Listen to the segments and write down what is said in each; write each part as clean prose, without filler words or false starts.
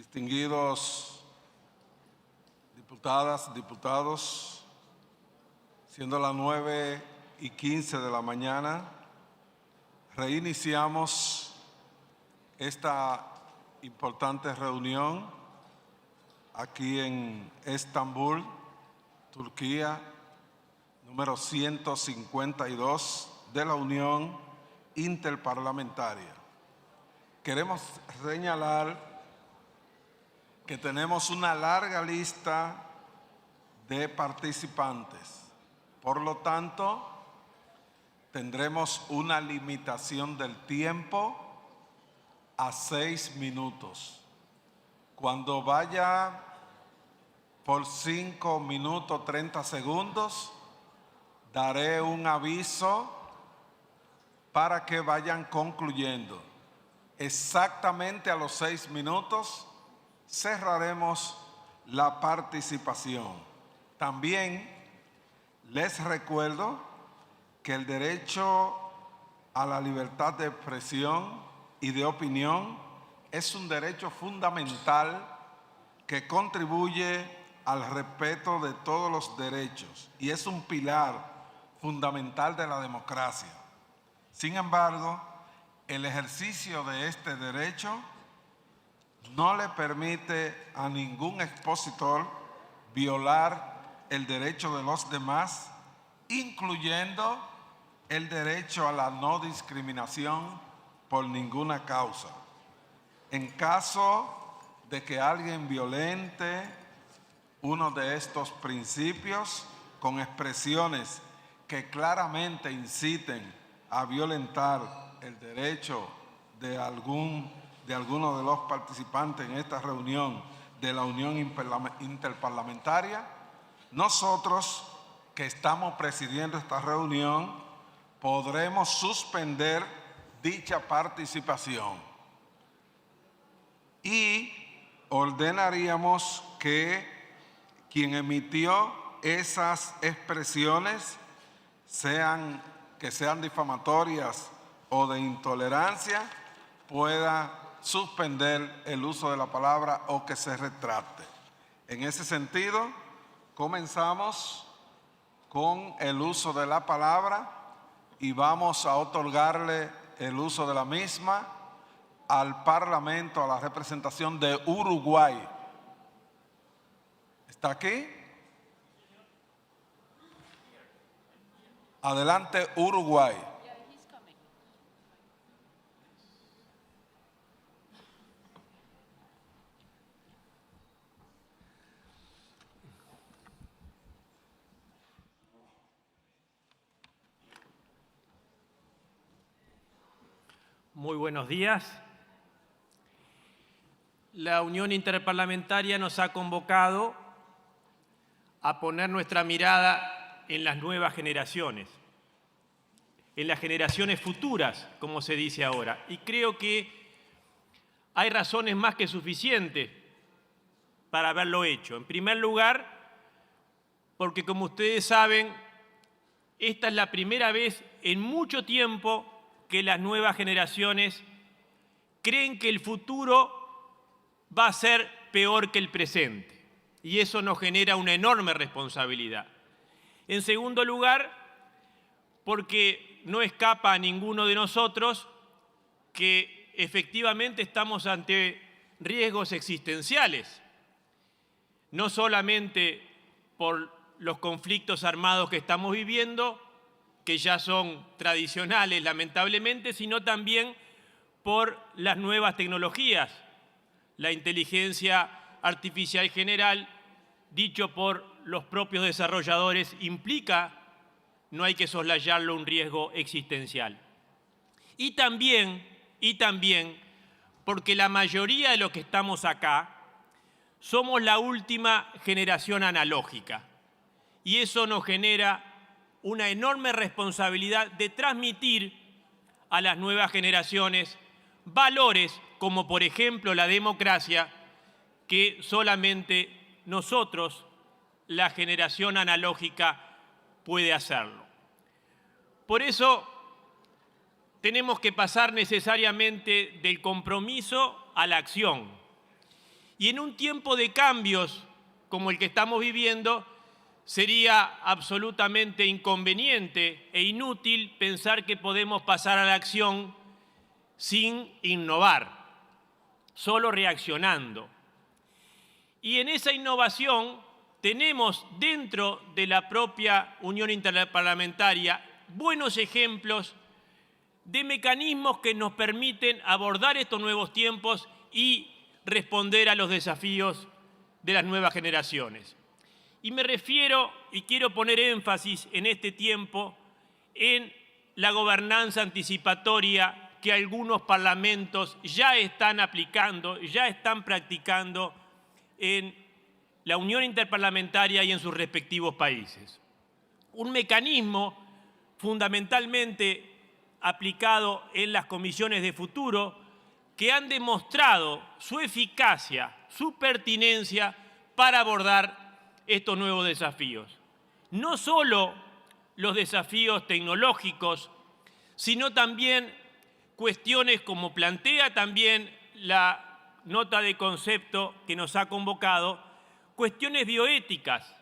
distinguidos diputadas, diputados, siendo las 9:15 de la mañana, reiniciamos esta importante reunión aquí en Estambul, Turquía, número 152 de la Unión Interparlamentaria. Queremos señalar que tenemos una larga lista de participantes. Por lo tanto, tendremos una limitación del tiempo a 6 minutos. Cuando vaya por 5 minutos 30 segundos, daré un aviso para que vayan concluyendo. Exactamente a los 6 minutos cerraremos la participación. También les recuerdo que el derecho a la libertad de expresión y de opinión es un derecho fundamental que contribuye al respeto de todos los derechos y es un pilar fundamental de la democracia. Sin embargo, el ejercicio de este derecho no le permite a ningún expositor violar el derecho de los demás, incluyendo el derecho a la no discriminación por ninguna causa. En caso de que alguien violente uno de estos principios con expresiones que claramente inciten a violentar el derecho de alguno de los participantes en esta reunión de la Unión Interparlamentaria, nosotros que estamos presidiendo esta reunión podremos suspender dicha participación y ordenaríamos que quien emitió esas expresiones, sean difamatorias o de intolerancia, pueda suspender el uso de la palabra o que se retracte. En ese sentido, comenzamos con el uso de la palabra y vamos a otorgarle el uso de la misma al Parlamento, a la representación de Uruguay. ¿Está aquí? Adelante, Uruguay. Muy buenos días. La Unión Interparlamentaria nos ha convocado a poner nuestra mirada en las nuevas generaciones, en las generaciones futuras, como se dice ahora. Y creo que hay razones más que suficientes para haberlo hecho. En primer lugar, porque como ustedes saben, esta es la primera vez en mucho tiempo que las nuevas generaciones creen que el futuro va a ser peor que el presente. Y eso nos genera una enorme responsabilidad. En segundo lugar, porque no escapa a ninguno de nosotros que efectivamente estamos ante riesgos existenciales, no solamente por los conflictos armados que estamos viviendo, que ya son tradicionales lamentablemente, sino también por las nuevas tecnologías. La inteligencia artificial general, dicho por los propios desarrolladores, implica, no hay que soslayarlo, un riesgo existencial. Y también porque la mayoría de los que estamos acá somos la última generación analógica. Y eso nos genera una enorme responsabilidad de transmitir a las nuevas generaciones valores como, por ejemplo, la democracia, que solamente nosotros, la generación analógica, puede hacerlo. Por eso tenemos que pasar necesariamente del compromiso a la acción. Y en un tiempo de cambios como el que estamos viviendo, sería absolutamente inconveniente e inútil pensar que podemos pasar a la acción sin innovar, solo reaccionando. Y en esa innovación tenemos dentro de la propia Unión Interparlamentaria buenos ejemplos de mecanismos que nos permiten abordar estos nuevos tiempos y responder a los desafíos de las nuevas generaciones. Y me refiero, y quiero poner énfasis en este tiempo, en la gobernanza anticipatoria que algunos parlamentos ya están aplicando, ya están practicando en la Unión Interparlamentaria y en sus respectivos países. Un mecanismo fundamentalmente aplicado en las comisiones de futuro que han demostrado su eficacia, su pertinencia para abordar estos nuevos desafíos. No solo los desafíos tecnológicos, sino también cuestiones como plantea también la nota de concepto que nos ha convocado, cuestiones bioéticas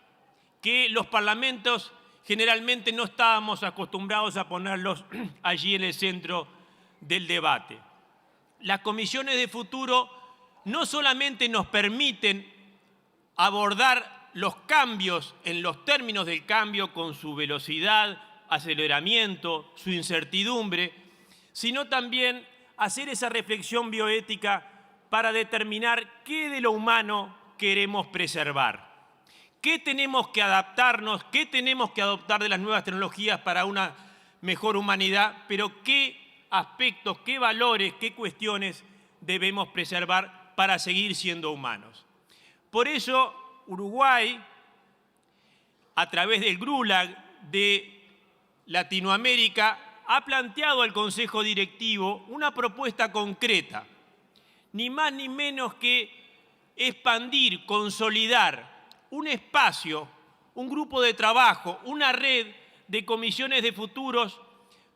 que los parlamentos generalmente no estábamos acostumbrados a ponerlos allí en el centro del debate. Las comisiones de futuro no solamente nos permiten abordar los cambios en los términos del cambio con su velocidad, aceleramiento, su incertidumbre, sino también hacer esa reflexión bioética para determinar qué de lo humano queremos preservar. ¿Qué tenemos que adaptarnos? ¿Qué tenemos que adoptar de las nuevas tecnologías para una mejor humanidad? Pero ¿qué aspectos, qué valores, qué cuestiones debemos preservar para seguir siendo humanos? Por eso, Uruguay, a través del GRULAG de Latinoamérica, ha planteado al Consejo Directivo una propuesta concreta, ni más ni menos que expandir, consolidar un espacio, un grupo de trabajo, una red de comisiones de futuros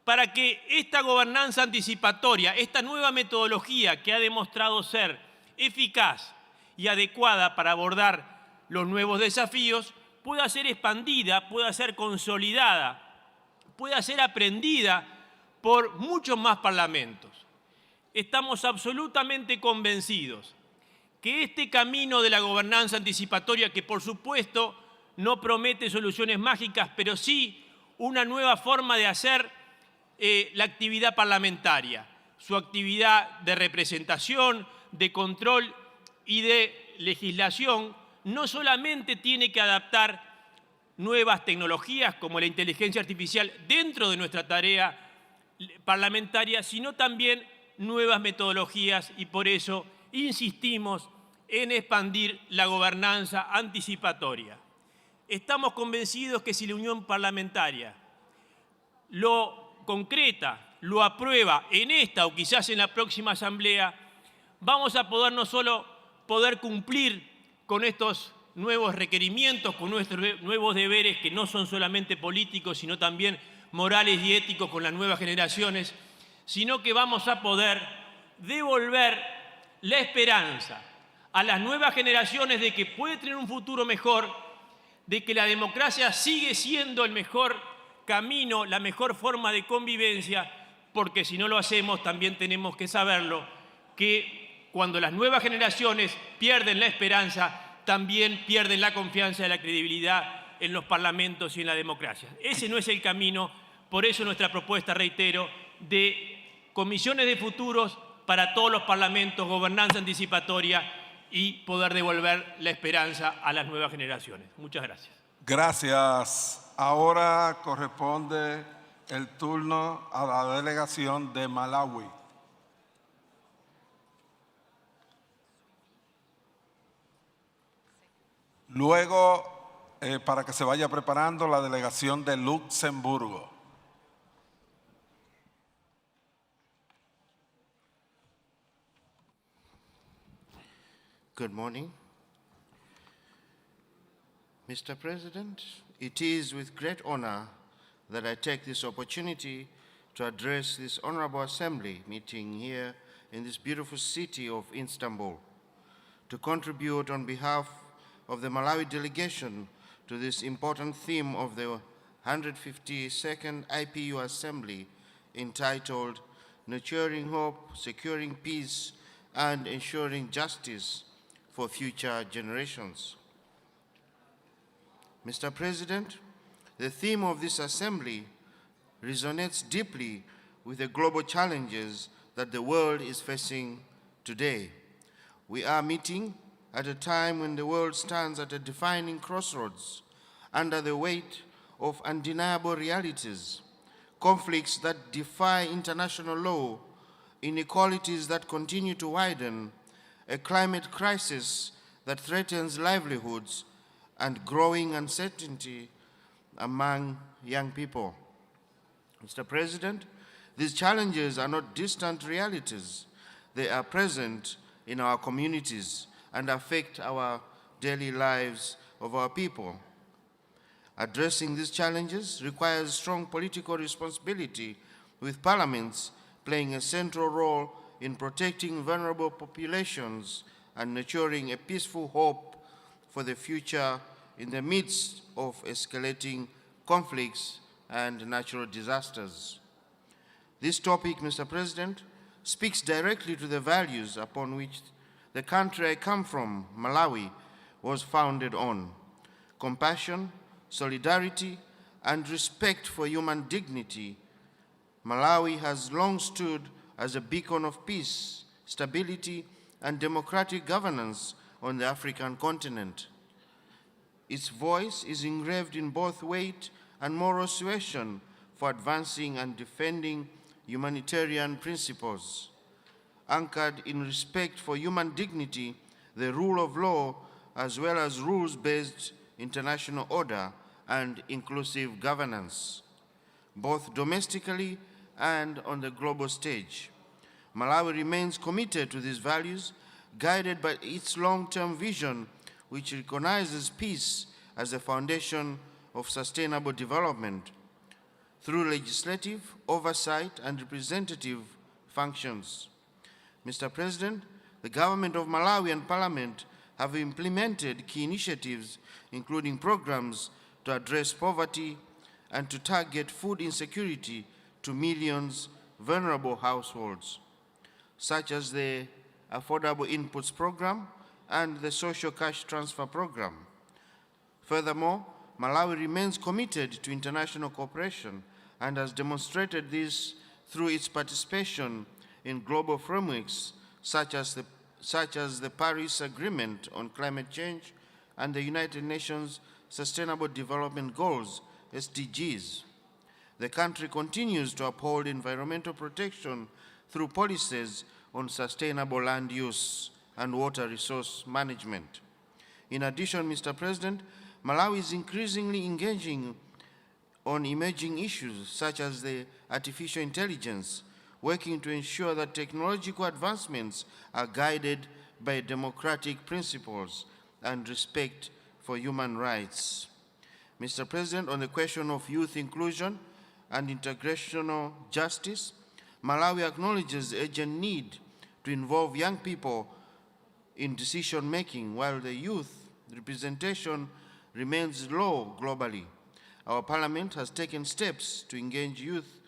para que esta gobernanza anticipatoria, esta nueva metodología que ha demostrado ser eficaz y adecuada para abordar los nuevos desafíos, pueda ser expandida, pueda ser consolidada, pueda ser aprendida por muchos más parlamentos. Estamos absolutamente convencidos que este camino de la gobernanza anticipatoria, que por supuesto no promete soluciones mágicas, pero sí una nueva forma de hacer la actividad parlamentaria, su actividad de representación, de control y de legislación, no solamente tiene que adaptar nuevas tecnologías como la inteligencia artificial dentro de nuestra tarea parlamentaria, sino también nuevas metodologías, y por eso insistimos en expandir la gobernanza anticipatoria. Estamos convencidos que si la Unión Parlamentaria lo concreta, lo aprueba en esta o quizás en la próxima asamblea, vamos a poder no solo poder cumplir con estos nuevos requerimientos, con nuestros nuevos deberes que no son solamente políticos, sino también morales y éticos con las nuevas generaciones, sino que vamos a poder devolver la esperanza a las nuevas generaciones de que puede tener un futuro mejor, de que la democracia sigue siendo el mejor camino, la mejor forma de convivencia, porque si no lo hacemos también tenemos que saberlo, que cuando las nuevas generaciones pierden la esperanza, también pierden la confianza y la credibilidad en los parlamentos y en la democracia. Ese no es el camino, por eso nuestra propuesta, reitero, de comisiones de futuros para todos los parlamentos, gobernanza anticipatoria y poder devolver la esperanza a las nuevas generaciones. Muchas gracias. Gracias. Ahora corresponde el turno a la delegación de Malawi. Luego, para que se vaya preparando, la delegación de Luxemburgo. Good morning. Mr. President, it is with great honor that I take this opportunity to address this Honorable Assembly meeting here in this beautiful city of Istanbul, to contribute on behalf of the Malawi delegation to this important theme of the 152nd IPU Assembly entitled Nurturing Hope, Securing Peace, and Ensuring Justice for Future Generations. Mr. President, the theme of this assembly resonates deeply with the global challenges that the world is facing today. We are meeting at a time when the world stands at a defining crossroads under the weight of undeniable realities, conflicts that defy international law, inequalities that continue to widen, a climate crisis that threatens livelihoods, and growing uncertainty among young people. Mr. President, these challenges are not distant realities. They are present in our communities and affect our daily lives of our people. Addressing these challenges requires strong political responsibility, with parliaments playing a central role in protecting vulnerable populations and nurturing a peaceful hope for the future in the midst of escalating conflicts and natural disasters. This topic, Mr. President, speaks directly to the values upon which the country I come from, Malawi, was founded on: compassion, solidarity, and respect for human dignity. Malawi has long stood as a beacon of peace, stability, and democratic governance on the African continent. Its voice is engraved in both weight and moral suasion for advancing and defending humanitarian principles. Anchored in respect for human dignity, the rule of law, as well as rules-based international order and inclusive governance, both domestically and on the global stage. Malawi remains committed to these values, guided by its long-term vision, which recognizes peace as a foundation of sustainable development through legislative, oversight, and representative functions. Mr. President, the government of Malawi and Parliament have implemented key initiatives, including programs to address poverty and to target food insecurity to millions of vulnerable households, such as the Affordable Inputs Program and the Social Cash Transfer Program. Furthermore, Malawi remains committed to international cooperation and has demonstrated this through its participation in global frameworks such as the Paris Agreement on Climate Change and the United Nations Sustainable Development Goals, SDGs. The country continues to uphold environmental protection through policies on sustainable land use and water resource management. In addition, Mr. President, Malawi is increasingly engaging on emerging issues such as the artificial intelligence, working to ensure that technological advancements are guided by democratic principles and respect for human rights. Mr. President, on the question of youth inclusion and integrational justice, Malawi acknowledges the urgent need to involve young people in decision-making while the youth representation remains low globally. Our Parliament has taken steps to engage youth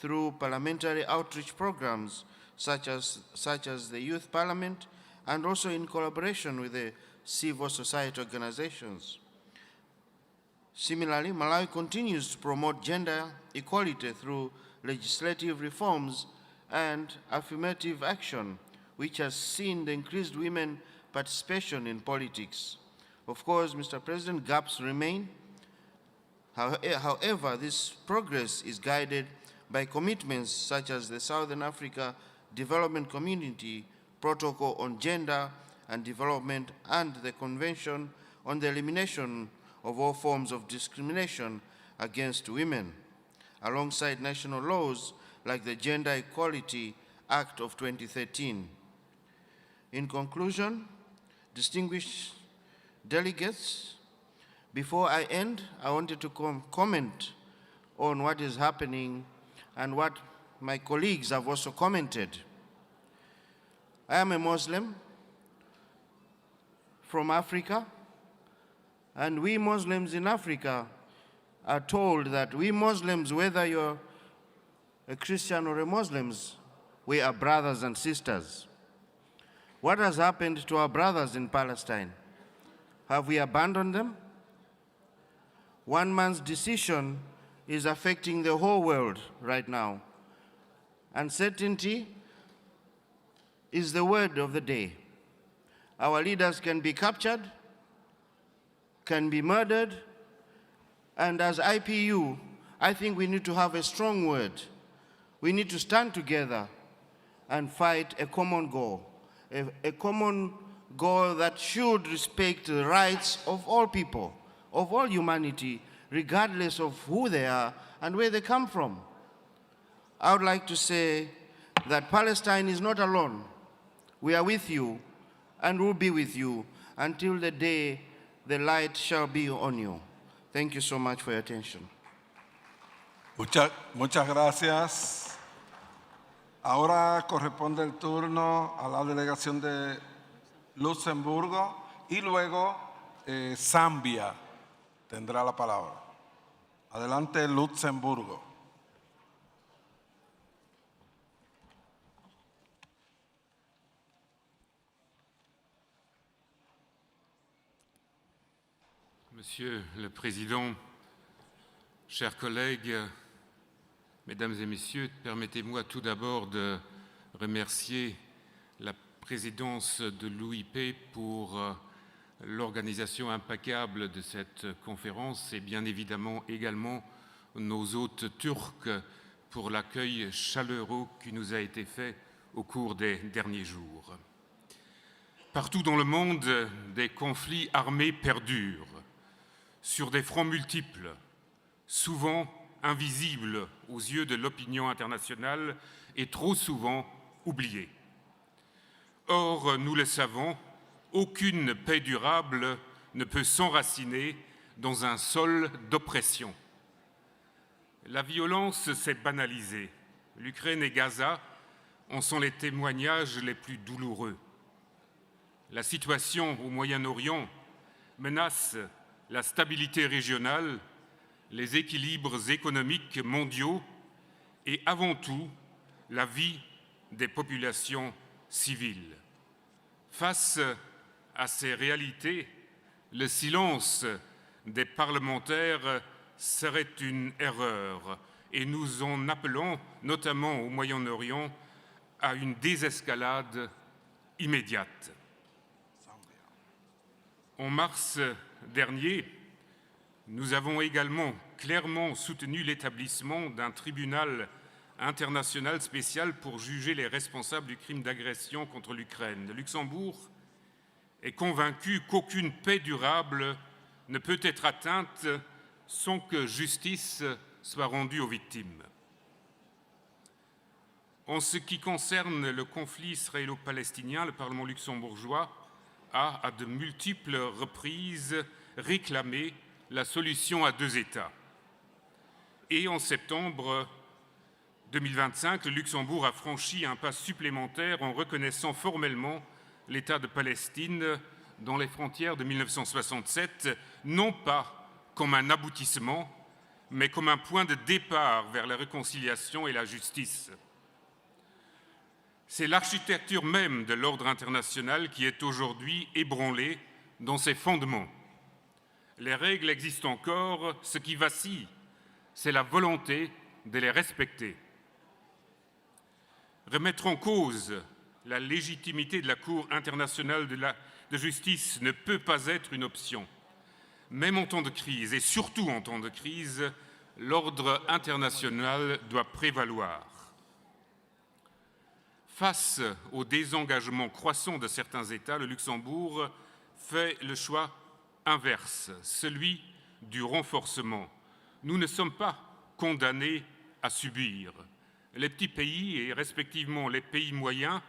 through parliamentary outreach programs such as the Youth Parliament, and also in collaboration with the civil society organizations. Similarly, Malawi continues to promote gender equality through legislative reforms and affirmative action, which has seen the increased women participation in politics. Of course, Mr. President, gaps remain. However, this progress is guided by commitments such as the Southern Africa Development Community Protocol on Gender and Development and the Convention on the Elimination of All Forms of Discrimination against Women, alongside national laws like the Gender Equality Act of 2013. In conclusion, distinguished delegates, before I end, I wanted to comment on what is happening and what my colleagues have also commented. I am a Muslim from Africa, and we Muslims in Africa are told that we Muslims, whether you're a Christian or a Muslim, we are brothers and sisters. What has happened to our brothers in Palestine? Have we abandoned them? One man's decision is affecting the whole world right now. Uncertainty is the word of the day. Our leaders can be captured, can be murdered, and as IPU, I think we need to have a strong word. We need to stand together and fight a common goal, a common goal that should respect the rights of all people, of all humanity, regardless of who they are and where they come from. I would like to say that Palestine is not alone. We are with you and will be with you until the day the light shall be on you. Thank you so much for your attention. Muchas gracias. Ahora corresponde el turno a la delegación de Luxemburgo y luego Zambia tendrá la palabra. Adelante, Luxemburgo. Monsieur le Président, chers collègues, Mesdames et Messieurs, permettez-moi tout d'abord de remercier la présidence de l'OIP pour l'organisation impeccable de cette conférence et bien évidemment également nos hôtes turcs pour l'accueil chaleureux qui nous a été fait au cours des derniers jours. Partout dans le monde, des conflits armés perdurent sur des fronts multiples, souvent invisibles aux yeux de l'opinion internationale et trop souvent oubliés. Or, nous le savons, aucune paix durable ne peut s'enraciner dans un sol d'oppression. La violence s'est banalisée. L'Ukraine et Gaza en sont les témoignages les plus douloureux. La situation au Moyen-Orient menace la stabilité régionale, les équilibres économiques mondiaux et avant tout la vie des populations civiles. Face à ces réalités, le silence des parlementaires serait une erreur et nous en appelons, notamment au Moyen-Orient, à une désescalade immédiate. En mars dernier, nous avons également clairement soutenu l'établissement d'un tribunal international spécial pour juger les responsables du crime d'agression contre l'Ukraine. Le Luxembourg est convaincu qu'aucune paix durable ne peut être atteinte sans que justice soit rendue aux victimes. En ce qui concerne le conflit israélo-palestinien, le Parlement luxembourgeois a, à de multiples reprises, réclamé la solution à deux États. Et en septembre 2025, le Luxembourg a franchi un pas supplémentaire en reconnaissant formellement l'État de Palestine dans les frontières de 1967, non pas comme un aboutissement, mais comme un point de départ vers la réconciliation et la justice. C'est l'architecture même de l'ordre international qui est aujourd'hui ébranlée dans ses fondements. Les règles existent encore, ce qui vacille, c'est la volonté de les respecter. Remettre en cause la légitimité de la Cour internationale de justice ne peut pas être une option. Même en temps de crise, et surtout en temps de crise, l'ordre international doit prévaloir. Face au désengagement croissant de certains États, le Luxembourg fait le choix inverse, celui du renforcement. Nous ne sommes pas condamnés à subir. Les petits pays et respectivement les pays moyens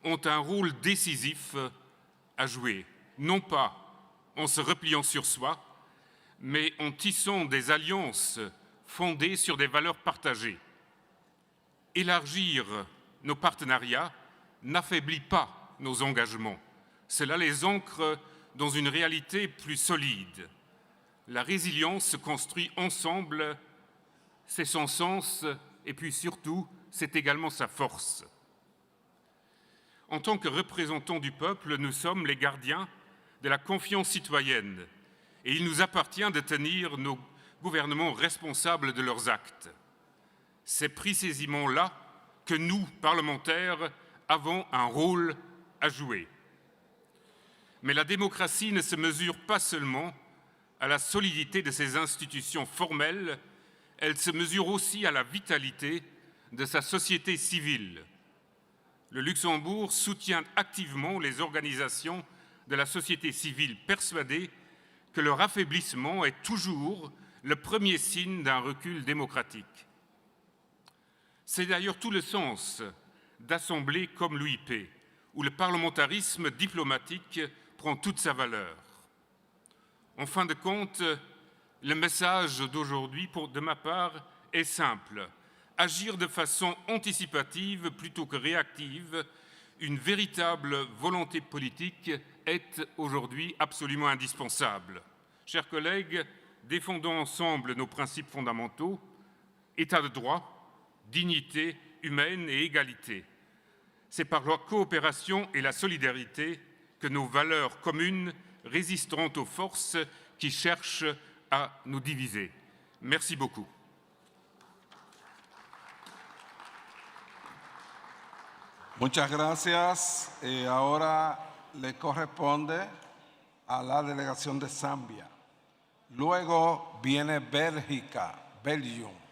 ont un rôle décisif à jouer, non pas en se repliant sur soi, mais en tissant des alliances fondées sur des valeurs partagées. Élargir nos partenariats n'affaiblit pas nos engagements. Cela les ancre dans une réalité plus solide. La résilience se construit ensemble, c'est son sens et puis surtout, c'est également sa force. En tant que représentants du peuple, nous sommes les gardiens de la confiance citoyenne et il nous appartient de tenir nos gouvernements responsables de leurs actes. C'est précisément là que nous, parlementaires, avons un rôle à jouer. Mais la démocratie ne se mesure pas seulement à la solidité de ses institutions formelles, elle se mesure aussi à la vitalité de sa société civile. Le Luxembourg soutient activement les organisations de la société civile persuadées que leur affaiblissement est toujours le premier signe d'un recul démocratique. C'est d'ailleurs tout le sens d'assemblées comme l'UIP, où le parlementarisme diplomatique prend toute sa valeur. En fin de compte, le message d'aujourd'hui, de ma part, est simple. Agir de façon anticipative plutôt que réactive, une véritable volonté politique est aujourd'hui absolument indispensable. Chers collègues, défendons ensemble nos principes fondamentaux, État de droit, dignité humaine et égalité. C'est par la coopération et la solidarité que nos valeurs communes résisteront aux forces qui cherchent à nous diviser. Merci beaucoup. Muchas gracias. Ahora le corresponde a la delegación de Zambia. Luego viene Bélgica, Belgium.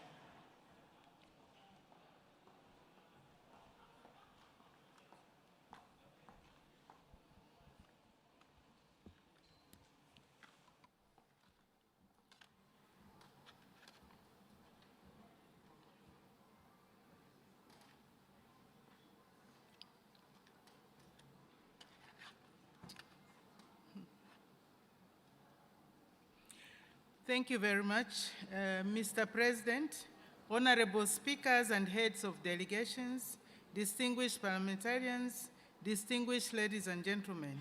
Thank you very much, Mr. President, honorable speakers and heads of delegations, distinguished parliamentarians, distinguished ladies and gentlemen.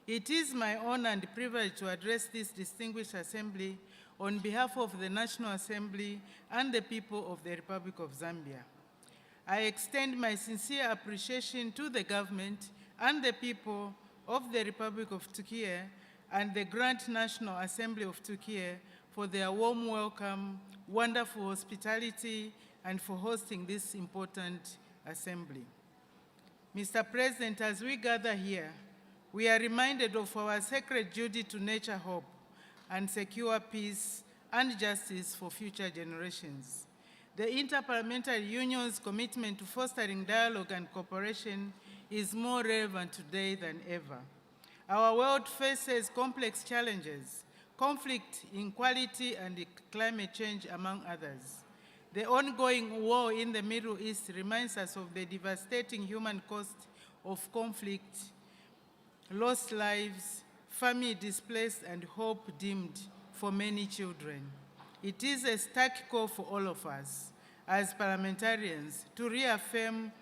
It is my honor and privilege to address this distinguished assembly on behalf of the National Assembly and the people of the Republic of Zambia. I extend my sincere appreciation to the government and the people of the Republic of Türkiye and the Grand National Assembly of Türkiye for their warm welcome, wonderful hospitality, and for hosting this important assembly. Mr. President, as we gather here, we are reminded of our sacred duty to nurture hope and secure peace and justice for future generations. The Inter-Parliamentary Union's commitment to fostering dialogue and cooperation is more relevant today than ever. Our world faces complex challenges, conflict, inequality, and climate change, among others. The ongoing war in the Middle East reminds us of the devastating human cost of conflict, lost lives, family displaced, and hope dimmed for many children. It is a stark call for all of us as parliamentarians to reaffirm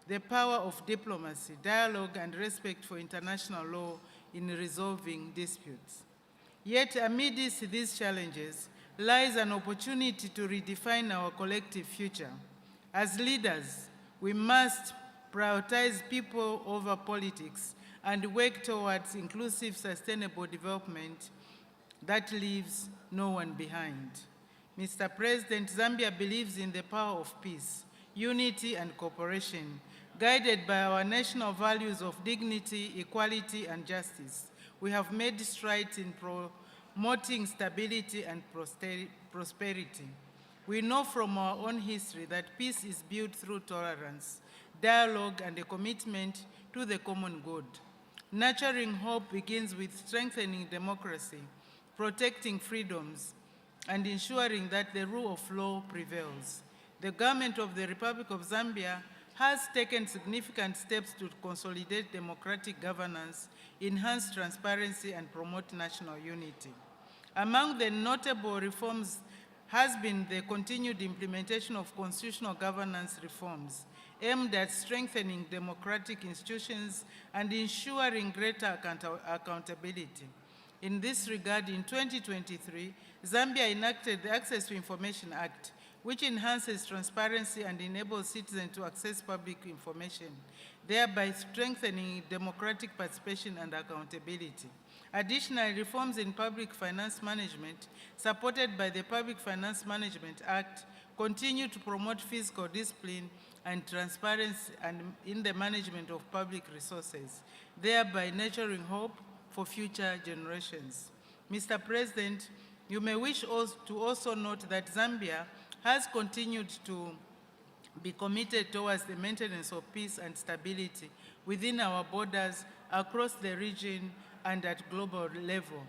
the power of diplomacy, dialogue, and respect for international law in resolving disputes. Yet amidst these challenges lies an opportunity to redefine our collective future. As leaders, we must prioritize people over politics and work towards inclusive, sustainable development that leaves no one behind. Mr. President, Zambia believes in the power of peace, unity, and cooperation, guided by our national values of dignity, equality, and justice. We have made strides in promoting stability and prosperity. We know from our own history that peace is built through tolerance, dialogue, and a commitment to the common good. Nurturing hope begins with strengthening democracy, protecting freedoms, and ensuring that the rule of law prevails. The government of the Republic of Zambia has taken significant steps to consolidate democratic governance, enhance transparency, and promote national unity. Among the notable reforms has been the continued implementation of constitutional governance reforms, aimed at strengthening democratic institutions and ensuring greater accountability. In this regard, in 2023, Zambia enacted the Access to Information Act, which enhances transparency and enables citizens to access public information, thereby strengthening democratic participation and accountability. Additionally, reforms in public finance management, supported by the Public Finance Management Act, continue to promote fiscal discipline and transparency in the management of public resources, thereby nurturing hope for future generations. Mr. President, you may wish to also note that Zambia has continued to be committed towards the maintenance of peace and stability within our borders, across the region, and at global level.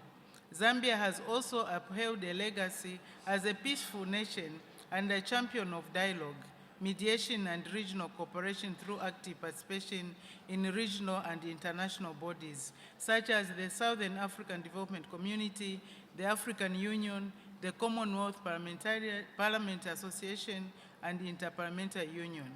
Zambia has also upheld a legacy as a peaceful nation and a champion of dialogue, mediation, and regional cooperation through active participation in regional and international bodies, such as the Southern African Development Community, the African Union, the Commonwealth Parliament Association, and Inter-Parliamentary Union.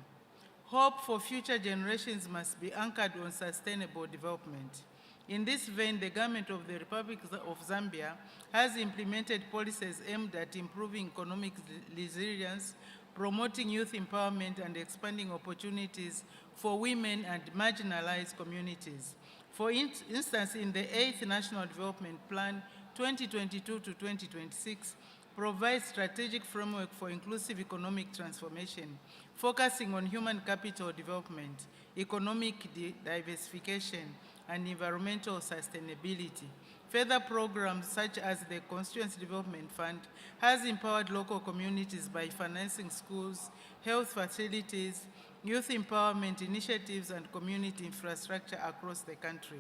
Hope for future generations must be anchored on sustainable development. In this vein, the government of the Republic of Zambia has implemented policies aimed at improving economic resilience, promoting youth empowerment, and expanding opportunities for women and marginalized communities. For instance, in the 8th National Development Plan 2022 to 2026, provides strategic framework for inclusive economic transformation, focusing on human capital development, economic diversification, and environmental sustainability. Further programs such as the Constituency Development Fund has empowered local communities by financing schools, health facilities, youth empowerment initiatives, and community infrastructure across the country.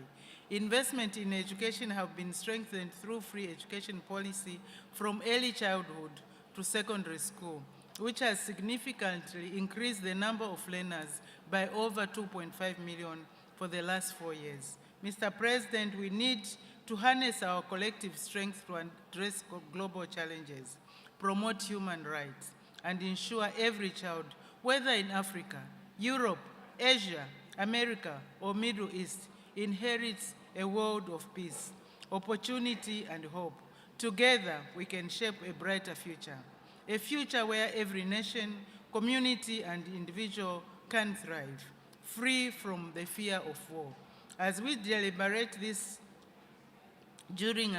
Investment in education have been strengthened through free education policy from early childhood to secondary school, which has significantly increased the number of learners by over 2.5 million for the last 4 years. Mr. President, we need to harness our collective strength to address global challenges, promote human rights, and ensure every child, whether in Africa, Europe, Asia, America, or Middle East, inherits a world of peace, opportunity, and hope. Together, we can shape a brighter future, a future where every nation, community, and individual can thrive, free from the fear of war. As we deliberate during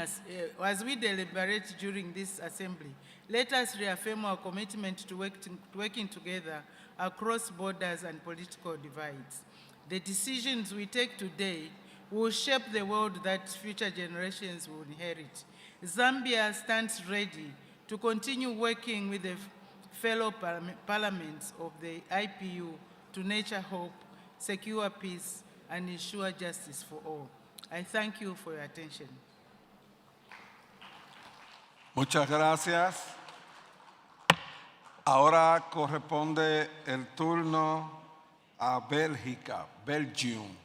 this assembly, let us reaffirm our commitment to working together across borders and political divides. The decisions we take today will shape the world that future generations will inherit. Zambia stands ready to continue working with the fellow parliaments of the IPU to nurture hope, secure peace, and ensure justice for all. I thank you for your attention. Muchas gracias. Ahora corresponde el turno a Bélgica, Belgium.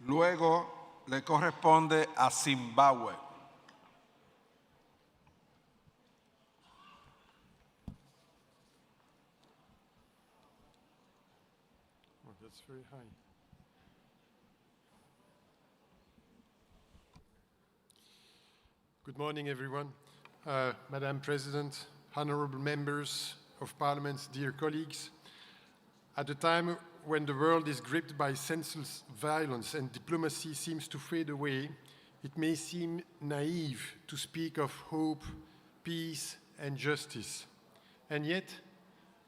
Luego le corresponde a Zimbabwe. Oh, that's very high. Good morning, everyone. Madam President, honorable members of Parliament, dear colleagues. At a time when the world is gripped by senseless violence and diplomacy seems to fade away, it may seem naive to speak of hope, peace, and justice. And yet,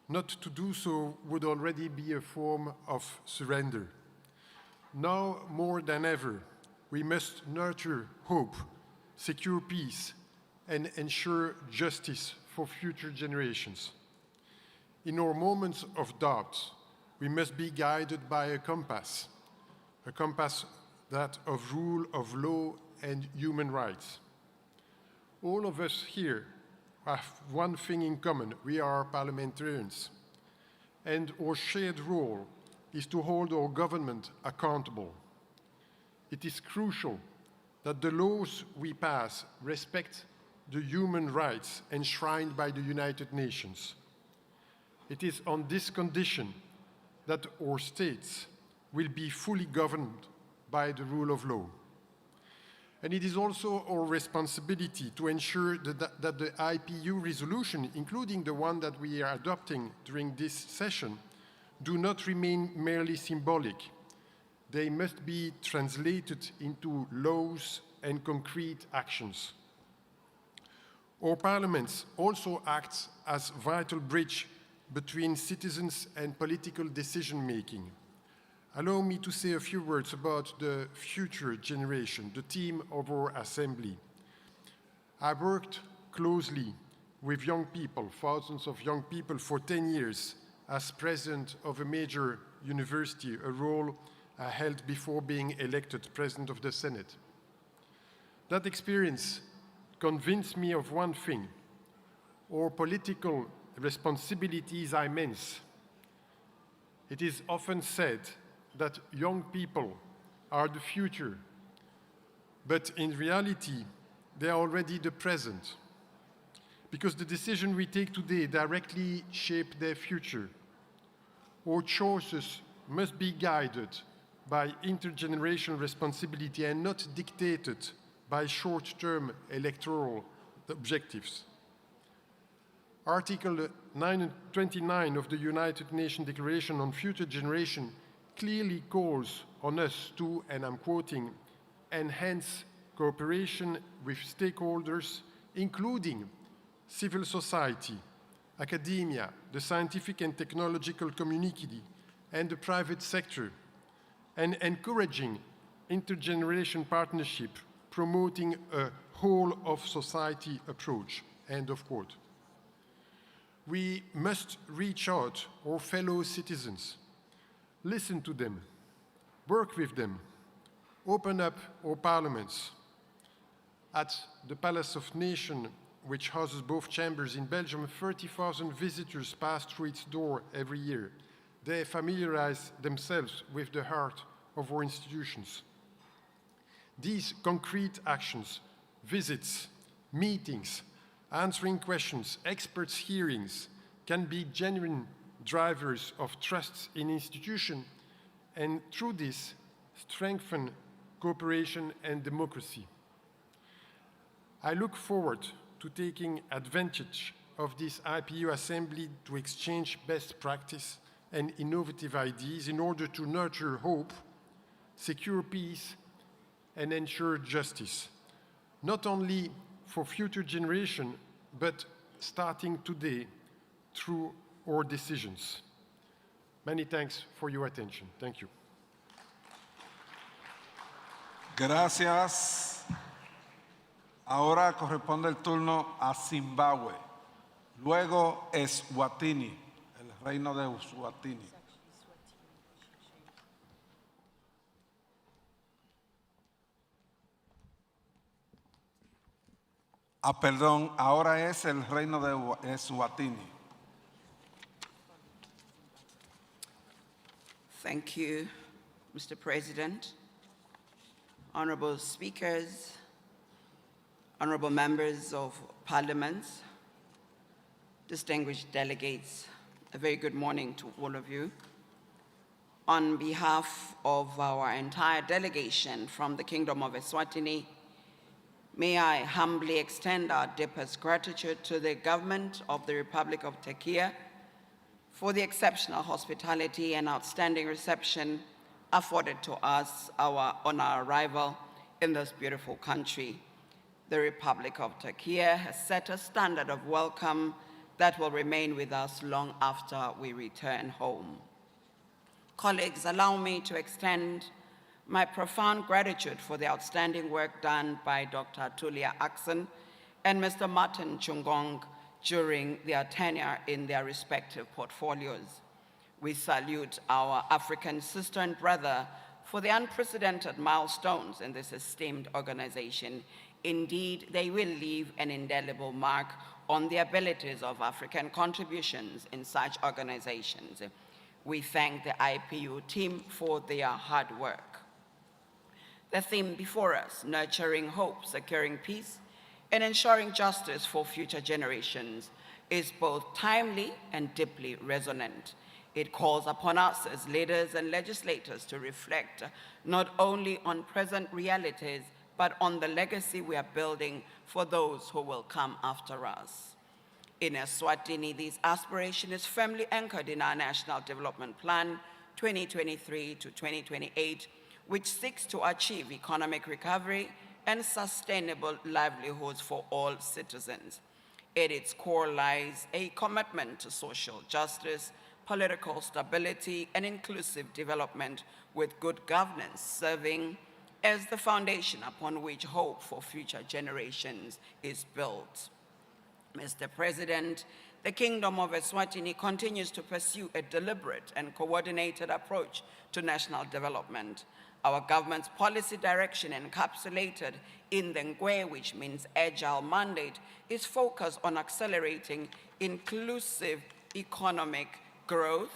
not to do so would already be a form of surrender. Now more than ever, we must nurture hope, secure peace, and ensure justice for future generations. In our moments of doubt, we must be guided by a compass that of rule of law and human rights. All of us here have one thing in common: we are parliamentarians, and our shared role is to hold our government accountable. It is crucial that the laws we pass respect the human rights enshrined by the United Nations. It is on this condition that our states will be fully governed by the rule of law. And it is also our responsibility to ensure that the IPU resolution, including the one that we are adopting during this session, do not remain merely symbolic. They must be translated into laws and concrete actions. Our parliaments also act as a vital bridge between citizens and political decision-making. Allow me to say a few words about the future generation, the theme of our assembly. I worked closely with young people, thousands of young people, for 10 years as president of a major university, a role I held before being elected president of the Senate. That experience convinced me of one thing: our political responsibility is immense. It is often said that young people are the future, but in reality, they are already the present, because the decisions we take today directly shape their future. Our choices must be guided by intergenerational responsibility and not dictated by short-term electoral objectives. Article 29 of the United Nations Declaration on Future Generation clearly calls on us to, and I'm quoting, enhance cooperation with stakeholders, including civil society, academia, the scientific and technological community, and the private sector, and encouraging intergeneration partnership, promoting a whole-of-society approach, end of quote. We must reach out our fellow citizens, listen to them, work with them, open up our parliaments. At the Palace of Nations, which houses both chambers in Belgium, 30,000 visitors pass through its door every year. They familiarize themselves with the heart of our institutions. These concrete actions, visits, meetings, answering questions, experts' hearings, can be genuine drivers of trust in institutions, and through this, strengthen cooperation and democracy. I look forward to taking advantage of this IPU assembly to exchange best practice and innovative ideas in order to nurture hope, secure peace, and ensure justice, not only for future generations, but starting today through our decisions. Many thanks for your attention. Thank you. Gracias. Ahora corresponde el turno a Zimbabue, luego Eswatini, el reino de Eswatini. Perdón, ahora es el reino de Eswatini. Thank you, Mr. President, honorable speakers, honorable members of parliament, distinguished delegates, a very good morning to all of you. On behalf of our entire delegation from the Kingdom of Eswatini, may I humbly extend our deepest gratitude to the government of the Republic of Türkiye for the exceptional hospitality and outstanding reception afforded to us on our arrival in this beautiful country. The Republic of Türkiye has set a standard of welcome that will remain with us long after we return home. Colleagues, allow me to extend my profound gratitude for the outstanding work done by Dr. Tulia Akson and Mr. Martin Chungong during their tenure in their respective portfolios. We salute our African sister and brother for the unprecedented milestones in this esteemed organization. Indeed, they will leave an indelible mark on the abilities of African contributions in such organizations. We thank the IPU team for their hard work. The theme before us, nurturing hope, securing peace, and ensuring justice for future generations, is both timely and deeply resonant. It calls upon us as leaders and legislators to reflect not only on present realities, but on the legacy we are building for those who will come after us. In Eswatini, this aspiration is firmly anchored in our National Development Plan 2023 to 2028, which seeks to achieve economic recovery and sustainable livelihoods for all citizens. At its core lies a commitment to social justice, political stability, and inclusive development, with good governance serving as the foundation upon which hope for future generations is built. Mr. President, the Kingdom of Eswatini continues to pursue a deliberate and coordinated approach to national development. Our government's policy direction, encapsulated in the Ngwe, which means agile mandate, is focused on accelerating inclusive economic growth,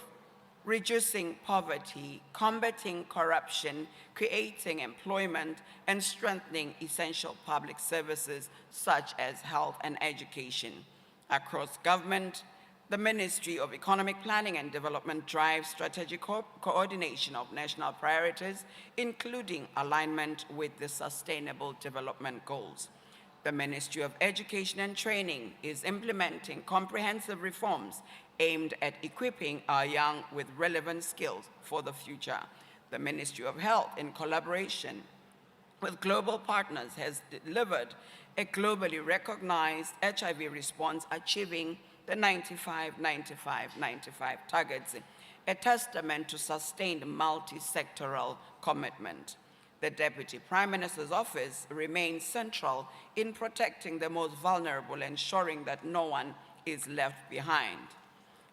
reducing poverty, combating corruption, creating employment, and strengthening essential public services such as health and education. Across government, the Ministry of Economic Planning and Development drives strategic coordination of national priorities, including alignment with the Sustainable Development Goals. The Ministry of Education and Training is implementing comprehensive reforms aimed at equipping our young with relevant skills for the future. The Ministry of Health, in collaboration with global partners, has delivered a globally recognized HIV response, achieving the 95-95-95 targets, a testament to sustained multi-sectoral commitment. The Deputy Prime Minister's office remains central in protecting the most vulnerable, ensuring that no one is left behind.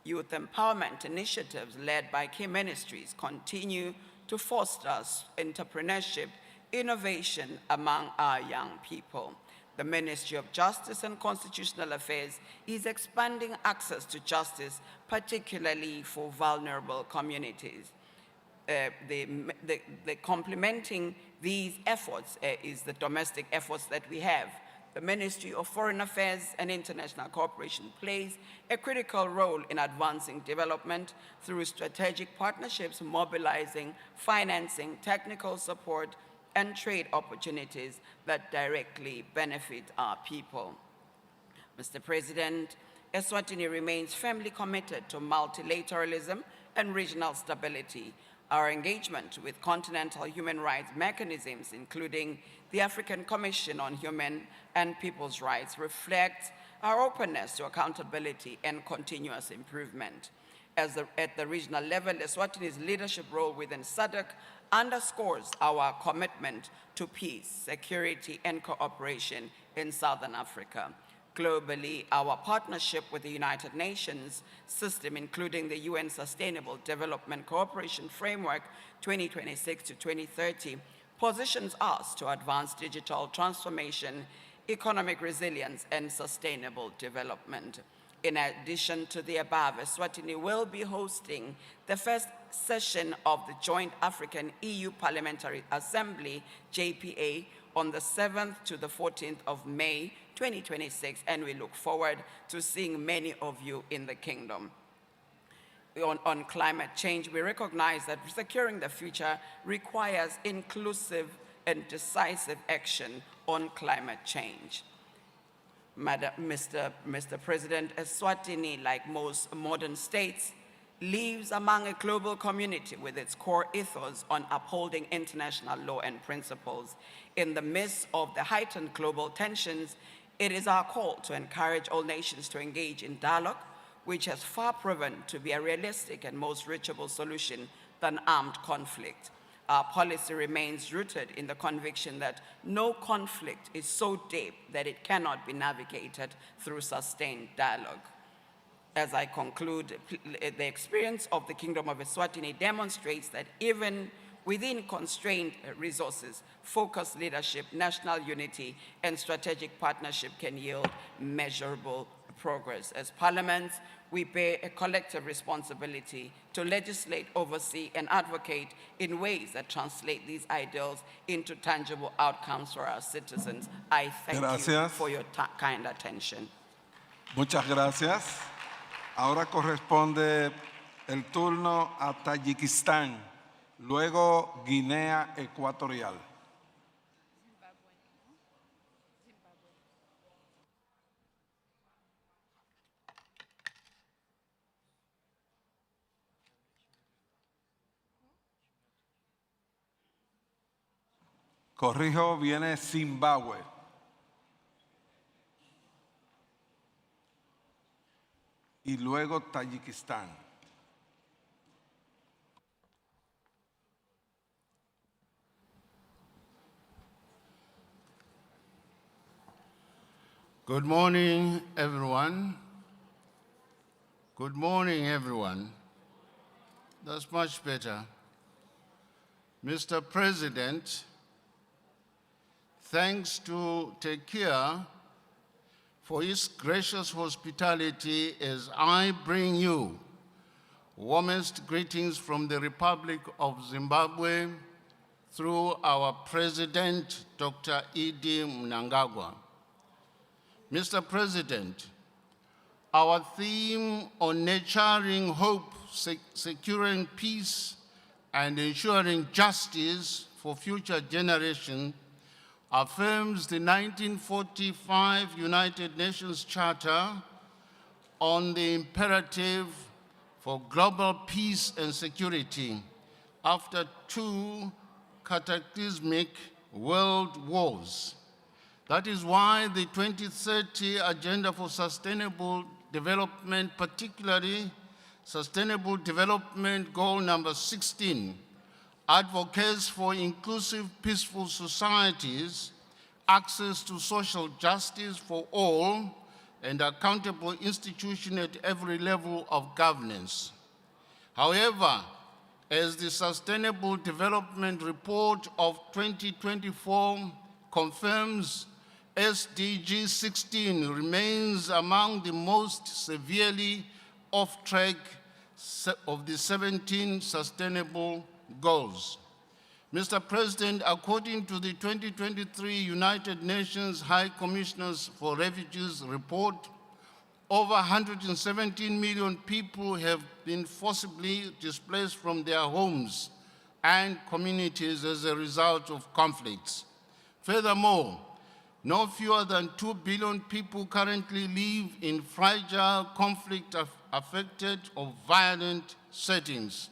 Youth empowerment initiatives led by key ministries continue to foster entrepreneurship, innovation among our young people. The Ministry of Justice and Constitutional Affairs is expanding access to justice, particularly for vulnerable communities. Complementing these efforts is the domestic efforts that we have. The Ministry of Foreign Affairs and International Cooperation plays a critical role in advancing development through strategic partnerships, mobilizing, financing, technical support, and trade opportunities that directly benefit our people. Mr. President, Eswatini remains firmly committed to multilateralism and regional stability. Our engagement with continental human rights mechanisms, including the African Commission on Human and People's Rights, reflects our openness to accountability and continuous improvement. At the regional level, Eswatini's leadership role within SADC underscores our commitment to peace, security, and cooperation in Southern Africa. Globally, our partnership with the United Nations system, including the UN Sustainable Development Cooperation Framework 2026 to 2030, positions us to advance digital transformation, economic resilience, and sustainable development. In addition to the above, Eswatini will be hosting the first session of the Joint African EU Parliamentary Assembly, JPA, on the 7th to the 14th of May 2026, and we look forward to seeing many of you in the kingdom. On climate change, we recognize that securing the future requires inclusive and decisive action on climate change. Mr. President, Eswatini, like most modern states, lives among a global community with its core ethos on upholding international law and principles. In the midst of the heightened global tensions, it is our call to encourage all nations to engage in dialogue, which has far proven to be a realistic and most reachable solution than armed conflict. Our policy remains rooted in the conviction that no conflict is so deep that it cannot be navigated through sustained dialogue. As I conclude, the experience of the Kingdom of Eswatini demonstrates that even within constrained resources, focused leadership, national unity, and strategic partnership can yield measurable progress. As parliaments, we bear a collective responsibility to legislate, oversee, and advocate in ways that translate these ideals into tangible outcomes for our citizens. I thank you for your kind attention. Muchas gracias. Ahora corresponde el turno a Tayikistán, luego Guinea Ecuatorial. Corrijo, viene Zimbabue. Y luego Tayikistán. Good morning, everyone. Good morning, everyone. That's much better. Mr. President, thanks to Türkiye for his gracious hospitality as I bring you warmest greetings from the Republic of Zimbabwe through our President, Dr. Idi Mnangagwa. Mr. President, our theme on nurturing hope, securing peace, and ensuring justice for future generations affirms the 1945 United Nations Charter on the imperative for global peace and security after two cataclysmic world wars. That is why the 2030 Agenda for Sustainable Development, particularly Sustainable Development Goal number 16, advocates for inclusive, peaceful societies, access to social justice for all, and accountable institutions at every level of governance. However, as the Sustainable Development Report of 2024 confirms, SDG 16 remains among the most severely off track of the 17 sustainable goals. Mr. President, according to the 2023 United Nations High Commissioners for Refugees report, over 117 million people have been forcibly displaced from their homes and communities as a result of conflicts. Furthermore, no fewer than 2 billion people currently live in fragile, conflict-affected or violent settings.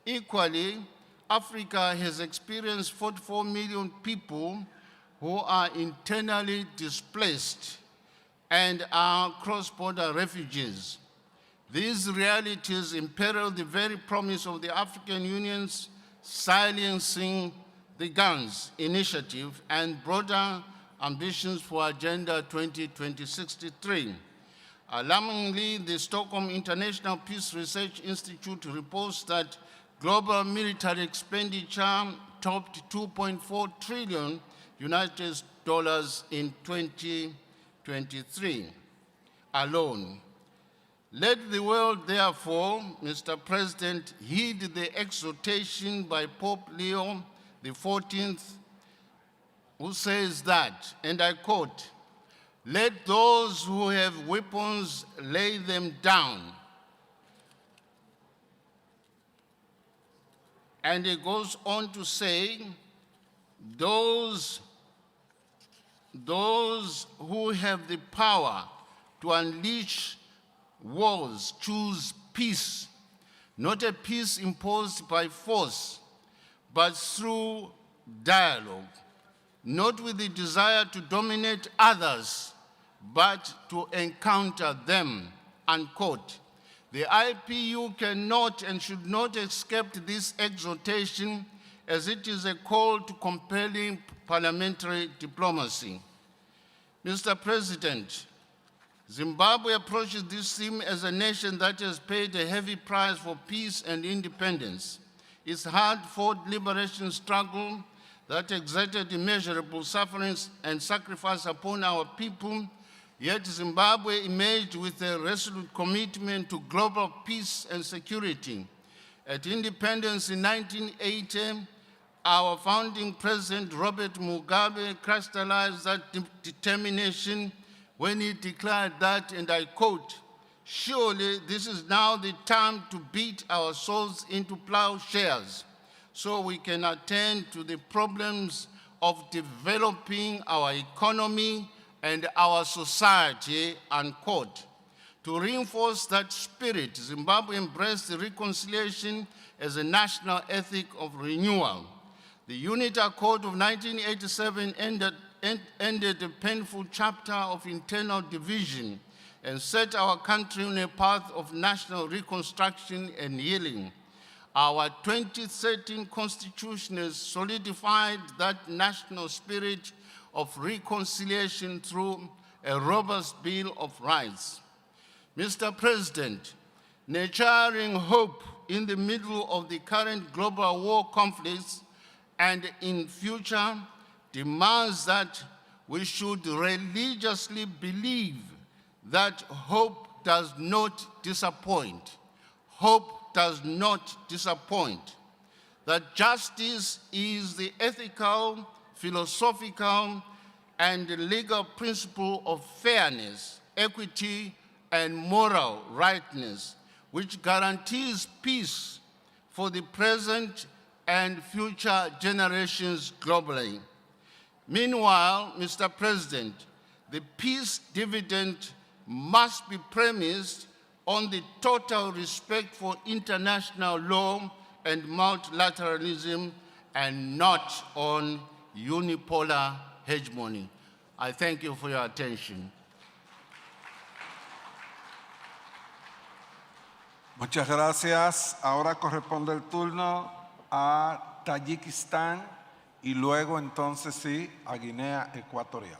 Equally, Africa has experienced 44 million people who are internally displaced and are cross-border refugees. These realities imperil the very promise of the African Union's Silencing the Guns initiative and broader ambitions for Agenda 2063. Alarmingly, the Stockholm International Peace Research Institute reports that global military expenditure topped $2.4 trillion in 2023 alone. Let the world, therefore, Mr. President, heed the exhortation by Pope Leo XIV, who says that, and I quote, "Let those who have weapons lay them down." And he goes on to say, those who have the power to unleash wars choose peace, not a peace imposed by force, but through dialogue, not with the desire to dominate others, but to encounter them, unquote. The IPU cannot and should not accept this exhortation as it is a call to compelling parliamentary diplomacy. Mr. President, Zimbabwe approaches this theme as a nation that has paid a heavy price for peace and independence. Its hard-fought liberation struggle that exerted immeasurable sufferings and sacrifice upon our people, yet Zimbabwe emerged with a resolute commitment to global peace and security. At independence in 1980, our founding president, Robert Mugabe, crystallized that determination when he declared that, and I quote, "Surely this is now the time to beat our souls into plowshares so we can attend to the problems of developing our economy and our society," unquote. To reinforce that spirit, Zimbabwe embraced reconciliation as a national ethic of renewal. The UNITA Code of 1987 ended a painful chapter of internal division and set our country on a path of national reconstruction and healing. Our 2013 Constitution has solidified that national spirit of reconciliation through a robust Bill of Rights. Mr. President, nurturing hope in the middle of the current global war conflicts and in future demands that we should religiously believe that hope does not disappoint. Hope does not disappoint. That justice is the ethical, philosophical, and legal principle of fairness, equity, and moral rightness, which guarantees peace for the present and future generations globally. Meanwhile, Mr. President, the peace dividend must be premised on the total respect for international law and multilateralism and not on unipolar hegemony. I thank you for your attention. Muchas gracias. Ahora corresponde el turno a Tayikistán y luego entonces sí a Guinea Ecuatorial.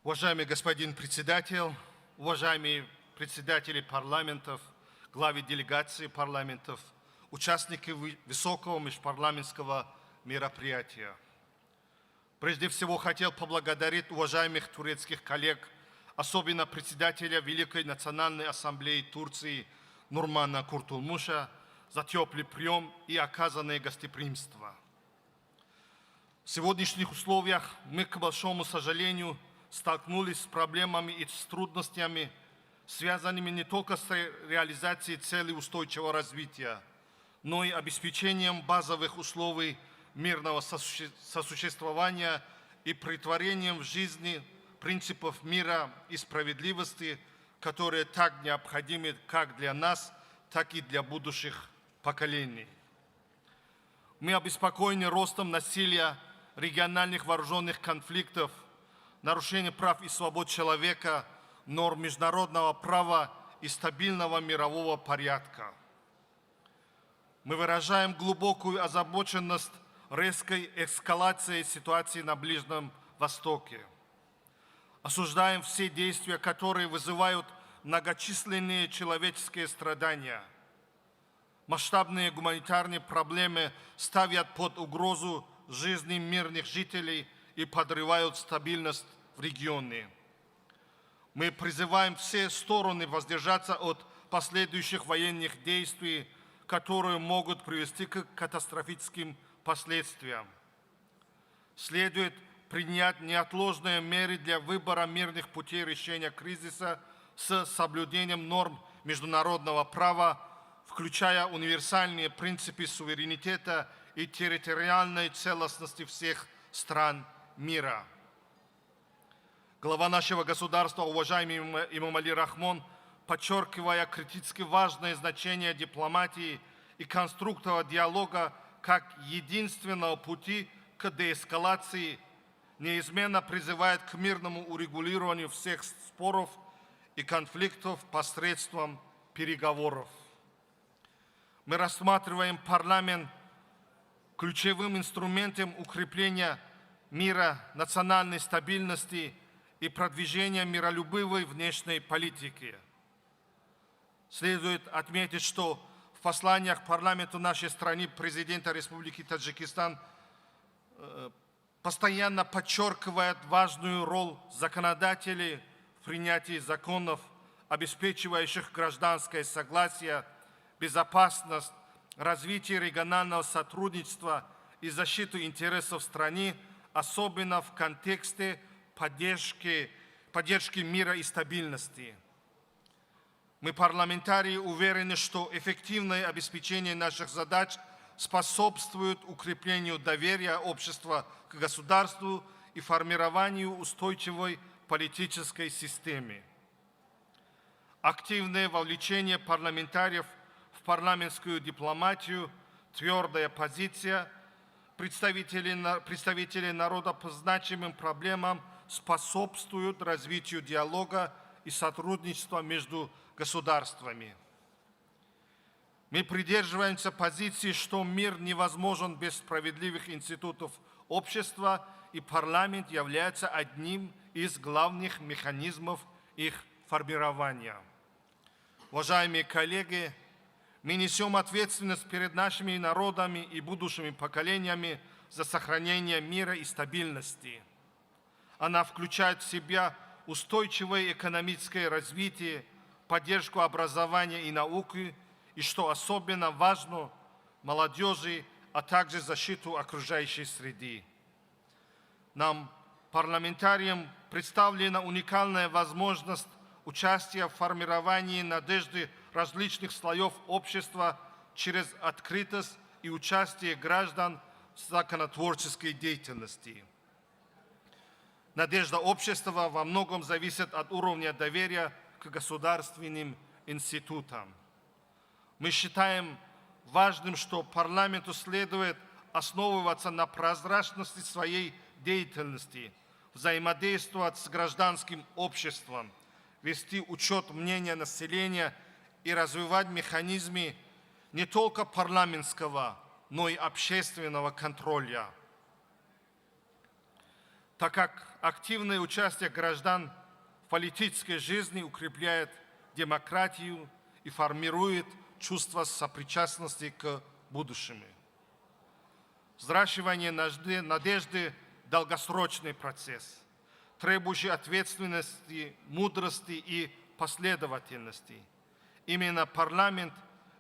Уважаемый господин председатель, уважаемые председатели парламентов, главы делегаций парламентов, участники высокого межпарламентского мероприятия. Прежде всего хотел поблагодарить уважаемых турецких коллег, особенно председателя Великой национальной ассамблеи Турции Нурмана Куртулмуша за теплый прием и оказанное гостеприимство. В сегодняшних условиях мы, к большому сожалению, столкнулись с проблемами и с трудностями, связанными не только с реализацией целей устойчивого развития, но и обеспечением базовых условий мирного сосуществования и претворением в жизни принципов мира и справедливости, которые так необходимы как для нас, так и для будущих поколений. Мы обеспокоены ростом насилия, региональных вооруженных конфликтов, нарушения прав и свобод человека, норм международного права и стабильного мирового порядка. Мы выражаем глубокую озабоченность резкой эскалацией ситуации на Ближнем Востоке. Осуждаем все действия, которые вызывают многочисленные человеческие страдания. Масштабные гуманитарные проблемы ставят под угрозу жизни мирных жителей и подрывают стабильность в регионе. Мы призываем все стороны воздержаться от последующих военных действий, которые могут привести к катастрофическим последствиям. Следует принять неотложные меры для выбора мирных путей решения кризиса с соблюдением норм международного права, включая универсальные принципы суверенитета и территориальной целостности всех стран мира. Глава нашего государства, уважаемый имам Али Рахмон, подчеркивая критически важное значение дипломатии и конструктивного диалога как единственного пути к деэскалации, неизменно призывает к мирному урегулированию всех споров и конфликтов посредством переговоров. Мы рассматриваем парламент ключевым инструментом укрепления мира, национальной стабильности и продвижения миролюбивой внешней политики. Следует отметить, что в посланиях парламенту нашей страны президента Республики Таджикистан постоянно подчеркивает важную роль законодателей в принятии законов, обеспечивающих гражданское согласие, безопасность, развитие регионального сотрудничества и защиту интересов страны, особенно в контексте поддержки мира и стабильности. Мы, парламентарии, уверены, что эффективное обеспечение наших задач способствует укреплению доверия общества к государству и формированию устойчивой политической системы. Активное вовлечение парламентариев в парламентскую дипломатию, твердая позиция представителей народа по значимым проблемам способствуют развитию диалога и сотрудничества между государствами. Мы придерживаемся позиции, что мир невозможен без справедливых институтов общества, и парламент является одним из главных механизмов их формирования. Уважаемые коллеги, мы несем ответственность перед нашими народами и будущими поколениями за сохранение мира и стабильности. Она включает в себя устойчивое экономическое развитие, поддержку образования и науки, и, что особенно важно, молодежи, а также защиту окружающей среды. Нам, парламентариям, представлена уникальная возможность участия в формировании надежды различных слоев общества через открытость и участие граждан в законотворческой деятельности. Надежда общества во многом зависит от уровня доверия к государственным институтам. Мы считаем важным, что парламенту следует основываться на прозрачности своей деятельности, взаимодействовать с гражданским обществом, вести учет мнения населения и развивать механизмы не только парламентского, но и общественного контроля. Так как активное участие граждан в политической жизни укрепляет демократию и формирует чувство сопричастности к будущему. Взращивание надежды – долгосрочный процесс, требующий ответственности, мудрости и последовательности. Именно парламент,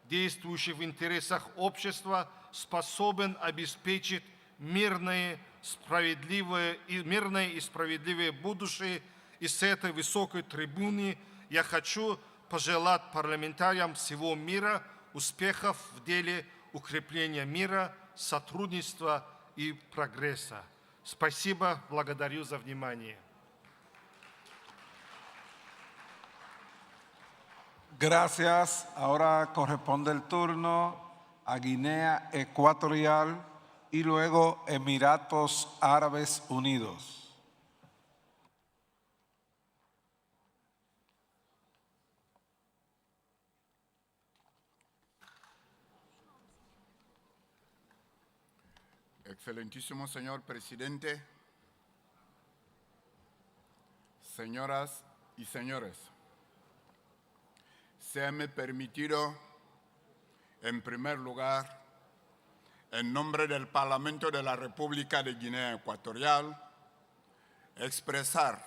действующий в интересах общества, способен обеспечить мирное и справедливое будущее. И с этой высокой трибуны я хочу пожелать парламентариям всего мира успехов в деле укрепления мира, сотрудничества и прогресса. Спасибо, благодарю за внимание. Gracias. Ahora corresponde el turno a Guinea Ecuatorial y luego Emiratos Árabes Unidos. Excelentísimo señor presidente, señoras y señores, séame permitido, en primer lugar, en nombre del Parlamento de la República de Guinea Ecuatorial, expresar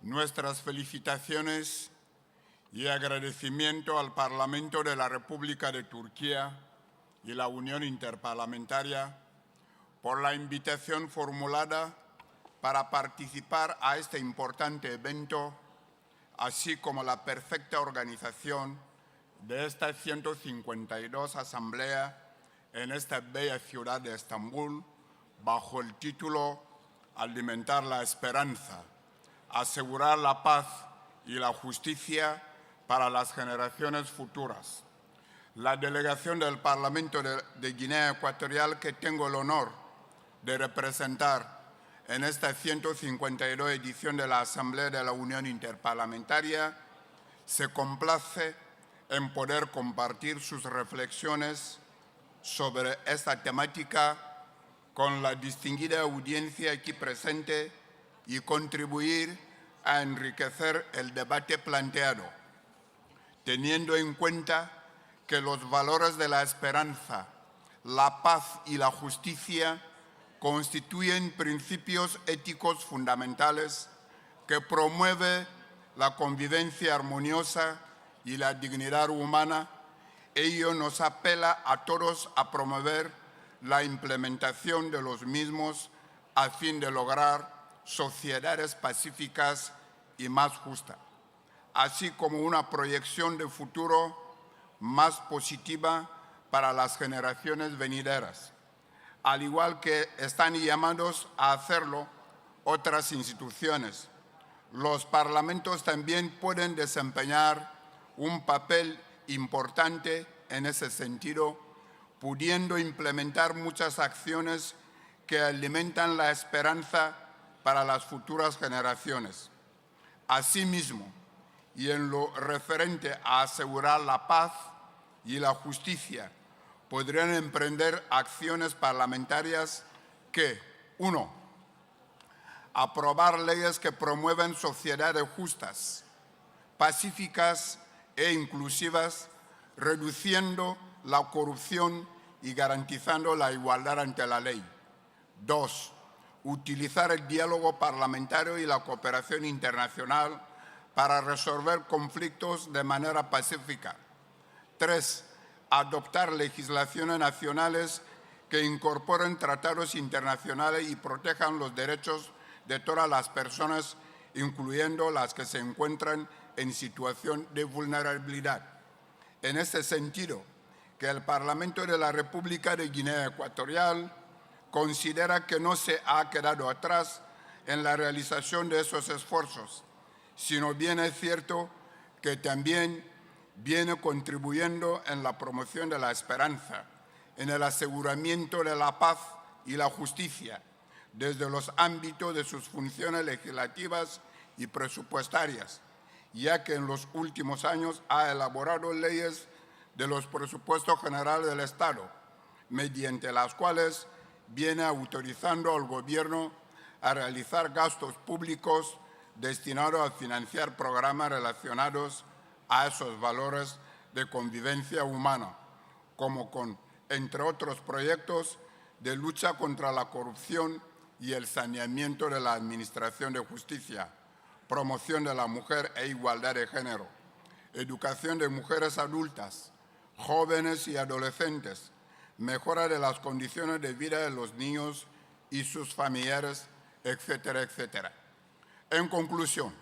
nuestras felicitaciones y agradecimiento al Parlamento de la República de Turquía y la Unión Interparlamentaria por la invitación formulada para participar a este importante evento, así como la perfecta organización de esta 152 Asamblea en esta bella ciudad de Estambul, bajo el título Alimentar la esperanza, asegurar la paz y la justicia para las generaciones futuras. La delegación del Parlamento de Guinea Ecuatorial, que tengo el honor de representar en esta 152 edición de la Asamblea de la Unión Interparlamentaria, se complace en poder compartir sus reflexiones sobre esta temática con la distinguida audiencia aquí presente y contribuir a enriquecer el debate planteado, teniendo en cuenta que los valores de la esperanza, la paz y la justicia constituyen principios éticos fundamentales que promueve la convivencia armoniosa y la dignidad humana, ello nos apela a todos a promover la implementación de los mismos a fin de lograr sociedades pacíficas y más justas, así como una proyección de futuro más positiva para las generaciones venideras, al igual que están llamados a hacerlo otras instituciones. Los parlamentos también pueden desempeñar un papel importante en ese sentido, pudiendo implementar muchas acciones que alimentan la esperanza para las futuras generaciones. Asimismo, y en lo referente a asegurar la paz y la justicia, podrían emprender acciones parlamentarias que, 1. Aprobar leyes que promuevan sociedades justas, pacíficas e inclusivas, reduciendo la corrupción y garantizando la igualdad ante la ley. 2. Utilizar el diálogo parlamentario y la cooperación internacional para resolver conflictos de manera pacífica. 3. Adoptar legislaciones nacionales que incorporen tratados internacionales y protejan los derechos de todas las personas, incluyendo las que se encuentran en situación de vulnerabilidad. En este sentido, que el Parlamento de la República de Guinea Ecuatorial considera que no se ha quedado atrás en la realización de esos esfuerzos, sino bien es cierto que también viene contribuyendo en la promoción de la esperanza, en el aseguramiento de la paz y la justicia, desde los ámbitos de sus funciones legislativas y presupuestarias, ya que en los últimos años ha elaborado leyes de los presupuestos generales del Estado, mediante las cuales viene autorizando al Gobierno a realizar gastos públicos destinados a financiar programas relacionados a esos valores de convivencia humana, como con, entre otros proyectos, de lucha contra la corrupción y el saneamiento de la administración de justicia, promoción de la mujer e igualdad de género, educación de mujeres adultas, jóvenes y adolescentes, mejora de las condiciones de vida de los niños y sus familiares, etcétera, etcétera. En conclusión,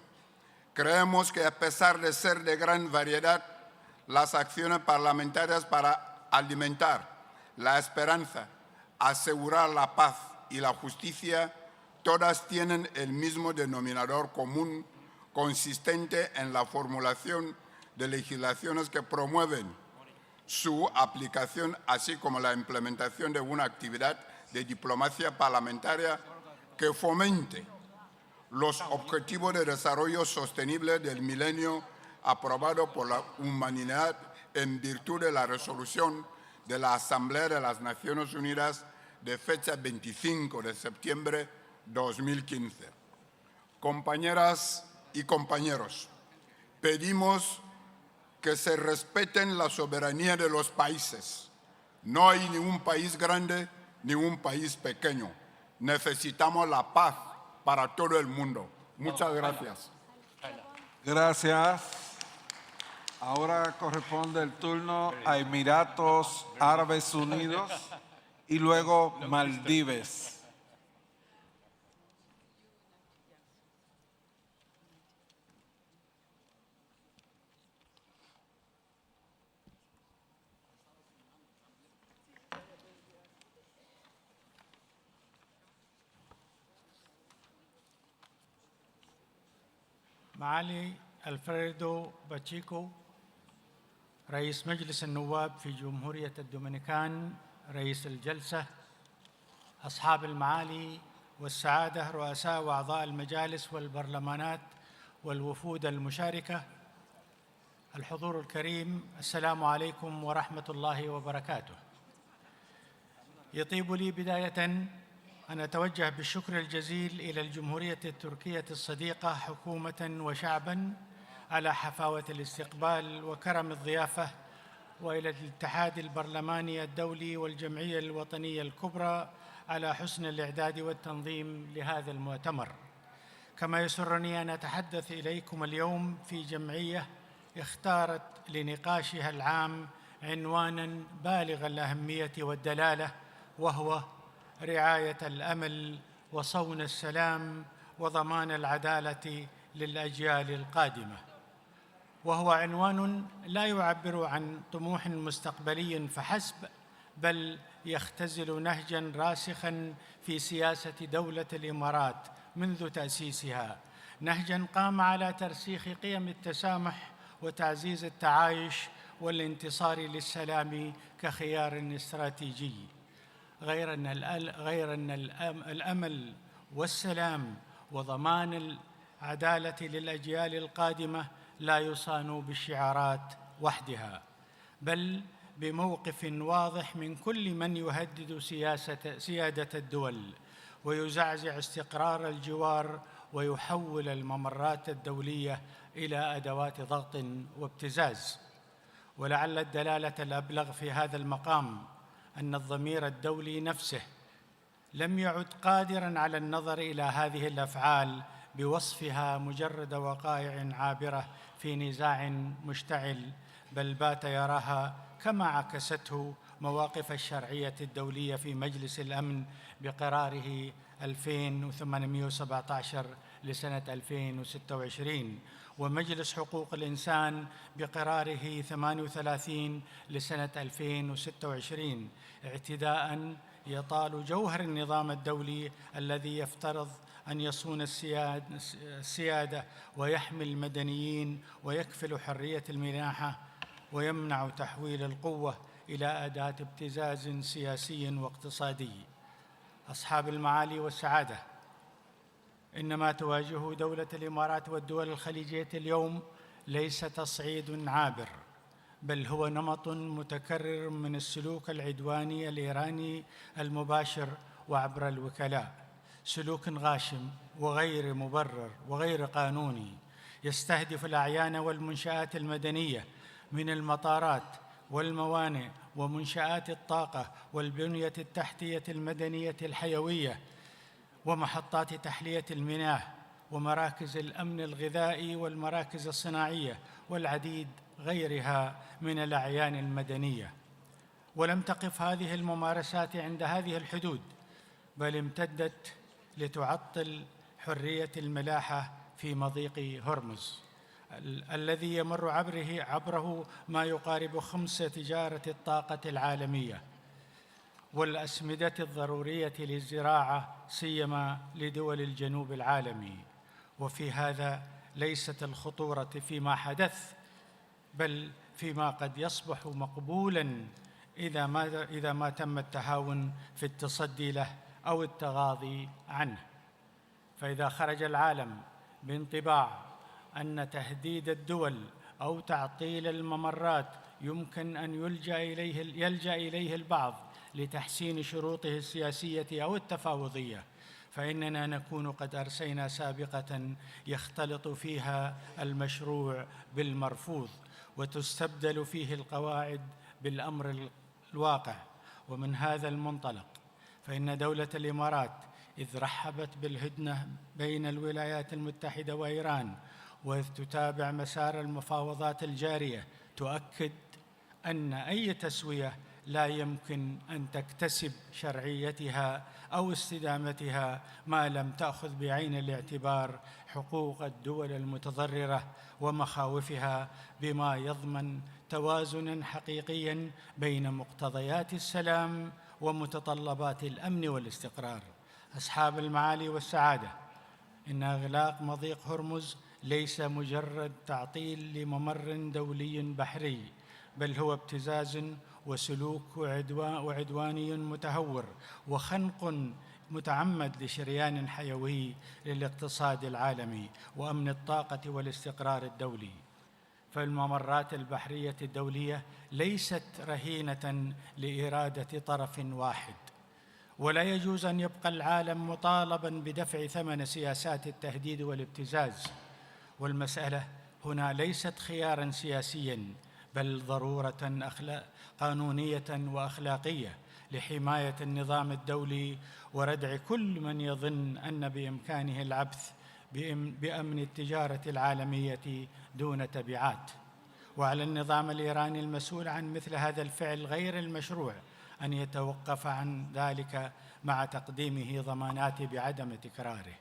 creemos que a pesar de ser de gran variedad, las acciones parlamentarias para alimentar la esperanza, asegurar la paz y la justicia, todas tienen el mismo denominador común, consistente en la formulación de legislaciones que promueven su aplicación, así como la implementación de una actividad de diplomacia parlamentaria que fomente los objetivos de desarrollo sostenible del milenio aprobado por la humanidad en virtud de la resolución de la Asamblea de las Naciones Unidas de fecha 25 de septiembre de 2015. Compañeras y compañeros, pedimos que se respeten la soberanía de los países. No hay ni un país grande ni un país pequeño. Necesitamos la paz para todo el mundo. Muchas gracias. Gracias. Ahora corresponde el turno a Emiratos Árabes Unidos y luego Maldives. معالي ألفريدو باتشيكو رئيس مجلس النواب في جمهورية الدومينيكان، رئيس الجلسة، أصحاب المعالي والسعادة، رؤساء وأعضاء المجالس والبرلمانات والوفود المشاركة، الحضور الكريم، السلام عليكم ورحمة الله وبركاته. يطيب لي بداية أن أتوجه بالشكر الجزيل إلى الجمهورية التركية الصديقة حكومة وشعباً على حفاوة الاستقبال وكرم الضيافة، وإلى الاتحاد البرلماني الدولي والجمعية الوطنية الكبرى على حسن الإعداد والتنظيم لهذا المؤتمر. كما يسرني أن أتحدث إليكم اليوم في جمعية اختارت لنقاشها العام عنوانا بالغ الأهمية والدلالة، وهو رعاية الأمل وصون السلام وضمان العدالة للأجيال القادمة. وهو عنوان لا يعبر عن طموح مستقبلي فحسب، بل يختزل نهجاً راسخاً في سياسة دولة الإمارات منذ تأسيسها، نهجاً قام على ترسيخ قيم التسامح وتعزيز التعايش والانتصار للسلام كخيار استراتيجي، غير أن الأمل والسلام وضمان العدالة للأجيال القادمة لا يصان بالشعارات وحدها، بل بموقف واضح من كل من يهدد سيادة الدول ويزعزع استقرار الجوار ويحول الممرات الدولية إلى أدوات ضغط وابتزاز. ولعل الدلالة الأبلغ في هذا المقام أن الضمير الدولي نفسه لم يعد قادراً على النظر إلى هذه الأفعال بوصفها مجرد وقائع عابرة في نزاع مشتعل، بل بات يراها كما عكسته مواقف الشرعية الدولية في مجلس الأمن بقراره 2817 لسنة 2026، ومجلس حقوق الإنسان بقراره 38 لسنة 2026، اعتداءً يطال جوهر النظام الدولي الذي يفترض أن يصون السيادة ويحمي المدنيين ويكفل حرية المناحة ويمنع تحويل القوة إلى أداة ابتزاز سياسي واقتصادي. أصحاب المعالي والسعادة، إن ما تواجهه دولة الإمارات والدول الخليجية اليوم ليس تصعيد عابر، بل هو نمط متكرر من السلوك العدواني الإيراني المباشر وعبر الوكلاء، سلوك غاشم وغير مبرر وغير قانوني يستهدف الأعيان والمنشآت المدنية من المطارات والموانئ ومنشآت الطاقة والبنية التحتية المدنية الحيوية ومحطات تحلية المياه ومراكز الأمن الغذائي والمراكز الصناعية والعديد غيرها من الأعيان المدنية. ولم تقف هذه الممارسات عند هذه الحدود، بل امتدت لتعطل حرية الملاحة في مضيق هرمز الذي يمر عبره ما يقارب 5 تجارة الطاقة العالمية والأسمدة الضرورية للزراعة سيما لدول الجنوب العالمي. وفي هذا ليست الخطورة فيما حدث، بل فيما قد يصبح مقبولاً إذا ما تم التهاون في التصدي له أو التغاضي عنه. فإذا خرج العالم بانطباع أن تهديد الدول أو تعطيل الممرات يمكن أن يلجأ إليه البعض لتحسين شروطه السياسية أو التفاوضية، فإننا نكون قد أرسينا سابقة يختلط فيها المشروع بالمرفوض وتستبدل فيه القواعد بالأمر الواقع. ومن هذا المنطلق فإن دولة الإمارات إذ رحبت بالهدنة بين الولايات المتحدة وإيران وإذ تتابع مسار المفاوضات الجارية تؤكد أن أي تسوية لا يمكن أن تكتسب شرعيتها أو استدامتها ما لم تأخذ بعين الاعتبار حقوق الدول المتضررة ومخاوفها، بما يضمن توازناً حقيقياً بين مقتضيات السلام ومتطلبات الأمن والاستقرار. أصحاب المعالي والسعادة، إن إغلاق مضيق هرمز ليس مجرد تعطيل لممر دولي بحري، بل هو ابتزاز وسلوك وعدواني متهور وخنق متعمد لشريان حيوي للاقتصاد العالمي وأمن الطاقة والاستقرار الدولي. فالممرات البحرية الدولية ليست رهينة لإرادة طرف واحد، ولا يجوز أن يبقى العالم مطالباً بدفع ثمن سياسات التهديد والابتزاز. والمسألة هنا ليست خياراً سياسياً، بل ضرورة قانونية وأخلاقية لحماية النظام الدولي وردع كل من يظن أن بإمكانه العبث بأمن التجارة العالمية دون تبعات. وعلى النظام الإيراني المسؤول عن مثل هذا الفعل غير المشروع أن يتوقف عن ذلك مع تقديمه ضمانات بعدم تكراره،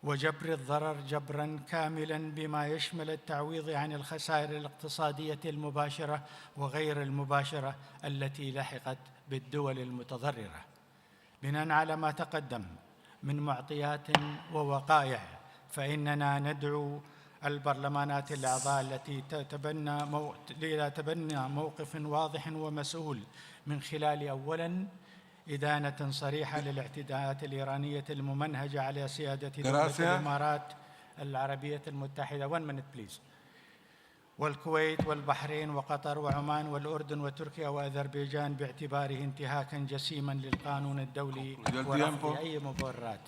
وجبر الضرر جبراً كاملاً بما يشمل التعويض عن الخسائر الاقتصادية المباشرة وغير المباشرة التي لحقت بالدول المتضررة. بناءً على ما تقدم من معطيات ووقائع، فإننا ندعو البرلمانات الأعضاء التي تتبنى موقف واضح ومسؤول من خلال أولاً إدانة صريحة للاعتداءات الإيرانية الممنهجة على سيادة دولة الإمارات العربية المتحدة والكويت والبحرين وقطر وعمان والأردن وتركيا وأذربيجان باعتباره انتهاكاً جسيماً للقانون الدولي ورفض أي مبررات.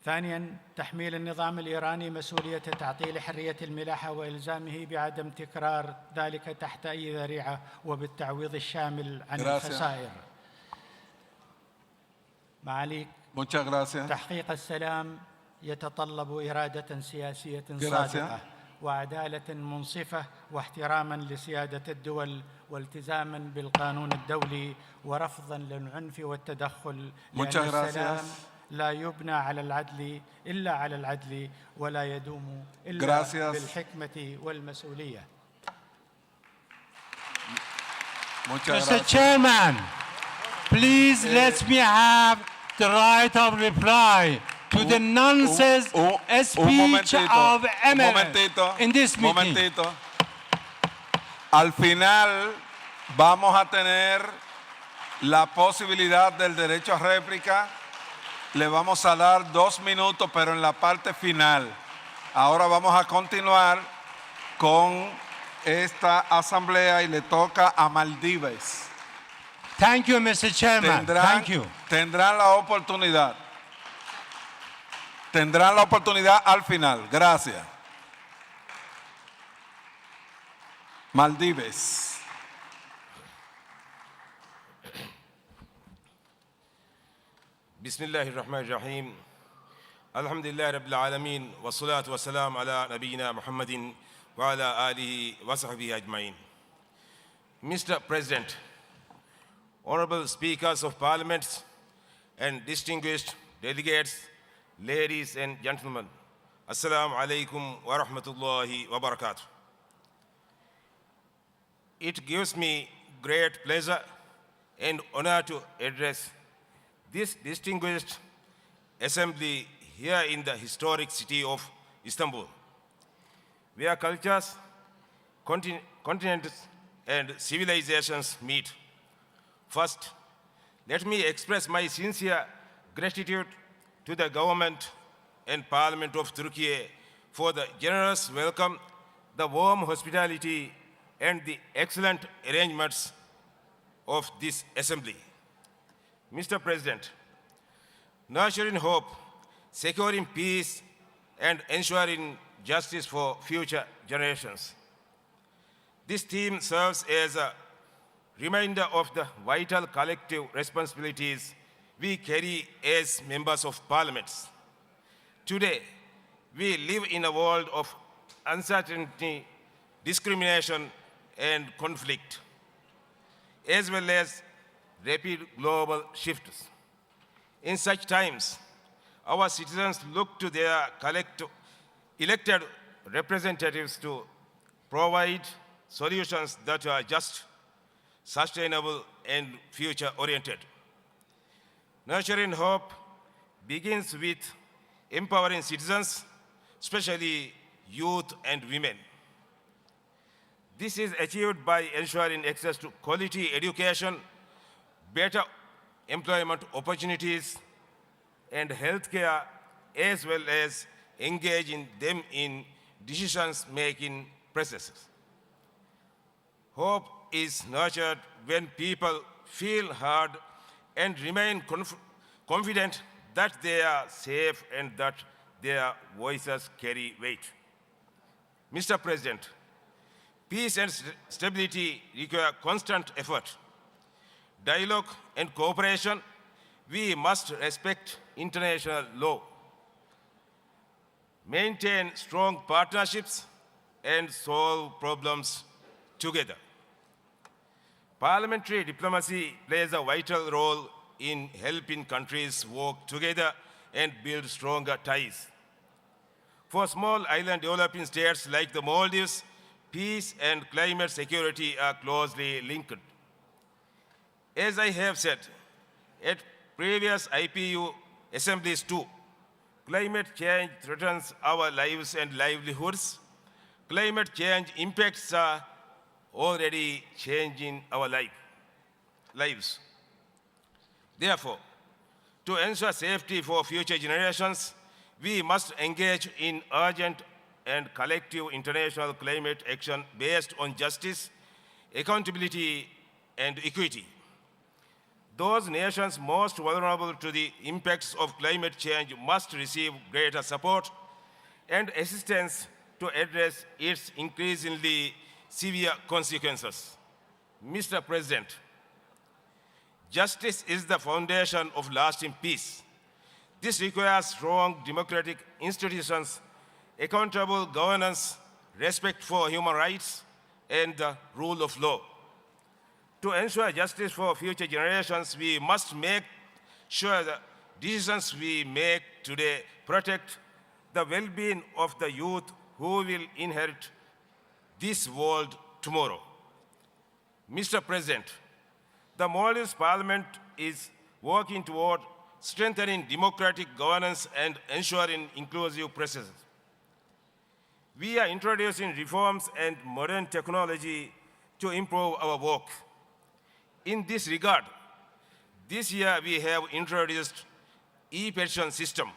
ثانياً، تحميل النظام الإيراني مسؤولية تعطيل حرية الملاحة وإلزامه بعدم تكرار ذلك تحت أي ذريعة وبالتعويض الشامل عن الخسائر. معاليك، تحقيق السلام يتطلب إرادة سياسية صادقة وعدالة منصفة واحتراما لسيادة الدول والتزاما بالقانون الدولي ورفضا للعنف والتدخل، لأن السلام لا يبنى على العدل إلا على العدل ولا يدوم إلا بالحكمة والمسؤولية. Mr. Chairman, please let me have the right of reply to the nonsense speech of eminence in this meeting. Al final vamos a tener la posibilidad del derecho a réplica. Le vamos a dar 2 minutos, pero en la parte final. Ahora vamos a continuar con esta asamblea y le toca a Maldives. Thank you, Mr. Chairman. Thank you. Tendrán la oportunidad. Tendrán la oportunidad al final. Gracias. Maldives. بسم الله الرحمن الرحيم الحمد لله رب العالمين والصلاة والسلام على نبينا محمد وعلى آله وصحبه أجمعين. Mr. President, honorable speakers of parliaments and distinguished delegates, ladies and gentlemen, Assalamu alaikum wa rahmatullahi wa barakatuh. It gives me great pleasure and honor to address this distinguished assembly here in the historic city of Istanbul, where cultures, continents, and civilizations meet. First, let me express my sincere gratitude to the government and Parliament of Türkiye for the generous welcome, the warm hospitality, and the excellent arrangements of this assembly. Mr. President, nurturing hope, securing peace, and ensuring justice for future generations. This theme serves as a reminder of the vital collective responsibilities we carry as members of parliaments. Today, we live in a world of uncertainty, discrimination, and conflict, as well as rapid global shifts. In such times, our citizens look to their elected representatives to provide solutions that are just, sustainable, and future-oriented. Nurturing hope begins with empowering citizens, especially youth and women. This is achieved by ensuring access to quality education, better employment opportunities, and healthcare, as well as engaging them in decision-making processes. Hope is nurtured when people feel heard and remain confident that they are safe and that their voices carry weight. Mr. President, peace and stability require constant effort, dialogue, and cooperation we must respect international law, maintain strong partnerships, and solve problems together. Parliamentary diplomacy plays a vital role in helping countries work together and build stronger ties. For small island developing states like the Maldives, peace and climate security are closely linked. As I have said at previous IPU assemblies too, climate change threatens our lives and livelihoods. Climate change impacts are already changing our lives. Therefore, to ensure safety for future generations, we must engage in urgent and collective international climate action based on justice, accountability, and equity. Those nations most vulnerable to the impacts of climate change must receive greater support and assistance to address its increasingly severe consequences. Mr. President, justice is the foundation of lasting peace. This requires strong democratic institutions, accountable governance, respect for human rights, and the rule of law. To ensure justice for future generations, we must make sure the decisions we make today protect the well-being of the youth who will inherit this world tomorrow. Mr. President, the Maldives Parliament is working toward strengthening democratic governance and ensuring inclusive processes. We are introducing reforms and modern technology to improve our work. In this regard, this year we have introduced e-petition system.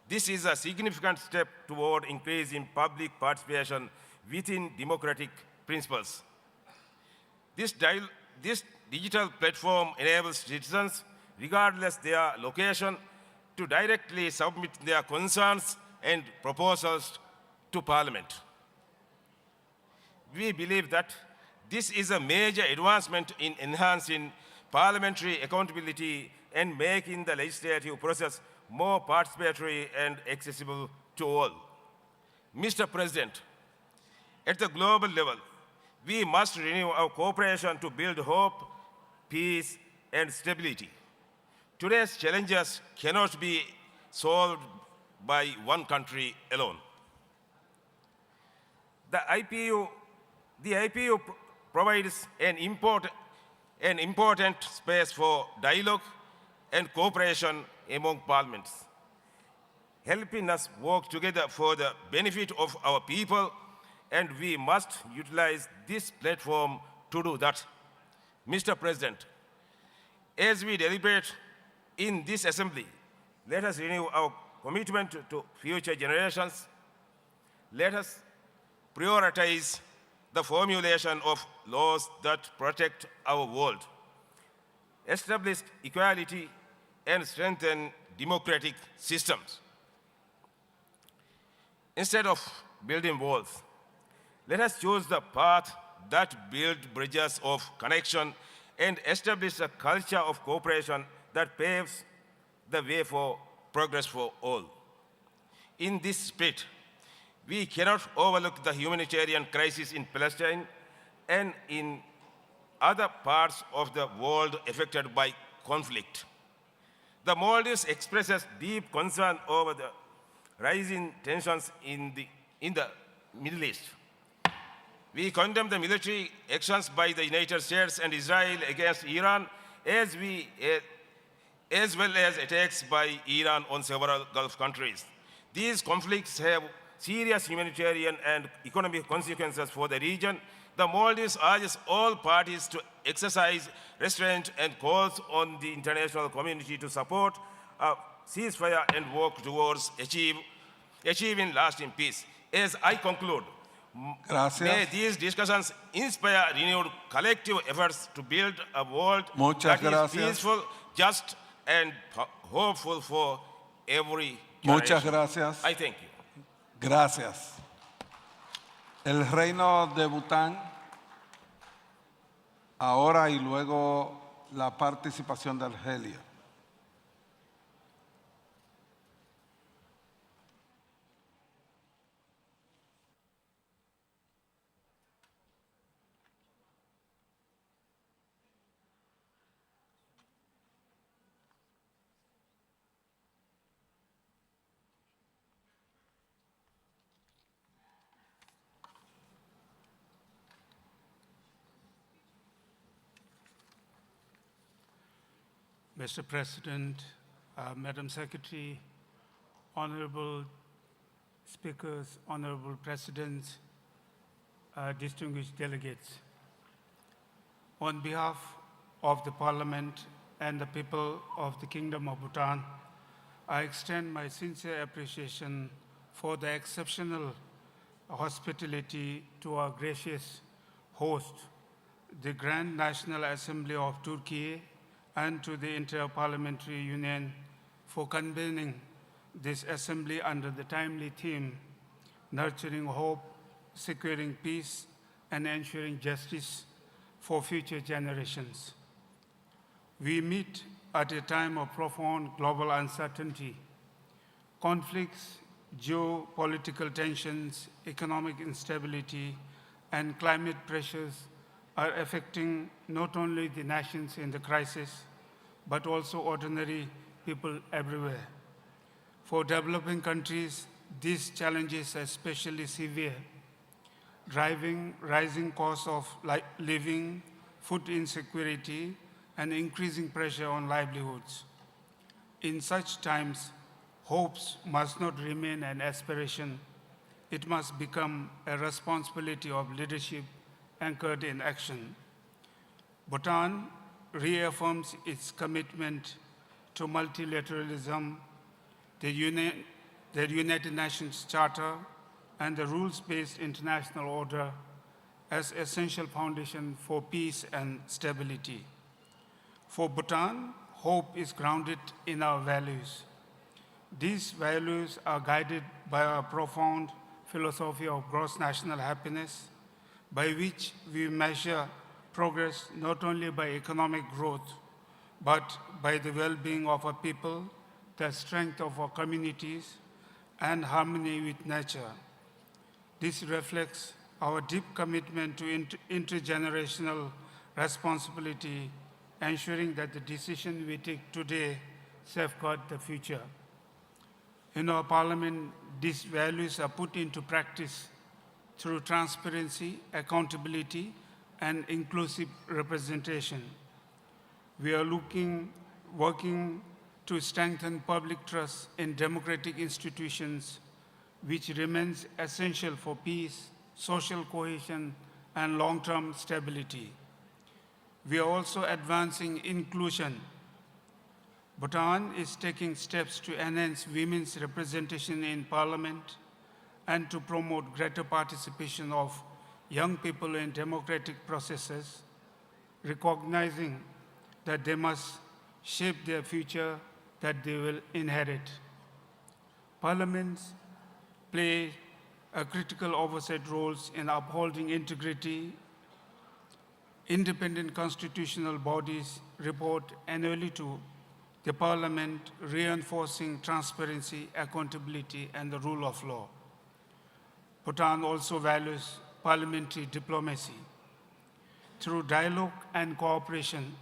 This is a significant step toward increasing public participation within democratic principles. This digital platform enables citizens, regardless their location, to directly submit their concerns and proposals to Parliament. We believe that this is a major advancement in enhancing parliamentary accountability and making the legislative process more participatory and accessible to all. Mr. President, at the global level, we must renew our cooperation to build hope, peace, and stability. Today's challenges cannot be solved by one country alone. The IPU provides an important space for dialogue and cooperation among parliaments, helping us work together for the benefit of our people, and we must utilize this platform to do that. Mr. President, as we deliberate in this assembly, let us renew our commitment to future generations. Let us prioritize the formulation of laws that protect our world, establish equality, and strengthen democratic systems. Instead of building walls, let us choose the path that builds bridges of connection and establish a culture of cooperation that paves the way for progress for all. In this spirit, we cannot overlook the humanitarian crisis in Palestine and in other parts of the world affected by conflict. The Maldives expresses deep concern over the rising tensions in the Middle East. We condemn the military actions by the United States and Israel against Iran, as well as attacks by Iran on several Gulf countries. These conflicts have serious humanitarian and economic consequences for the region. The Maldives urges all parties to exercise restraint and calls on the international community to support a ceasefire and work towards achieving lasting peace. As I conclude, may these discussions inspire renewed collective efforts to build a world that is peaceful, just, and hopeful for every generation. Muchas gracias. I thank you. Gracias. El Reino de Bután, ahora y luego la participación de Argelia. Mr. President, Madam Secretary, honorable speakers, honorable presidents, distinguished delegates. On behalf of the Parliament and the people of the Kingdom of Bhutan, I extend my sincere appreciation for the exceptional hospitality to our gracious host, the Grand National Assembly of Türkiye, and to the Inter-Parliamentary Union for convening this assembly under the timely theme, nurturing hope, securing peace, and ensuring justice for future generations. We meet at a time of profound global uncertainty. Conflicts, geopolitical tensions, economic instability, and climate pressures are affecting not only the nations in the crisis, but also ordinary people everywhere. For developing countries, these challenges are especially severe, driving rising costs of living, food insecurity, and increasing pressure on livelihoods. In such times, hopes must not remain an aspiration. It must become a responsibility of leadership anchored in action. Bhutan reaffirms its commitment to multilateralism, the United Nations Charter, and the rules-based international order as essential foundation for peace and stability. For Bhutan, hope is grounded in our values. These values are guided by our profound philosophy of gross national happiness, by which we measure progress not only by economic growth, but by the well-being of our people, the strength of our communities, and harmony with nature. This reflects our deep commitment to intergenerational responsibility, ensuring that the decisions we take today safeguard the future. In our Parliament, these values are put into practice through transparency, accountability, and inclusive representation. We are working to strengthen public trust in democratic institutions, which remains essential for peace, social cohesion, and long-term stability. We are also advancing inclusion. Bhutan is taking steps to enhance women's representation in Parliament and to promote greater participation of young people in democratic processes, recognizing that they must shape their future that they will inherit. Parliaments play a critical oversight roles in upholding integrity. Independent constitutional bodies report annually to the Parliament, reinforcing transparency, accountability, and the rule of law. Bhutan also values parliamentary diplomacy. Through dialogue and cooperation,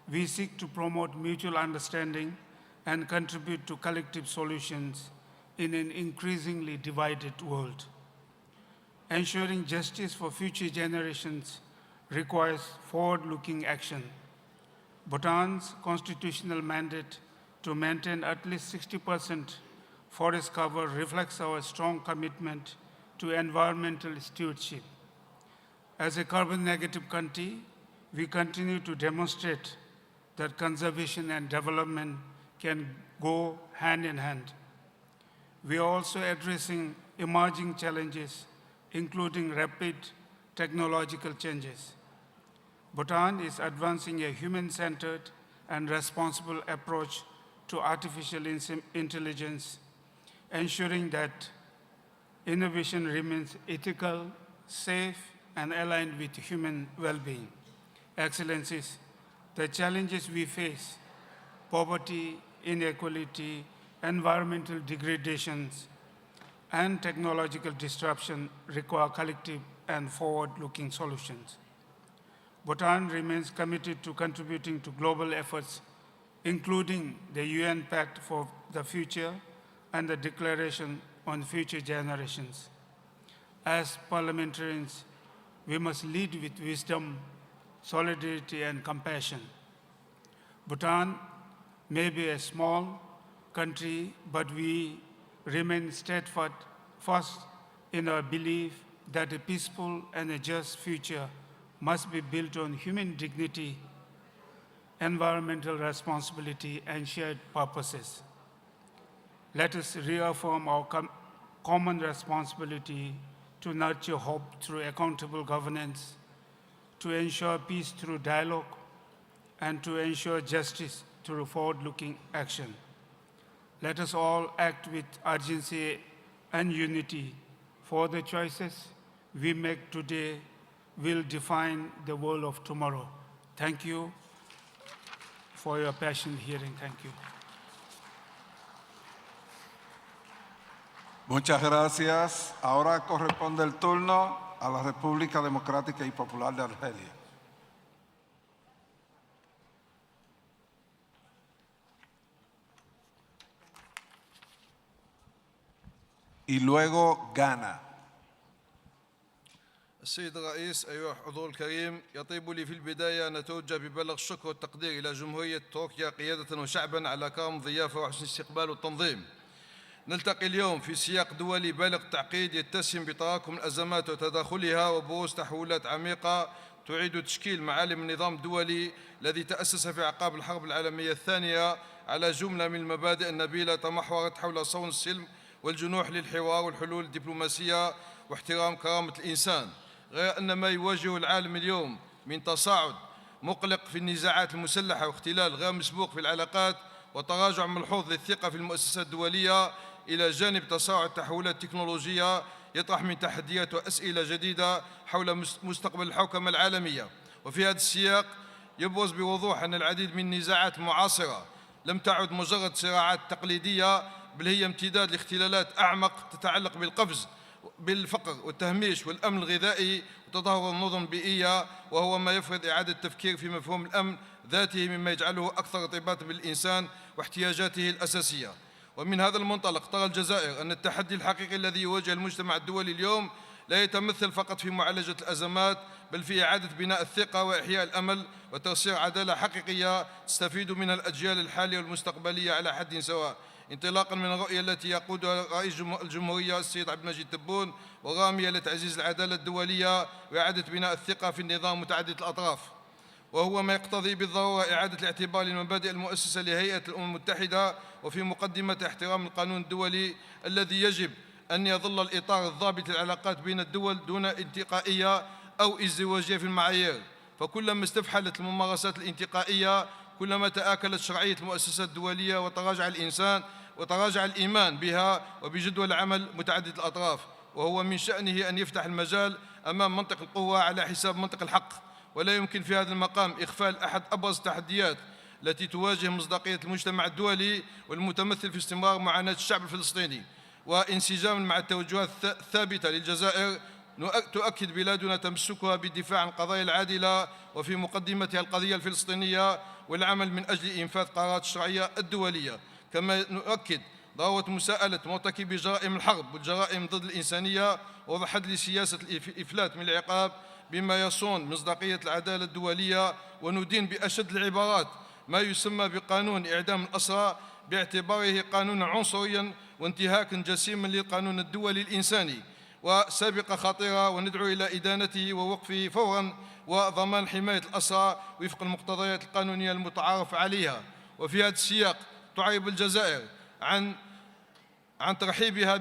we seek to promote mutual understanding and contribute to collective solutions in an increasingly divided world. Ensuring justice for future generations requires forward-looking action. Bhutan's constitutional mandate to maintain at least 60% forest cover reflects our strong commitment to environmental stewardship. As a carbon-negative country, we continue to demonstrate that conservation and development can go hand in hand. We are also addressing emerging challenges, including rapid technological changes. Bhutan is advancing a human-centered and responsible approach to artificial intelligence, ensuring that innovation remains ethical, safe, and aligned with human well-being. Excellencies, the challenges we face, poverty, inequality, environmental degradations, and technological disruption require collective and forward-looking solutions. Bhutan remains committed to contributing to global efforts, including the UN Pact for the Future and the Declaration on Future Generations. As parliamentarians, we must lead with wisdom, solidarity, and compassion. Bhutan Maybe a small country, but we remain steadfast in our belief that a peaceful and a just future must be built on human dignity, environmental responsibility, and shared purposes. Let us reaffirm our common responsibility to nurture hope through accountable governance, to ensure peace through dialogue, and to ensure justice through forward-looking action. Let us all act with urgency and unity, for the choices we make today will define the world of tomorrow. Thank you for your passionate hearing. Thank you. Muchas gracias. Ahora corresponde el turno a la República Democrática y Popular de Argelia. Y luego Ghana. السيد الرئيس، أيها الحضور الكريم، يطيب لي في البداية أن أتوجه ببلغ الشكر والتقدير إلى جمهورية تركيا قيادة وشعبا على كرم الضيافة وحسن الاستقبال والتنظيم. نلتقي اليوم في سياق دولي بالغ التعقيد يتسم بتراكم الأزمات وتداخلها وبروز تحولات عميقة تعيد تشكيل معالم النظام الدولي الذي تأسس في أعقاب الحرب العالمية الثانية على جملة من المبادئ النبيلة تمحورت حول صون السلم والجنوح للحوار والحلول الدبلوماسية واحترام كرامة الإنسان. غير أن ما يواجهه العالم اليوم من تصاعد مقلق في النزاعات المسلحة واختلال غير مسبوق في العلاقات وتراجع ملحوظ للثقة في المؤسسات الدولية إلى جانب تصاعد تحولات تكنولوجية يطرح من تحديات وأسئلة جديدة حول مستقبل الحوكمة العالمية. وفي هذا السياق يبرز بوضوح أن العديد من النزاعات المعاصرة لم تعد مجرد صراعات تقليدية، بل هي امتداد لاختلالات أعمق تتعلق بالقفز بالفقر والتهميش والأمن الغذائي وتدهور النظم البيئية، وهو ما يفرض إعادة التفكير في مفهوم الأمن ذاته مما يجعله أكثر ارتباطا بالإنسان واحتياجاته الأساسية. ومن هذا المنطلق ترى الجزائر أن التحدي الحقيقي الذي يواجه المجتمع الدولي اليوم لا يتمثل فقط في معالجة الأزمات، بل في إعادة بناء الثقة وإحياء الأمل وترسيخ عدالة حقيقية تستفيد منها الأجيال الحالية والمستقبلية على حد سواء، انطلاقا من الرؤية التي يقودها رئيس الجمهورية السيد عبد المجيد تبون، ورامية لتعزيز العدالة الدولية وإعادة بناء الثقة في النظام متعدد الأطراف، وهو ما يقتضي بالضرورة إعادة الاعتبار للمبادئ المؤسسة لهيئة الأمم المتحدة، وفي مقدمة احترام القانون الدولي الذي يجب أن يظل الإطار الضابط للعلاقات بين الدول دون انتقائية أو ازدواجية في المعايير. فكلما استفحلت الممارسات الانتقائية كلما تآكلت شرعية المؤسسات الدولية وتراجع الإيمان بها وبجدول العمل متعدد الأطراف، وهو من شأنه أن يفتح المجال أمام منطق القوة على حساب منطق الحق. ولا يمكن في هذا المقام إغفال أحد أبرز التحديات التي تواجه مصداقية المجتمع الدولي والمتمثل في استمرار معاناة الشعب الفلسطيني. وانسجاما مع التوجهات الثابتة للجزائر تؤكد بلادنا تمسكها بالدفاع عن القضايا العادلة وفي مقدمتها القضية الفلسطينية والعمل من أجل إنفاذ قرارات الشرعية الدولية. كما نؤكد ضرورة مساءلة مرتكبي جرائم الحرب والجرائم ضد الإنسانية ووضع حد لسياسة الإفلات من العقاب بما يصون مصداقية العدالة الدولية، وندين بأشد العبارات ما يسمى بقانون إعدام الأسرى باعتباره قانونا عنصريا وانتهاكا جسيما للقانون الدولي الإنساني وسابقة خطيرة، وندعو إلى إدانته ووقفه فورا وضمان حماية الأسرى وفق المقتضيات القانونية المتعارف عليها. وفي هذا السياق تعرب الجزائر عن ترحيبها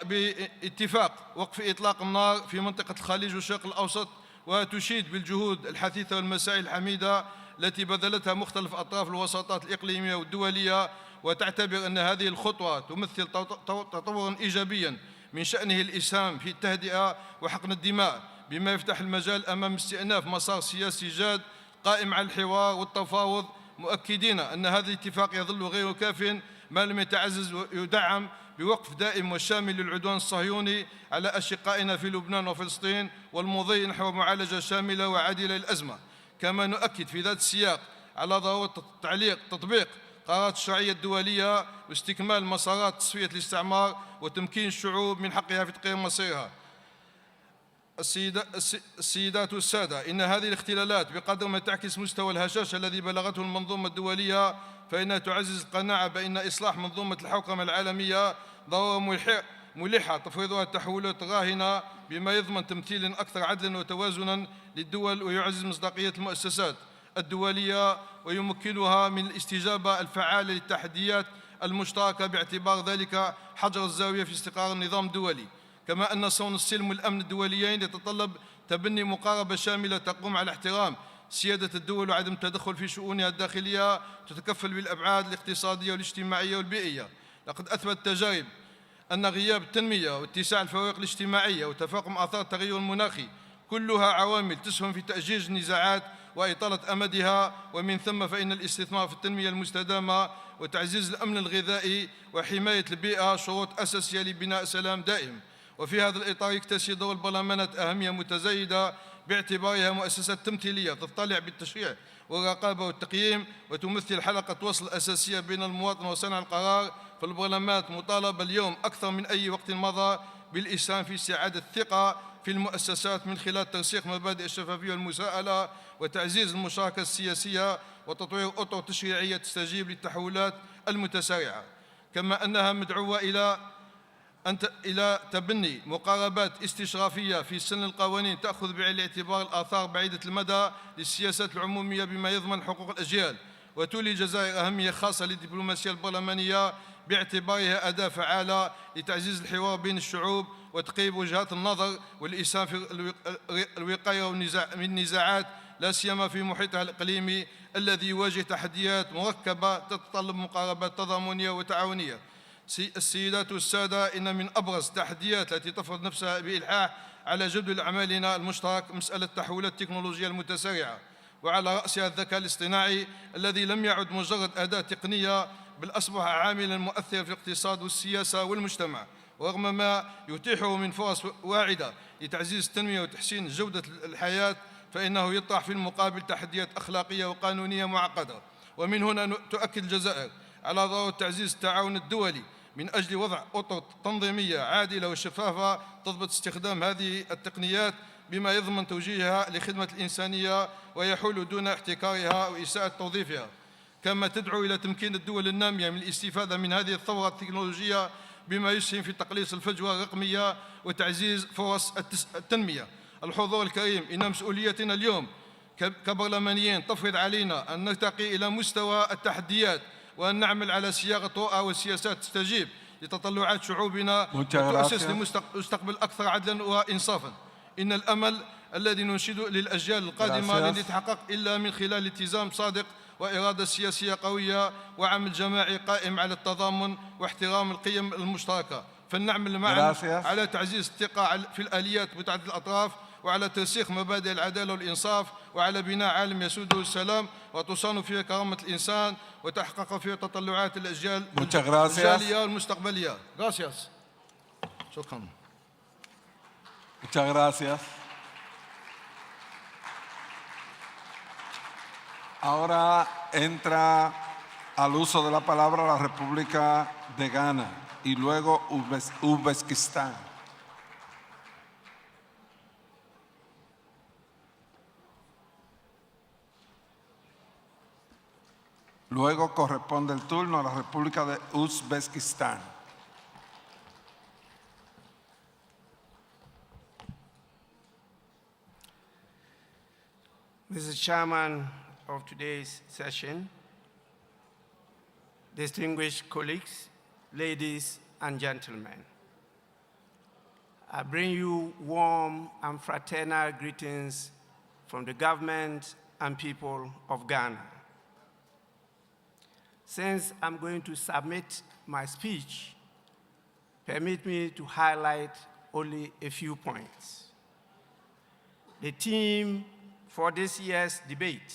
باتفاق وقف إطلاق النار في منطقة الخليج والشرق الأوسط، وتشيد بالجهود الحثيثة والمساعي الحميدة التي بذلتها مختلف أطراف الوساطات الإقليمية والدولية، وتعتبر أن هذه الخطوة تمثل تطورا إيجابيا من شأنه الإسهام في التهدئة وحقن الدماء، بما يفتح المجال أمام استئناف مسار سياسي جاد قائم على الحوار والتفاوض، مؤكدين أن هذا الاتفاق يظل غير كاف ما لم يتعزز ويدعم بوقف دائم وشامل للعدوان الصهيوني على أشقائنا في لبنان وفلسطين والمضي نحو معالجة شاملة وعادلة للأزمة. كما نؤكد في ذات السياق على ضرورة تطبيق قرارات الشرعية الدولية واستكمال مسارات تصفية الاستعمار وتمكين الشعوب من حقها في تقرير مصيرها. السيدات والسادة، إن هذه الاختلالات بقدر ما تعكس مستوى الهشاشة الذي بلغته المنظومة الدولية فإنها تعزز القناعة بأن إصلاح منظومة الحوكمة العالمية ضرورة ملحة تفرضها التحولات الراهنة بما يضمن تمثيلا أكثر عدلا وتوازنا للدول ويعزز مصداقية المؤسسات الدولية ويمكنها من الاستجابة الفعالة للتحديات المشتركة باعتبار ذلك حجر الزاوية في استقرار النظام الدولي. كما أن صون السلم والأمن الدوليين يتطلب تبني مقاربة شاملة تقوم على احترام سيادة الدول وعدم التدخل في شؤونها الداخلية تتكفل بالأبعاد الاقتصادية والاجتماعية والبيئية. لقد أثبت التجارب أن غياب التنمية واتساع الفوارق الاجتماعية وتفاقم آثار التغير المناخي كلها عوامل تسهم في تأجيج النزاعات وإطالة أمدها، ومن ثم فإن الاستثمار في التنمية المستدامة وتعزيز الأمن الغذائي وحماية البيئة شروط أساسية لبناء سلام دائم. وفي هذا الإطار يكتسي دور البرلمانات أهمية متزايدة باعتبارها مؤسسات تمثيلية تطلع بالتشريع والرقابة والتقييم وتمثل حلقة وصل أساسية بين المواطن وصانع القرار. فالبرلمانات مطالبة اليوم أكثر من أي وقت مضى بالإسهام في استعادة الثقة في المؤسسات من خلال ترسيخ مبادئ الشفافية والمساءلة وتعزيز المشاركة السياسية وتطوير أطر تشريعية تستجيب للتحولات المتسارعة. كما أنها مدعوة إلى تبني مقاربات استشرافية في سن القوانين تأخذ بعين الاعتبار الآثار بعيدة المدى للسياسات العمومية بما يضمن حقوق الأجيال. وتولي الجزائر أهمية خاصة للدبلوماسية البرلمانية باعتبارها أداة فعالة لتعزيز الحوار بين الشعوب وتقريب وجهات النظر والإسهام في الوقاية من النزاعات لا سيما في محيطها الإقليمي الذي يواجه تحديات مركبة تتطلب مقاربات تضامنية وتعاونية. السيدات والسادة، إن من أبرز التحديات التي تفرض نفسها بإلحاح على جدول أعمالنا المشترك مسألة التحولات التكنولوجية المتسارعة، وعلى رأسها الذكاء الاصطناعي الذي لم يعد مجرد أداة تقنية بل أصبح عاملاً مؤثراً في الاقتصاد والسياسة والمجتمع. ورغم ما يتيحه من فرص واعدة لتعزيز التنمية وتحسين جودة الحياة فإنه يطرح في المقابل تحديات أخلاقية وقانونية معقدة. ومن هنا تؤكد الجزائر على ضرورة تعزيز التعاون الدولي من أجل وضع أطر تنظيمية عادلة وشفافة تضبط استخدام هذه التقنيات بما يضمن توجيهها لخدمة الإنسانية ويحول دون احتكارها وإساءة توظيفها. كما تدعو إلى تمكين الدول النامية من الاستفادة من هذه الثورة التكنولوجية بما يسهم في تقليص الفجوة الرقمية وتعزيز فرص التنمية. الحضور الكريم، إن مسؤوليتنا اليوم كبرلمانيين تفرض علينا أن نرتقي إلى مستوى التحديات وأن نعمل على صياغة رؤى وسياسات تستجيب لتطلعات شعوبنا وتؤسس لمستقبل أكثر عدلا وإنصافا. إن الأمل الذي ننشده للأجيال القادمة لن يتحقق إلا من خلال التزام صادق وإرادة سياسية قوية وعمل جماعي قائم على التضامن واحترام القيم المشتركة. فلنعمل معا على تعزيز الثقة في الآليات متعددة الأطراف وعلى ترسيخ مبادئ العدالة والإنصاف وعلى بناء عالم يسوده السلام وتصان فيه كرامة الإنسان وتحقق فيه تطلعات الأجيال الجالية والمستقبلية. Gracias. شكرا. Muchas gracias. Ahora entra al uso de la palabra la República de Ghana y luego Uzbekistán. Luego corresponde el turno a la República de Uzbekistán. Mr. Chairman of today's session, distinguished colleagues, ladies and gentlemen, I bring you warm and fraternal greetings from the government and people of Ghana. Since I'm going to submit my speech, permit me to highlight only a few points. The theme for this year's debate,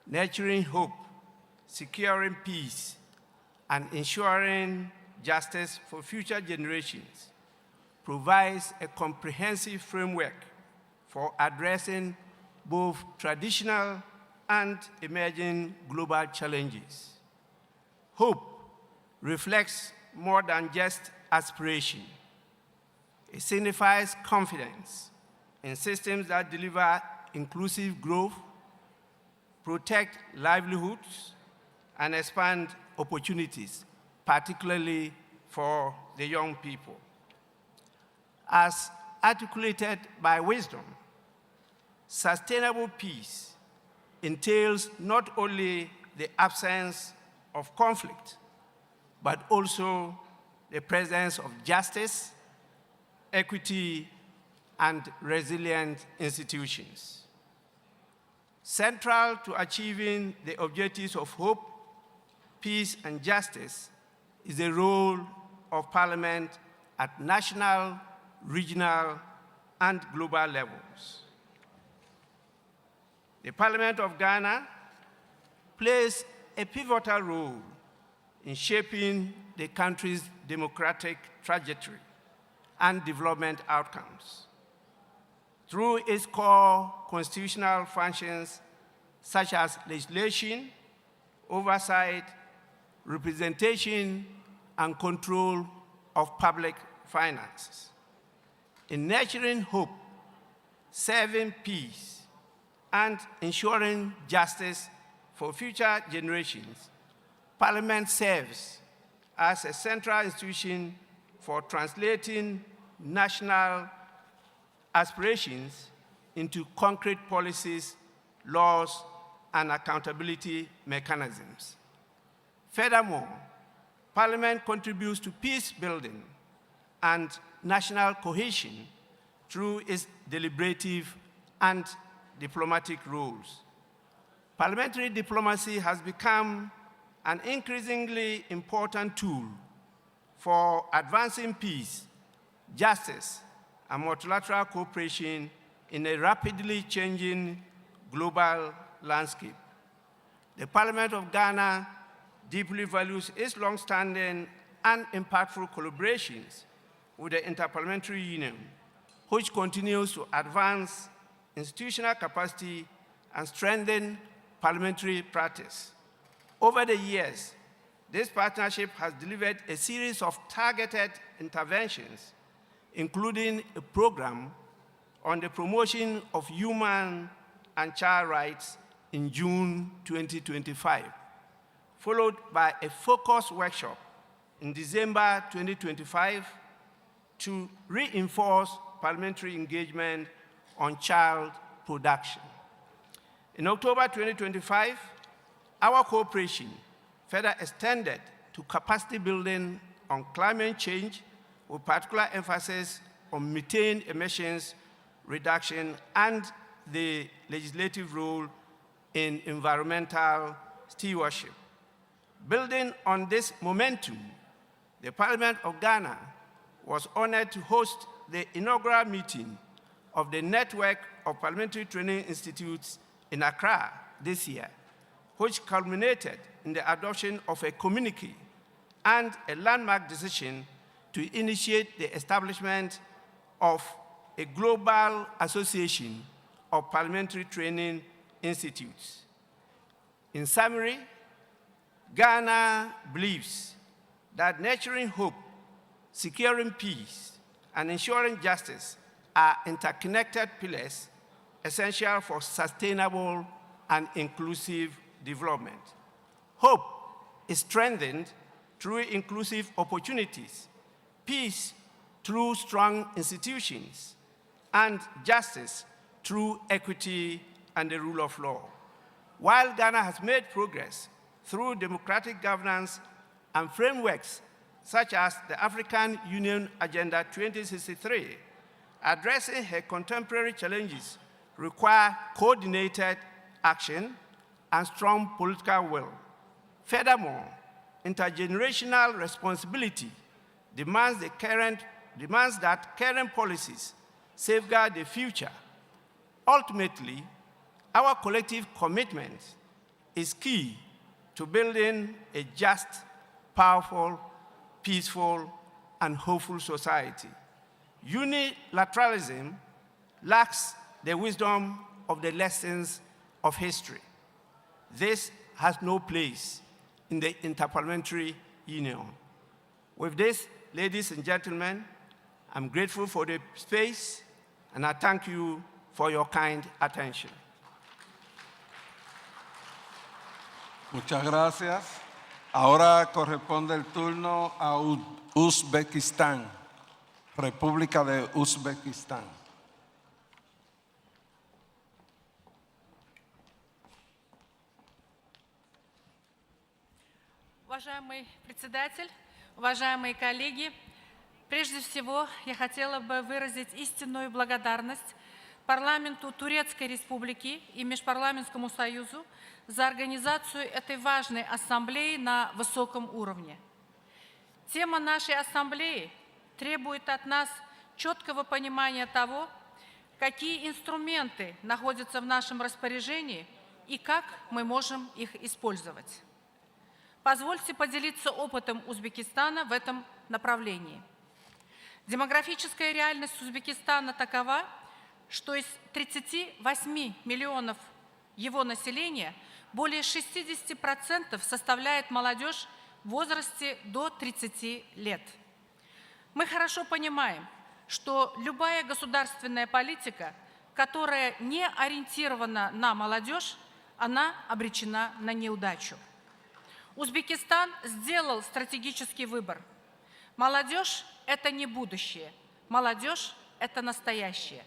nurturing hope, securing peace, and ensuring justice for future generations, provides a comprehensive framework for addressing both traditional and emerging global challenges. Hope reflects more than just aspiration. It signifies confidence in systems that deliver inclusive growth, protect livelihoods, and expand opportunities, particularly for the young people. As articulated by wisdom, sustainable peace entails not only the absence of conflict, but also the presence of justice, equity, and resilient institutions. Central to achieving the objectives of hope, peace, and justice is the role of Parliament at national, regional, and global levels. The Parliament of Ghana plays a pivotal role in shaping the country's democratic trajectory and development outcomes. Through its core constitutional functions, such as legislation, oversight, representation, and control of public finances. In nurturing hope, serving peace, and ensuring justice for future generations, Parliament serves as a central institution for translating national aspirations into concrete policies, laws, and accountability mechanisms. Furthermore, Parliament contributes to peace building and national cohesion through its deliberative and diplomatic roles. Parliamentary diplomacy has become an increasingly important tool for advancing peace, justice, and multilateral cooperation in a rapidly changing global landscape. The Parliament of Ghana deeply values its long-standing and impactful collaborations with the Inter-Parliamentary Union, which continues to advance institutional capacity and strengthen parliamentary practice. Over the years, this partnership has delivered a series of targeted interventions, including a program on the promotion of human and child rights in June 2025, followed by a focused workshop in December 2025 to reinforce parliamentary engagement on child production. In October 2025, our cooperation further extended to capacity building on climate change, with particular emphasis on methane emissions reduction and the legislative role in environmental stewardship. Building on this momentum, the Parliament of Ghana was honored to host the inaugural meeting of the Network of Parliamentary Training Institutes in Accra this year, which culminated in the adoption of a communique and a landmark decision to initiate the establishment of a global association of parliamentary training institutes. In summary, Ghana believes that nurturing hope, securing peace, and ensuring justice are interconnected pillars essential for sustainable and inclusive development. Hope is strengthened through inclusive opportunities, peace through strong institutions, and justice through equity and the rule of law. While Ghana has made progress through democratic governance and frameworks such as the African Union Agenda 2063, addressing her contemporary challenges require coordinated action and strong political will. Furthermore, intergenerational responsibility demands that current policies safeguard the future. Ultimately, our collective commitment is key to building a just, powerful, peaceful, and hopeful society. Unilateralism lacks the wisdom of the lessons of history. This has no place in the Inter-Parliamentary Union. With this, ladies and gentlemen, I'm grateful for the space And I thank you for your kind attention. Muchas gracias. Ahora corresponde el turno a Uzbekistán, República de Uzbekistán. Уважаемый председатель, уважаемые коллеги, прежде всего я хотела бы выразить истинную благодарность парламенту Турецкой Республики и Межпарламентскому союзу за организацию этой важной ассамблеи на высоком уровне. Тема нашей ассамблеи требует от нас четкого понимания того, какие инструменты находятся в нашем распоряжении и как мы можем их использовать. Позвольте поделиться опытом Узбекистана в этом направлении. Демографическая реальность Узбекистана такова, что из 38 миллионов его населения более 60% составляет молодежь в возрасте до 30 лет. Мы хорошо понимаем, что любая государственная политика, которая не ориентирована на молодежь, она обречена на неудачу. Узбекистан сделал стратегический выбор. Молодежь – это не будущее, молодежь – это настоящее.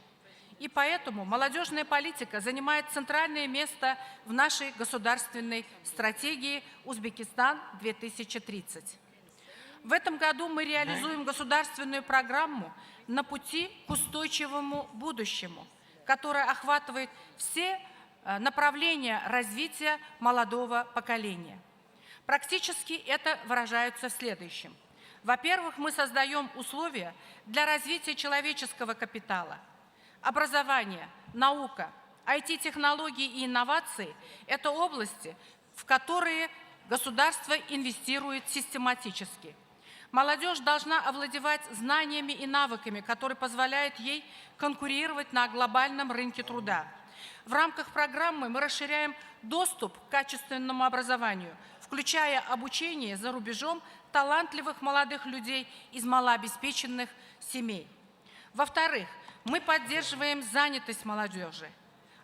И поэтому молодежная политика занимает центральное место в нашей государственной стратегии «Узбекистан-2030». В этом году мы реализуем государственную программу «На пути к устойчивому будущему», которая охватывает все направления развития молодого поколения. Практически это выражается в следующем. Во-первых, мы создаем условия для развития человеческого капитала. Образование, наука, IT-технологии и инновации – это области, в которые государство инвестирует систематически. Молодежь должна овладевать знаниями и навыками, которые позволяют ей конкурировать на глобальном рынке труда. В рамках программы мы расширяем доступ к качественному образованию, включая обучение за рубежом талантливых молодых людей из малообеспеченных семей. Во-вторых, мы поддерживаем занятость молодежи,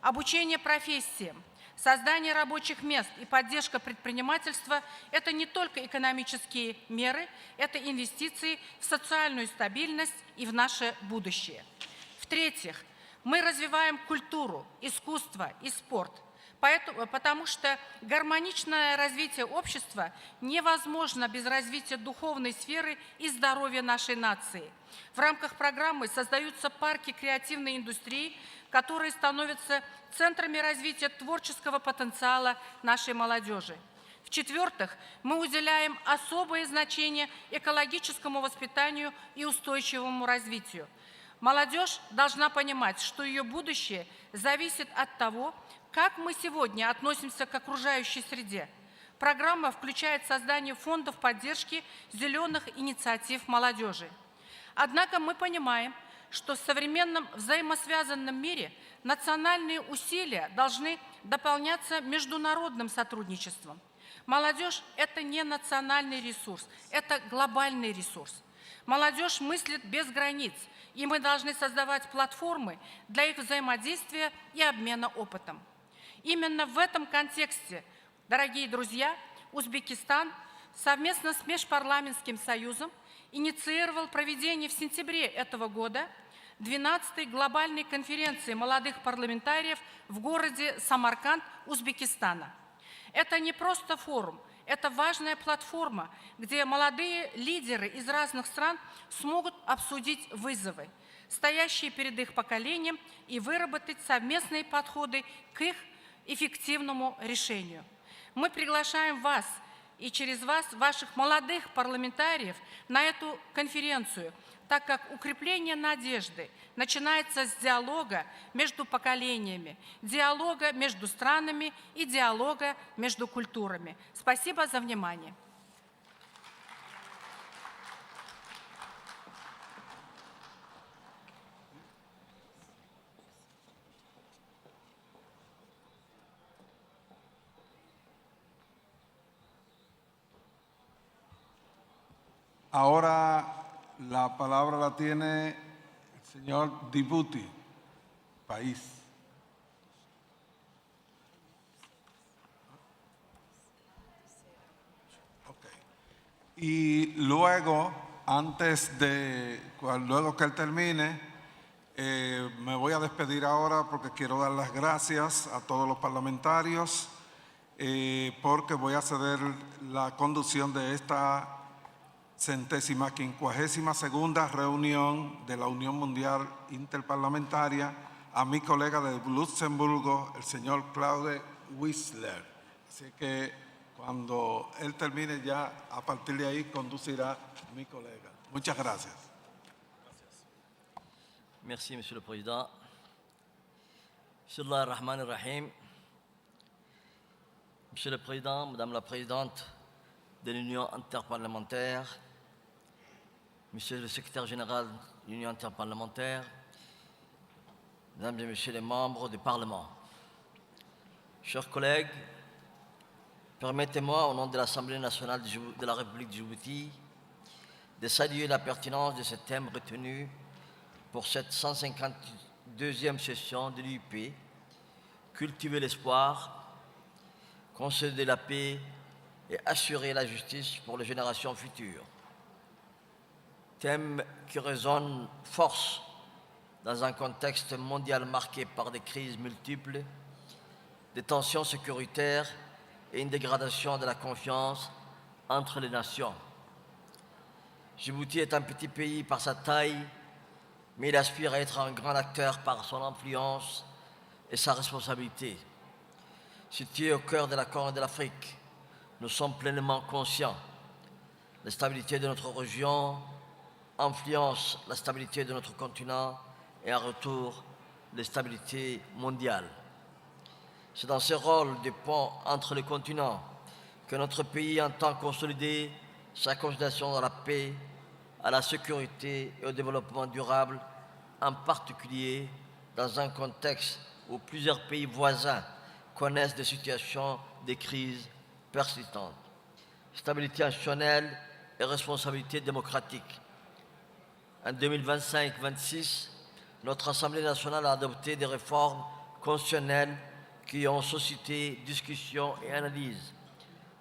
обучение профессиям, создание рабочих мест и поддержка предпринимательства – это не только экономические меры, это инвестиции в социальную стабильность и в наше будущее. В-третьих, мы развиваем культуру, искусство и спорт, потому что гармоничное развитие общества невозможно без развития духовной сферы и здоровья нашей нации. В рамках программы создаются парки креативной индустрии, которые становятся центрами развития творческого потенциала нашей молодежи. В-четвертых, мы уделяем особое значение экологическому воспитанию и устойчивому развитию. Молодежь должна понимать, что ее будущее зависит от того, как мы сегодня относимся к окружающей среде. Программа включает создание фондов поддержки зеленых инициатив молодежи. Однако мы понимаем, что в современном взаимосвязанном мире национальные усилия должны дополняться международным сотрудничеством. Молодежь – это не национальный ресурс, это глобальный ресурс. Молодежь мыслит без границ, и мы должны создавать платформы для их взаимодействия и обмена опытом. Именно в этом контексте, дорогие друзья, Узбекистан совместно с Межпарламентским союзом инициировал проведение в сентябре этого года 12-й глобальной конференции молодых парламентариев в городе Самарканд, Узбекистана. Это не просто форум, это важная платформа, где молодые лидеры из разных стран смогут обсудить вызовы, стоящие перед их поколением, и выработать совместные подходы к их эффективному решению. Мы приглашаем вас и через вас, ваших молодых парламентариев, на эту конференцию, так как укрепление надежды начинается с диалога между поколениями, диалога между странами и диалога между культурами. Спасибо за внимание. Ahora la palabra la tiene el señor Dibuti, país. Y luego, luego que él termine, me voy a despedir ahora porque quiero dar las gracias a todos los parlamentarios porque voy a ceder la conducción de esta 152ª reunión de la Unión Mundial Interparlamentaria a mi colega de Luxemburgo, el señor Claude Wissler. Así que cuando él termine ya, a partir de ahí, conducirá mi colega. Muchas gracias. Merci, Monsieur le Président. Bismillah ar-Rahman ar-Rahim. Monsieur le Président, Madame la Présidente de l'Union interparlementaire, Monsieur le Secrétaire général de l'Union interparlementaire, Mesdames et Messieurs les membres du Parlement, chers collègues, permettez-moi, au nom de l'Assemblée nationale de la République de Djibouti, de saluer la pertinence de ce thème retenu pour cette 152e session de l'UIP, cultiver l'espoir, consolider la paix et assurer la justice pour les générations futures. Thème qui résonne force dans un contexte mondial marqué par des crises multiples, des tensions sécuritaires et une dégradation de la confiance entre les nations. Djibouti est un petit pays par sa taille, mais il aspire à être un grand acteur par son influence et sa responsabilité. Situé au cœur de la Corne de l'Afrique, nous sommes pleinement conscients. La stabilité de notre région influence la stabilité de notre continent et en retour, la stabilité mondiale. C'est dans ce rôle de pont entre les continents que notre pays entend consolider sa considération à la paix, à la sécurité et au développement durable, en particulier dans un contexte où plusieurs pays voisins connaissent des situations de crise persistantes. Stabilité institutionnelle et responsabilité démocratique. En 2025-26, notre Assemblée nationale a adopté des réformes constitutionnelles qui ont suscité discussion et analyse.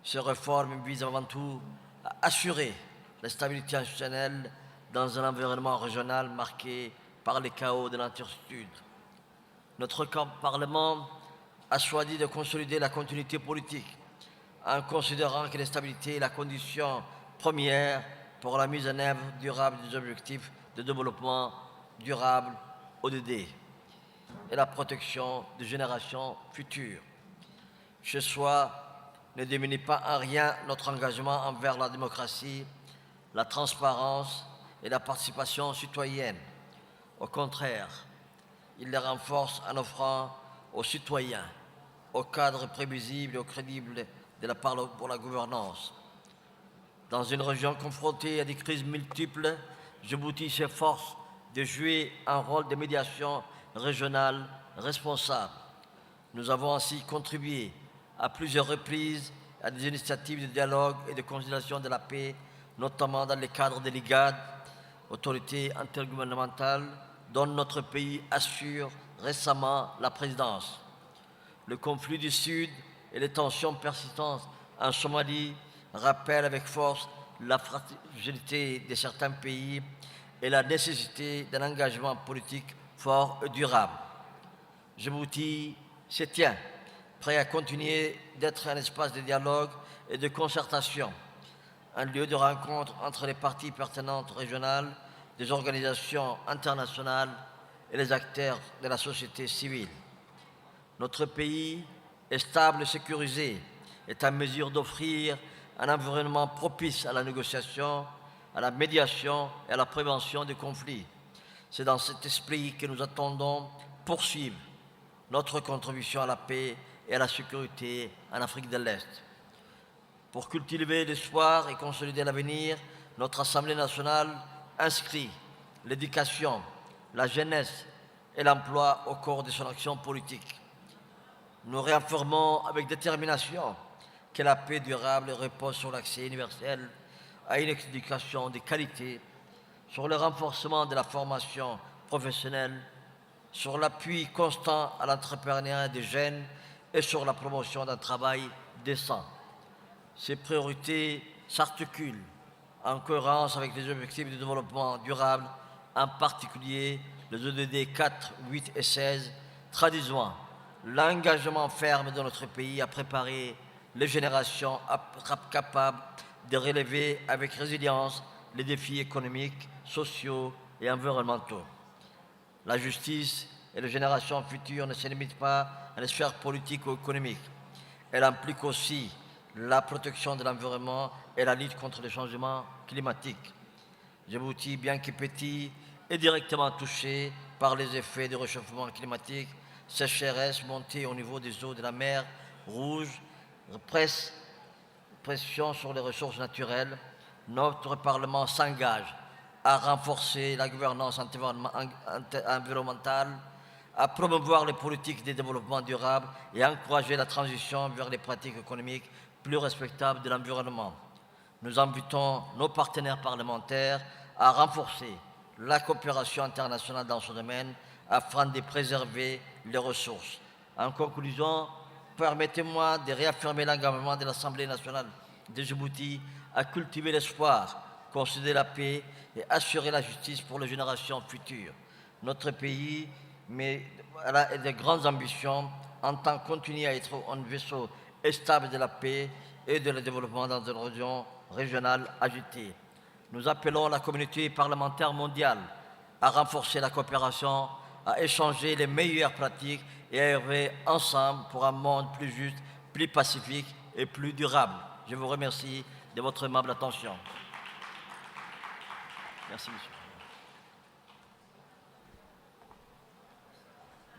Ces réformes visent avant tout à assurer la stabilité institutionnelle dans un environnement régional marqué par les chaos de l'incertitude. Notre Parlement a choisi de consolider la continuité politique en considérant que la stabilité est la condition première pour la mise en œuvre durable des objectifs de développement durable ODD et la protection des générations futures. Ce choix ne diminue pas en rien notre engagement envers la démocratie, la transparence et la participation citoyenne. Au contraire, il les renforce en offrant aux citoyens au cadre prévisible et au crédible pour la gouvernance. Dans une région confrontée à des crises multiples, Djibouti s'efforce de jouer un rôle de médiation régionale responsable. Nous avons ainsi contribué à plusieurs reprises à des initiatives de dialogue et de conciliation de la paix, notamment dans le cadre de l'IGAD, autorité intergouvernementale dont notre pays assure récemment la présidence. Le conflit du Sud et les tensions persistantes en Somalie rappellent avec force la fragilité de certains pays et la nécessité d'un engagement politique fort et durable. Djibouti se tient, prêt à continuer d'être un espace de dialogue et de concertation, un lieu de rencontre entre les parties pertinentes régionales, des organisations internationales et les acteurs de la société civile. Notre pays est stable et sécurisé, est en mesure d'offrir un environnement propice à la négociation, à la médiation et à la prévention des conflits. C'est dans cet esprit que nous attendons poursuivre notre contribution à la paix et à la sécurité en Afrique de l'Est. Pour cultiver l'espoir et consolider l'avenir, notre Assemblée nationale inscrit l'éducation, la jeunesse et l'emploi au cœur de son action politique. Nous réaffirmons avec détermination que la paix durable repose sur l'accès universel à une éducation de qualité, sur le renforcement de la formation professionnelle, sur l'appui constant à l'entrepreneuriat des jeunes et sur la promotion d'un travail décent. Ces priorités s'articulent en cohérence avec les objectifs de développement durable, en particulier les ODD 4, 8 et 16, traduisant l'engagement ferme de notre pays à préparer les générations capables de relever avec résilience les défis économiques, sociaux et environnementaux. La justice et les générations futures ne se limitent pas à la sphère politique ou économique. Elle implique aussi la protection de l'environnement et la lutte contre les changements climatiques. Djibouti, bien que petit, est directement touché par les effets du réchauffement climatique, sécheresse, montée au niveau des eaux de la mer Rouge, pression sur les ressources naturelles. Notre Parlement s'engage à renforcer la gouvernance environnementale, à promouvoir les politiques de développement durable et à encourager la transition vers les pratiques économiques plus respectables de l'environnement. Nous invitons nos partenaires parlementaires à renforcer la coopération internationale dans ce domaine afin de préserver les ressources. En conclusion, permettez-moi de réaffirmer l'engagement de l'Assemblée nationale de Djibouti à cultiver l'espoir, concéder la paix et assurer la justice pour les générations futures. Notre pays a de grandes ambitions, entend continuer à être un vaisseau stable de la paix et de le développement dans une région régionale agitée. Nous appelons la communauté parlementaire mondiale à renforcer la coopération, à échanger les meilleures pratiques et à œuvrer ensemble pour un monde plus juste, plus pacifique et plus durable. Je vous remercie de votre aimable attention. Merci, monsieur.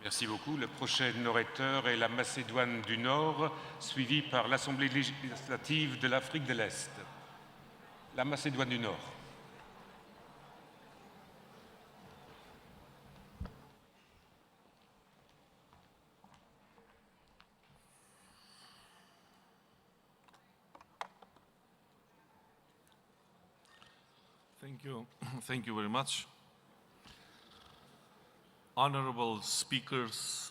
Merci beaucoup. Le prochain orateur est la Macédoine du Nord, suivie par l'Assemblée législative de l'Afrique de l'Est. La Macédoine du Nord. Thank you very much. Honorable speakers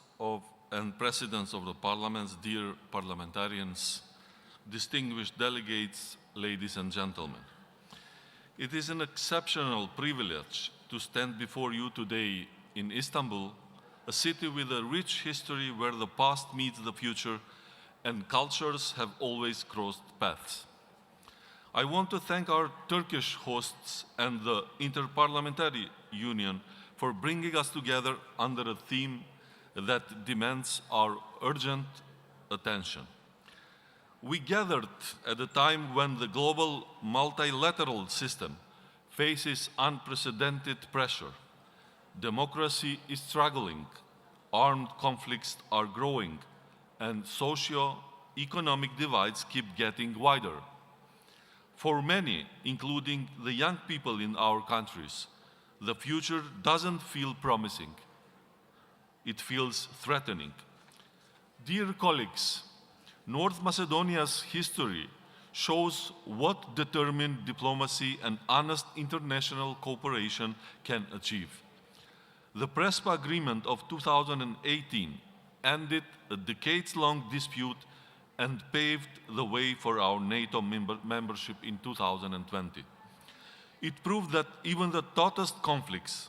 and presidents of the parliaments, dear parliamentarians, distinguished delegates, ladies and gentlemen. It is an exceptional privilege to stand before you today in Istanbul, a city with a rich history where the past meets the future and cultures have always crossed paths. I want to thank our Turkish hosts and the Inter-Parliamentary Union for bringing us together under a theme that demands our urgent attention. We gathered at a time when the global multilateral system faces unprecedented pressure. Democracy is struggling, armed conflicts are growing, and socio-economic divides keep getting wider. For many, including the young people in our countries, the future doesn't feel promising. It feels threatening. Dear colleagues, North Macedonia's history shows what determined diplomacy and honest international cooperation can achieve. The Prespa Agreement of 2018 ended a decades-long dispute and paved the way for our NATO membership in 2020. It proved that even the toughest conflicts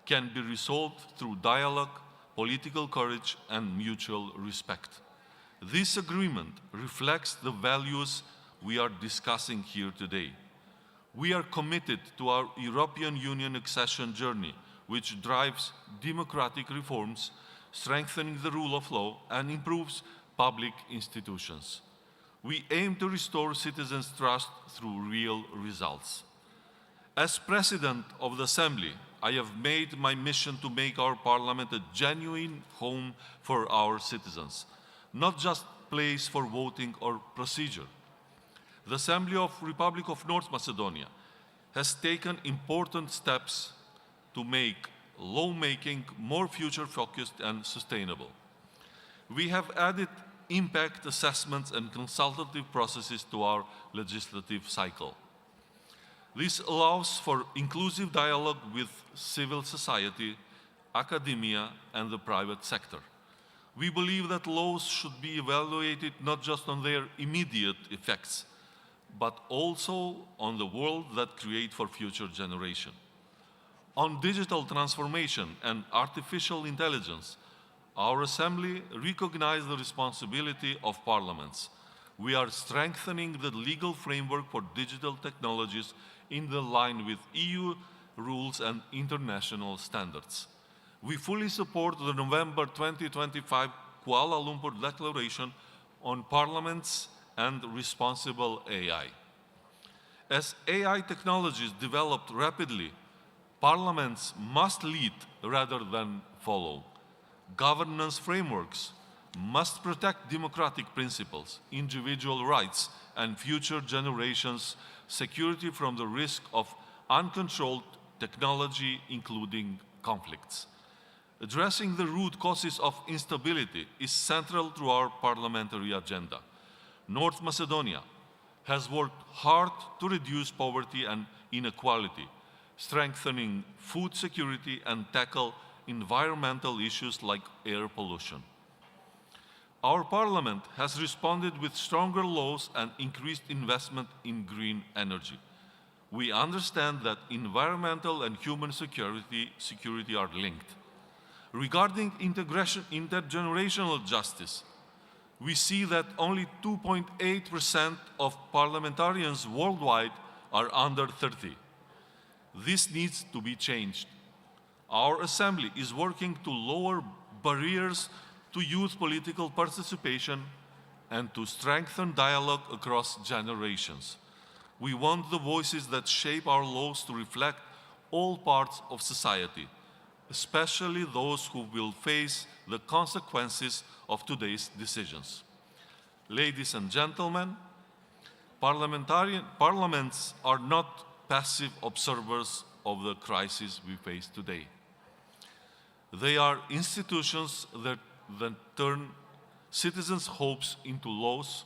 can be resolved through dialogue, political courage, and mutual respect. This agreement reflects the values we are discussing here today. We are committed to our European Union accession journey, which drives democratic reforms, strengthening the rule of law, and improves public institutions. We aim to restore citizens' trust through real results. As President of the Assembly, I have made my mission to make our Parliament a genuine home for our citizens, not just a place for voting or procedure. The Assembly of the Republic of North Macedonia has taken important steps to make lawmaking more future-focused and sustainable. We have added impact assessments and consultative processes to our legislative cycle. This allows for inclusive dialogue with civil society, academia, and the private sector. We believe that laws should be evaluated not just on their immediate effects, but also on the world that create for future generation. On digital transformation and artificial intelligence, our Assembly recognizes the responsibility of parliaments. We are strengthening the legal framework for digital technologies in the line with EU rules and international standards. We fully support the November 2025 Kuala Lumpur Declaration on Parliaments and Responsible AI. As AI technologies develop rapidly, parliaments must lead rather than follow. Governance frameworks must protect democratic principles, individual rights, and future generations' security from the risk of uncontrolled technology, including conflicts. Addressing the root causes of instability is central to our parliamentary agenda. North Macedonia has worked hard to reduce poverty and inequality, strengthening food security and tackle environmental issues like air pollution. Our parliament has responded with stronger laws and increased investment in green energy. We understand that environmental and human security are linked. Regarding intergenerational justice, we see that only 2.8% of parliamentarians worldwide are under 30. This needs to be changed. Our Assembly is working to lower barriers to youth political participation and to strengthen dialogue across generations. We want the voices that shape our laws to reflect all parts of society, especially those who will face the consequences of today's decisions. Ladies and gentlemen, parliaments are not passive observers of the crisis we face today. They are institutions that turn citizens' hopes into laws,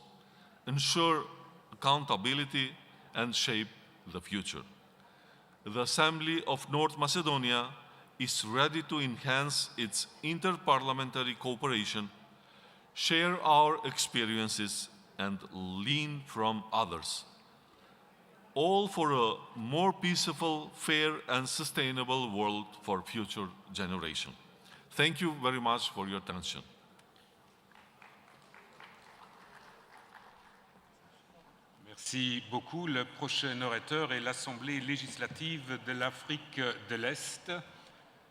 ensure accountability, and shape the future. The Assembly of North Macedonia is ready to enhance its inter-parliamentary cooperation, share our experiences, and learn from others, all for a more peaceful, fair, and sustainable world for future generations. Thank you very much for your attention. Merci beaucoup. Le prochain orateur est l'Assemblée législative de l'Afrique de l'Est,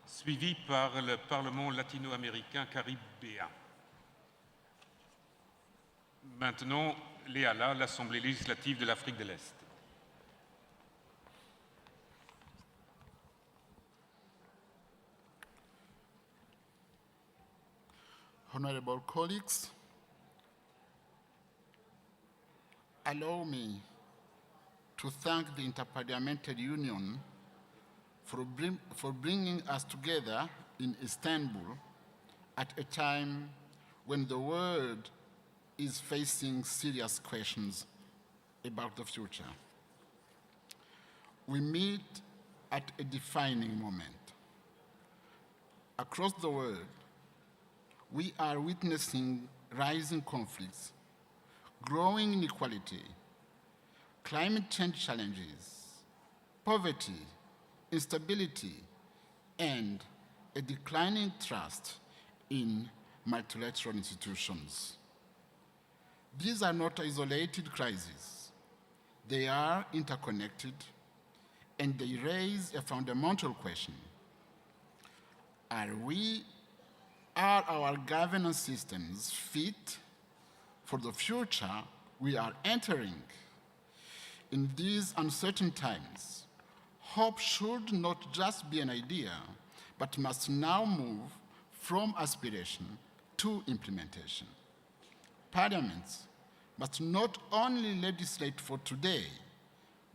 suivi par le Parlement latino-américain caribéen. Maintenant, l'EALA, l'Assemblée législative de l'Afrique de l'Est. Honorable colleagues, allow me to thank the Inter-Parliamentary Union for bringing us together in Istanbul at a time when the world is facing serious questions about the future. We meet at a defining moment. Across the world, we are witnessing rising conflicts, growing inequality, climate change challenges, poverty, instability, and a declining trust in multilateral institutions. These are not isolated crises. They are interconnected, and they raise a fundamental question. Are our governance systems fit for the future we are entering? In these uncertain times, hope should not just be an idea, but must now move from aspiration to implementation. Parliaments must not only legislate for today,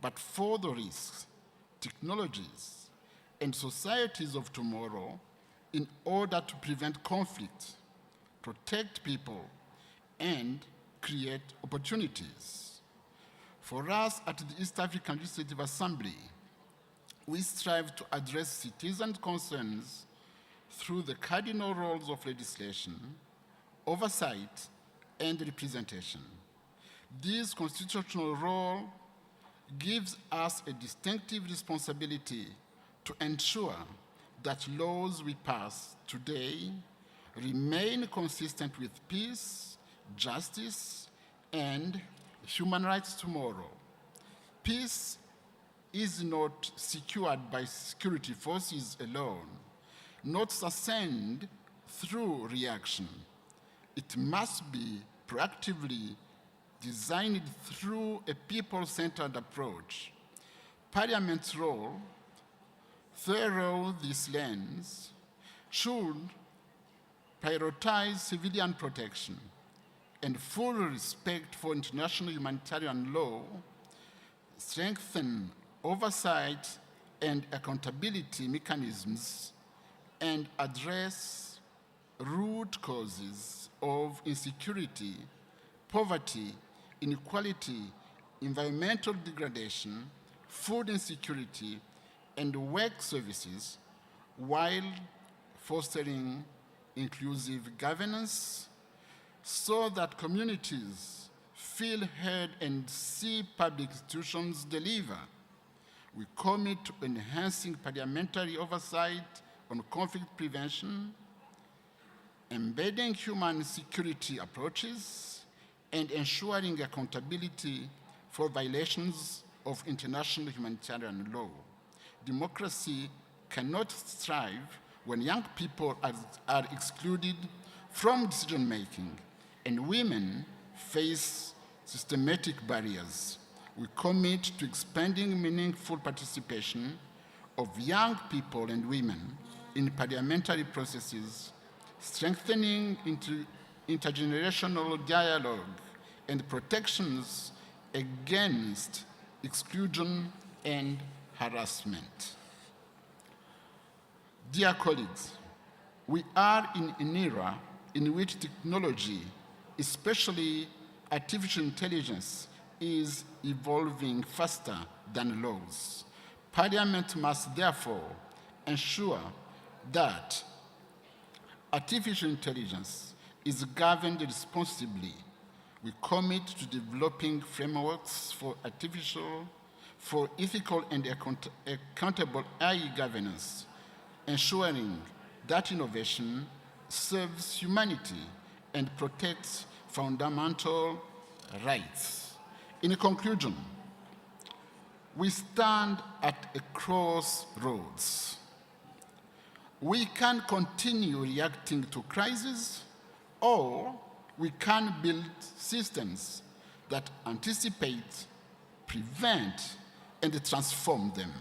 but for the risks, technologies, and societies of tomorrow in order to prevent conflict, protect people, and create opportunities. For us at the East African Legislative Assembly, we strive to address citizen concerns through the cardinal roles of legislation, oversight, and representation. This constitutional role gives us a distinctive responsibility to ensure that laws we pass today remain consistent with peace, justice, and human rights tomorrow. Peace is not secured by security forces alone, not sustained through reaction. It must be proactively designed through a people-centered approach. Parliament's role, through this lens, should prioritize civilian protection and full respect for international humanitarian law, strengthen oversight and accountability mechanisms, and address root causes of insecurity, poverty, inequality, environmental degradation, food insecurity, and work services, while fostering inclusive governance so that communities feel heard and see public institutions deliver. We commit to enhancing parliamentary oversight on conflict prevention, embedding human security approaches, and ensuring accountability for violations of international humanitarian law. Democracy cannot thrive when young people are excluded from decision-making and women face systematic barriers. We commit to expanding meaningful participation of young people and women in parliamentary processes, strengthening intergenerational dialogue and protections against exclusion and harassment. Dear colleagues, we are in an era in which technology, especially artificial intelligence, is evolving faster than laws. Parliament must therefore ensure that artificial intelligence is governed responsibly. We commit to developing frameworks for ethical and accountable AI governance, ensuring that innovation serves humanity and protects fundamental rights. In conclusion, we stand at a crossroads. We can continue reacting to crises, or we can build systems that anticipate, prevent, and transform them.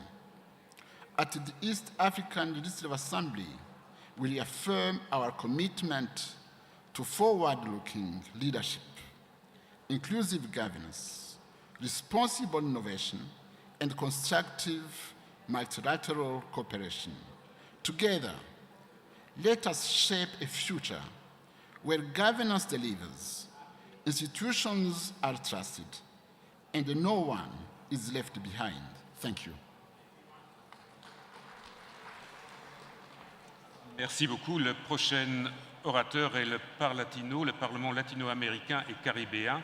At the East African Legislative Assembly, we reaffirm our commitment to forward-looking leadership, inclusive governance, responsible innovation, and constructive multilateral cooperation. Together, let us shape a future where governance delivers, institutions are trusted, and no one is left behind. Thank you. Merci beaucoup. Le prochain orateur est le Parlatino, le Parlement latino-américain et caribéen,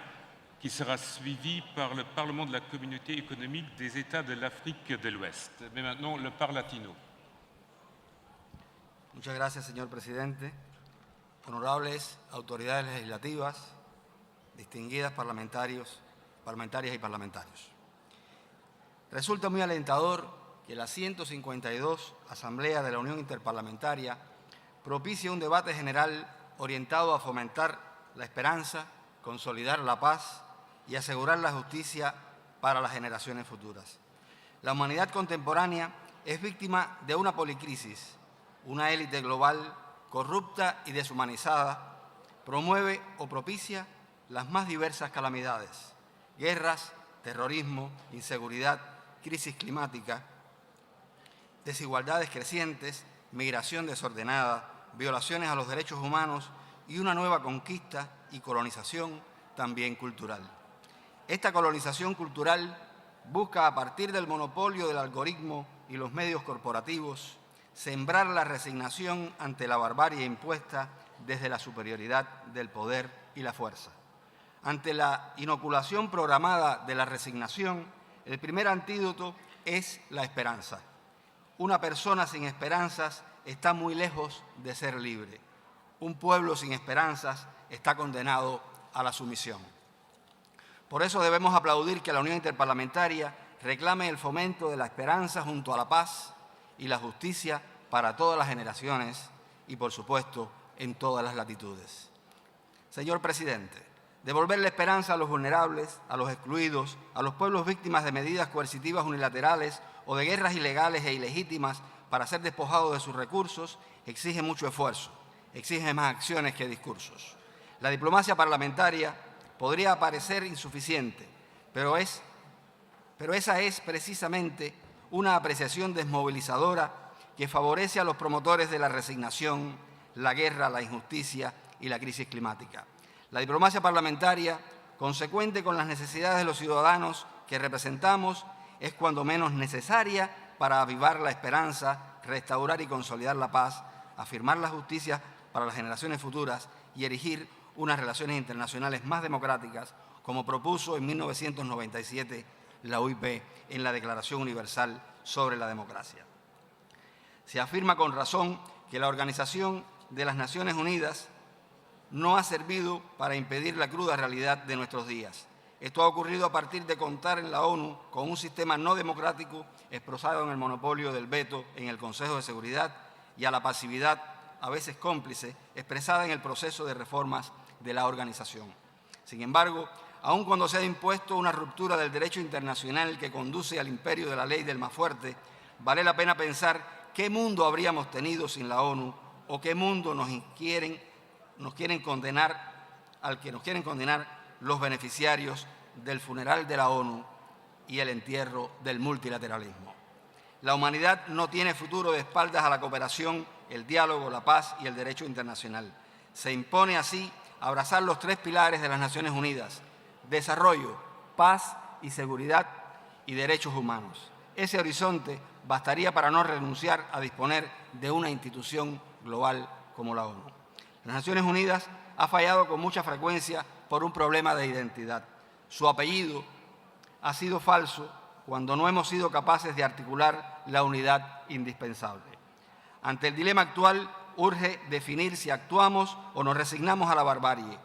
qui sera suivi par le Parlement de la Communauté économique des États de l'Afrique de l'Ouest. Mais maintenant, le Parlatino. Muchas gracias, señor presidente. Honorables autoridades legislativas, distinguidas parlamentarias y parlamentarios. Resulta muy alentador que la 152 Asamblea de la Unión Interparlamentaria propicie un debate general orientado a fomentar la esperanza, consolidar la paz y asegurar la justicia para las generaciones futuras. La humanidad contemporánea es víctima de una policrisis. Una élite global corrupta y deshumanizada promueve o propicia las más diversas calamidades: guerras, terrorismo, inseguridad, crisis climática, desigualdades crecientes, migración desordenada, violaciones a los derechos humanos y una nueva conquista y colonización también cultural. Esta colonización cultural busca, a partir del monopolio del algoritmo y los medios corporativos, sembrar la resignación ante la barbarie impuesta desde la superioridad del poder y la fuerza. Ante la inoculación programada de la resignación, el primer antídoto es la esperanza. Una persona sin esperanzas está muy lejos de ser libre. Un pueblo sin esperanzas está condenado a la sumisión. Por eso debemos aplaudir que la Unión Interparlamentaria reclame el fomento de la esperanza junto a la paz y la justicia para todas las generaciones y, por supuesto, en todas las latitudes. Señor Presidente, devolver la esperanza a los vulnerables, a los excluidos, a los pueblos víctimas de medidas coercitivas unilaterales o de guerras ilegales e ilegítimas para ser despojados de sus recursos exige mucho esfuerzo, exige más acciones que discursos. La diplomacia parlamentaria podría parecer insuficiente, pero esa es precisamente una apreciación desmovilizadora que favorece a los promotores de la resignación, la guerra, la injusticia y la crisis climática. La diplomacia parlamentaria, consecuente con las necesidades de los ciudadanos que representamos, es cuando menos necesaria para avivar la esperanza, restaurar y consolidar la paz, afirmar la justicia para las generaciones futuras y erigir unas relaciones internacionales más democráticas, como propuso en 1997 la OIP en la Declaración Universal sobre la Democracia. Se afirma con razón que la Organización de las Naciones Unidas no ha servido para impedir la cruda realidad de nuestros días. Esto ha ocurrido a partir de contar en la ONU con un sistema no democrático expresado en el monopolio del veto en el Consejo de Seguridad y a la pasividad, a veces cómplice, expresada en el proceso de reformas de la organización. Sin embargo, aun cuando se ha impuesto una ruptura del derecho internacional que conduce al imperio de la ley del más fuerte, vale la pena pensar qué mundo habríamos tenido sin la ONU o qué mundo al que nos quieren condenar los beneficiarios del funeral de la ONU y el entierro del multilateralismo. La humanidad no tiene futuro de espaldas a la cooperación, el diálogo, la paz y el derecho internacional. Se impone así abrazar los tres pilares de las Naciones Unidas: desarrollo, paz y seguridad y derechos humanos. Ese horizonte bastaría para no renunciar a disponer de una institución global como la ONU. Las Naciones Unidas ha fallado con mucha frecuencia por un problema de identidad. Su apellido ha sido falso cuando no hemos sido capaces de articular la unidad indispensable. Ante el dilema actual, urge definir si actuamos o nos resignamos a la barbarie,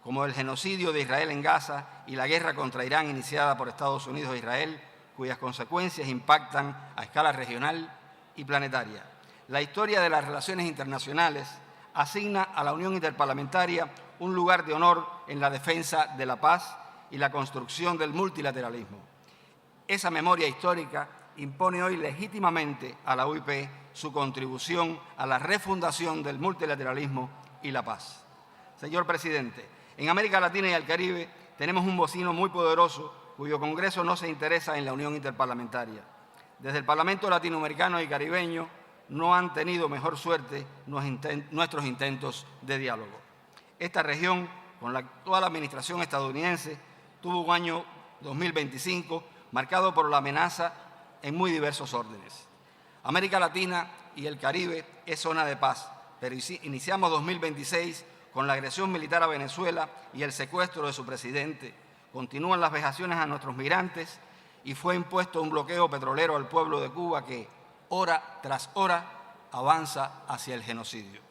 como el genocidio de Israel en Gaza y la guerra contra Irán iniciada por Estados Unidos e Israel, cuyas consecuencias impactan a escala regional y planetaria. La historia de las relaciones internacionales asigna a la Unión Interparlamentaria un lugar de honor en la defensa de la paz y la construcción del multilateralismo. Esa memoria histórica impone hoy legítimamente a la UIP su contribución a la refundación del multilateralismo y la paz. Señor Presidente, en América Latina y el Caribe tenemos un vecino muy poderoso cuyo Congreso no se interesa en la Unión Interparlamentaria. Desde el Parlamento latinoamericano y caribeño no han tenido mejor suerte nuestros intentos de diálogo. Esta región, con la actual administración estadounidense, tuvo un año 2025 marcado por la amenaza en muy diversos órdenes. América Latina y el Caribe es zona de paz, pero iniciamos 2026 con la agresión militar a Venezuela y el secuestro de su presidente. Continúan las vejaciones a nuestros migrantes y fue impuesto un bloqueo petrolero al pueblo de Cuba que, hora tras hora, avanza hacia el genocidio.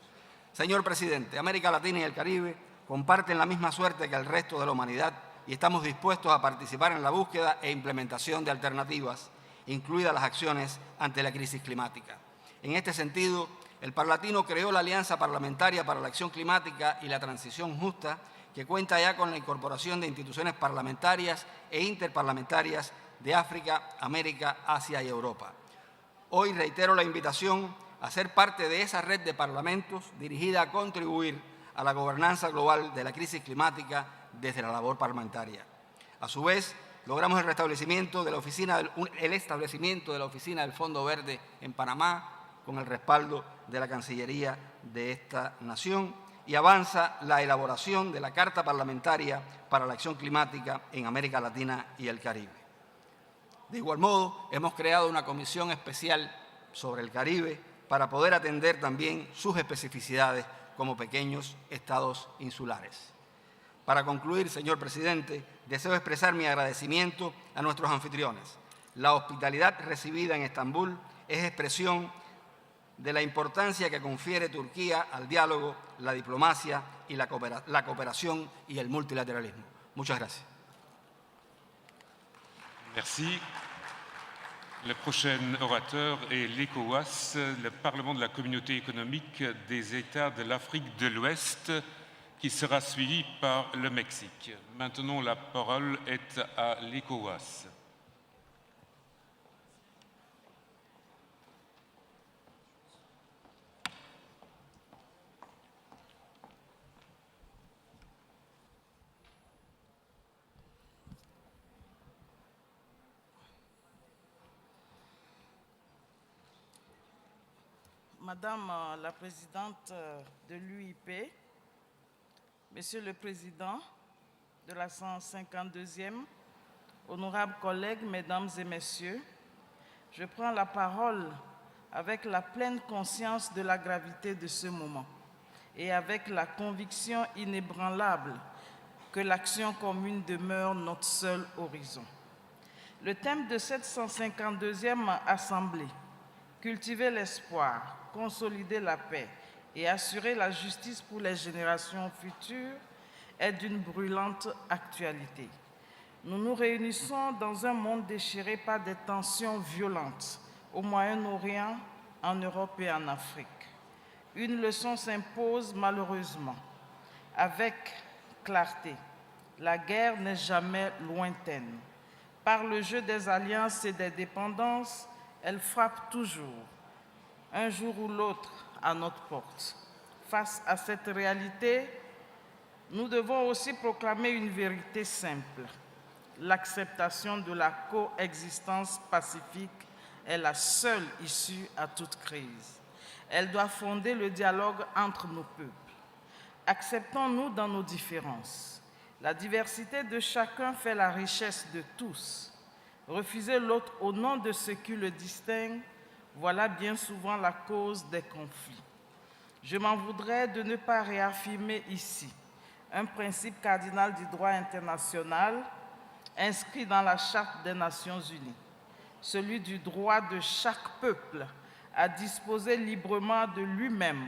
Señor Presidente, América Latina y el Caribe comparten la misma suerte que el resto de la humanidad y estamos dispuestos a participar en la búsqueda e implementación de alternativas, incluidas las acciones ante la crisis climática. En este sentido, el Parlatino creó la Alianza Parlamentaria para la Acción Climática y la Transición Justa, que cuenta ya con la incorporación de instituciones parlamentarias e interparlamentarias de África, América, Asia y Europa. Hoy reitero la invitación a ser parte de esa red de parlamentos dirigida a contribuir a la gobernanza global de la crisis climática desde la labor parlamentaria. A su vez, logramos el establecimiento de la Oficina del Fondo Verde en Panamá con el respaldo de la Cancillería de esta nación y avanza la elaboración de la Carta Parlamentaria para la Acción Climática en América Latina y el Caribe. De igual modo, hemos creado una comisión especial sobre el Caribe para poder atender también sus especificidades como pequeños estados insulares. Para concluir, señor presidente, deseo expresar mi agradecimiento a nuestros anfitriones. La hospitalidad recibida en Estambul es expresión de la importancia que confiere Turquía al diálogo, la diplomacia y la cooperación y el multilateralismo. Muchas gracias. Merci. Le prochain orateur est l'ECOWAS, le Parlement de la Communauté économique des États de l'Afrique de l'Ouest, qui sera suivi par le Mexique. Maintenant, la parole est à l'ECOWAS. Madame la Présidente de l'UIP, Monsieur le Président de la 152e, honorables collègues, Mesdames et Messieurs, je prends la parole avec la pleine conscience de la gravité de ce moment et avec la conviction inébranlable que l'action commune demeure notre seul horizon. Le thème de cette 152e Assemblée, cultiver l'espoir, consolider la paix et assurer la justice pour les générations futures, est d'une brûlante actualité. Nous nous réunissons dans un monde déchiré par des tensions violentes au Moyen-Orient, en Europe et en Afrique. Une leçon s'impose malheureusement, avec clarté. La guerre n'est jamais lointaine. Par le jeu des alliances et des dépendances, elle frappe toujours, un jour ou l'autre, à notre porte. Face à cette réalité, nous devons aussi proclamer une vérité simple. L'acceptation de la coexistence pacifique est la seule issue à toute crise. Elle doit fonder le dialogue entre nos peuples. Acceptons-nous dans nos différences. La diversité de chacun fait la richesse de tous. Refuser l'autre au nom de ce qui le distingue, voilà bien souvent la cause des conflits. Je m'en voudrais de ne pas réaffirmer ici un principe cardinal du droit international inscrit dans la Charte des Nations Unies, celui du droit de chaque peuple à disposer librement de lui-même,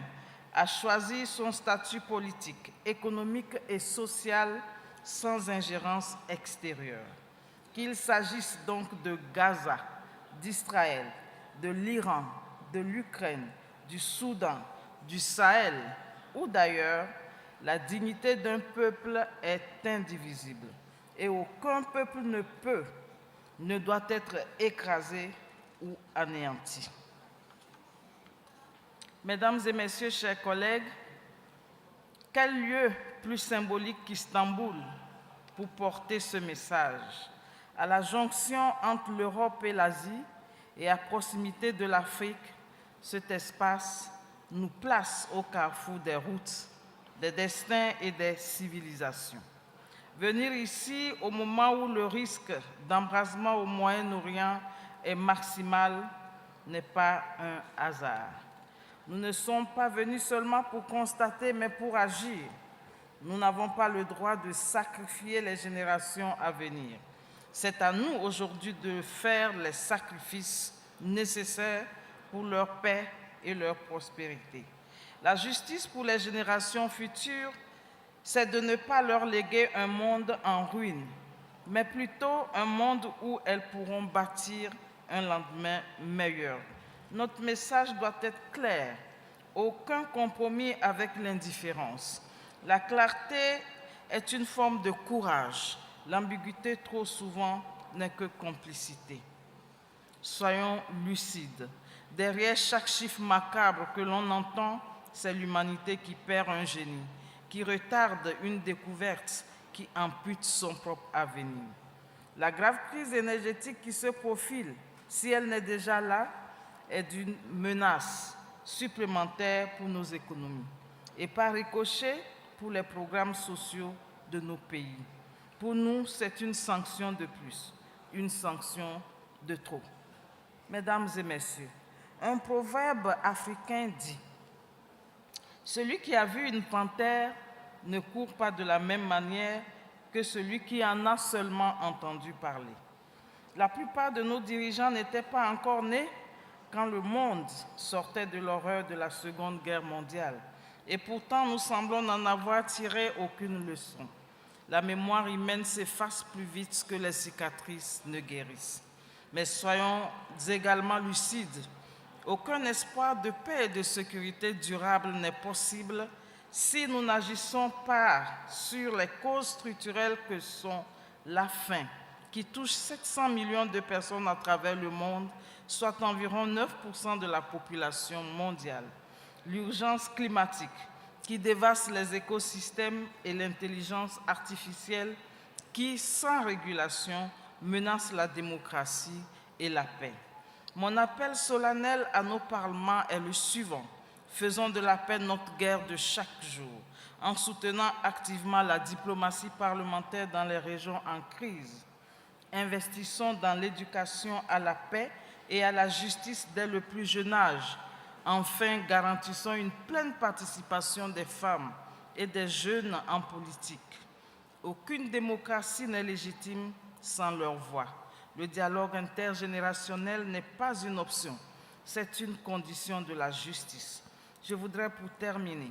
à choisir son statut politique, économique et social sans ingérence extérieure. Qu'il s'agisse donc de Gaza, d'Israël, de l'Iran, de l'Ukraine, du Soudan, du Sahel ou d'ailleurs, la dignité d'un peuple est indivisible et aucun peuple ne doit être écrasé ou anéanti. Mesdames et Messieurs, chers collègues, quel lieu plus symbolique qu'Istanbul pour porter ce message à la jonction entre l'Europe et l'Asie et à proximité de l'Afrique. Cet espace nous place au carrefour des routes, des destins et des civilisations. Venir ici au moment où le risque d'embrasement au Moyen-Orient est maximal n'est pas un hasard. Nous ne sommes pas venus seulement pour constater, mais pour agir. Nous n'avons pas le droit de sacrifier les générations à venir. C'est à nous aujourd'hui de faire les sacrifices nécessaires pour leur paix et leur prospérité. La justice pour les générations futures, c'est de ne pas leur léguer un monde en ruine, mais plutôt un monde où elles pourront bâtir un lendemain meilleur. Notre message doit être clair. Aucun compromis avec l'indifférence. La clarté est une forme de courage. L'ambiguïté, trop souvent, n'est que complicité. Soyons lucides. Derrière chaque chiffre macabre que l'on entend, c'est l'humanité qui perd un génie, qui retarde une découverte, qui ampute son propre avenir. La grave crise énergétique qui se profile, si elle n'est déjà là, est d'une menace supplémentaire pour nos économies et par ricochet pour les programmes sociaux de nos pays. Pour nous, c'est une sanction de plus, une sanction de trop. Mesdames et messieurs, Un proverbe africain dit « Celui qui a vu une panthère ne court pas de la même manière que celui qui en a seulement entendu parler. » La plupart de nos dirigeants n'étaient pas encore nés quand le monde sortait de l'horreur de la Seconde Guerre mondiale. Et pourtant, nous semblons n'en avoir tiré aucune leçon. La mémoire humaine s'efface plus vite que les cicatrices ne guérissent. Mais soyons également lucides. Aucun espoir de paix et de sécurité durable n'est possible si nous n'agissons pas sur les causes structurelles que sont la faim, qui touche 700 millions de personnes à travers le monde, soit environ 9% de la population mondiale. L'urgence climatique, qui dévaste les écosystèmes, et l'intelligence artificielle, qui, sans régulation, menace la démocratie et la paix. Mon appel solennel à nos parlements est le suivant. Faisons de la paix notre guerre de chaque jour, en soutenant activement la diplomatie parlementaire dans les régions en crise. Investissons dans l'éducation à la paix et à la justice dès le plus jeune âge. Enfin, garantissons une pleine participation des femmes et des jeunes en politique. Aucune démocratie n'est légitime sans leur voix. Le dialogue intergénérationnel n'est pas une option, c'est une condition de la justice. Je voudrais, pour terminer,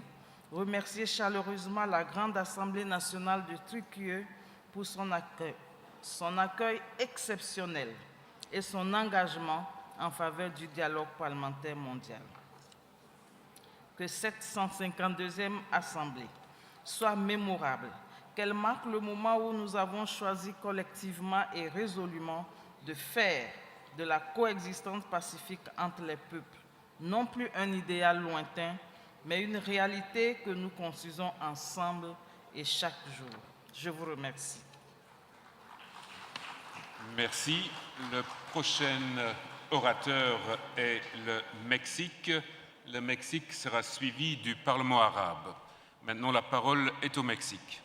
remercier chaleureusement la Grande Assemblée nationale de Türkiye pour son accueil exceptionnel et son engagement en faveur du dialogue parlementaire mondial. Que cette 152e Assemblée soit mémorable, qu'elle marque le moment où nous avons choisi collectivement et résolument de faire de la coexistence pacifique entre les peuples, non plus un idéal lointain, mais une réalité que nous construisons ensemble et chaque jour. Je vous remercie. Merci. Le prochain orateur est le Mexique. Le Mexique sera suivi du Parlement arabe. Maintenant, la parole est au Mexique.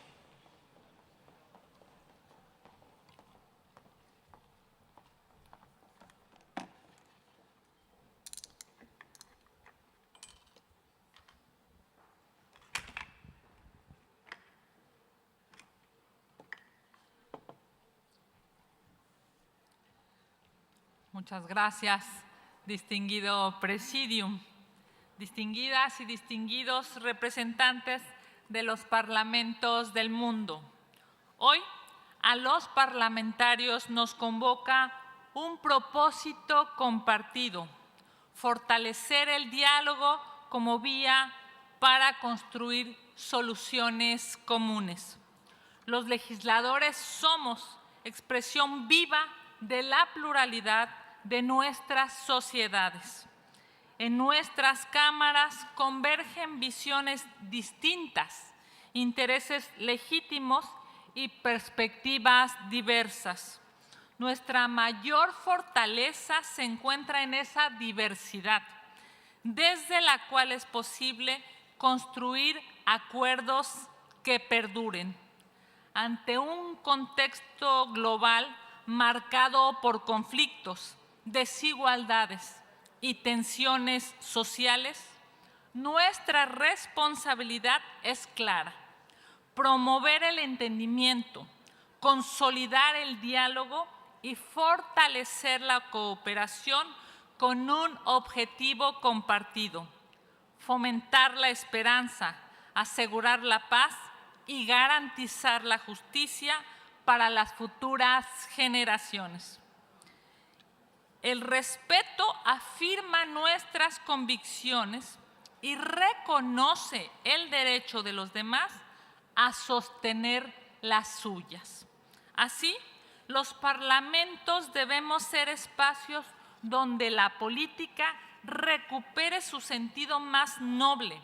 Muchas gracias, distinguido presidium, distinguidas y distinguidos representantes de los parlamentos del mundo. Hoy, a los parlamentarios nos convoca un propósito compartido: fortalecer el diálogo como vía para construir soluciones comunes. Los legisladores somos expresión viva de la pluralidad de nuestras sociedades. En nuestras cámaras convergen visiones distintas, intereses legítimos y perspectivas diversas. Nuestra mayor fortaleza se encuentra en esa diversidad, desde la cual es posible construir acuerdos que perduren. Ante un contexto global marcado por conflictos, desigualdades y tensiones sociales, nuestra responsabilidad es clara: promover el entendimiento, consolidar el diálogo y fortalecer la cooperación con un objetivo compartido: fomentar la esperanza, asegurar la paz y garantizar la justicia para las futuras generaciones. El respeto afirma nuestras convicciones y reconoce el derecho de los demás a sostener las suyas. Así, los parlamentos debemos ser espacios donde la política recupere su sentido más noble,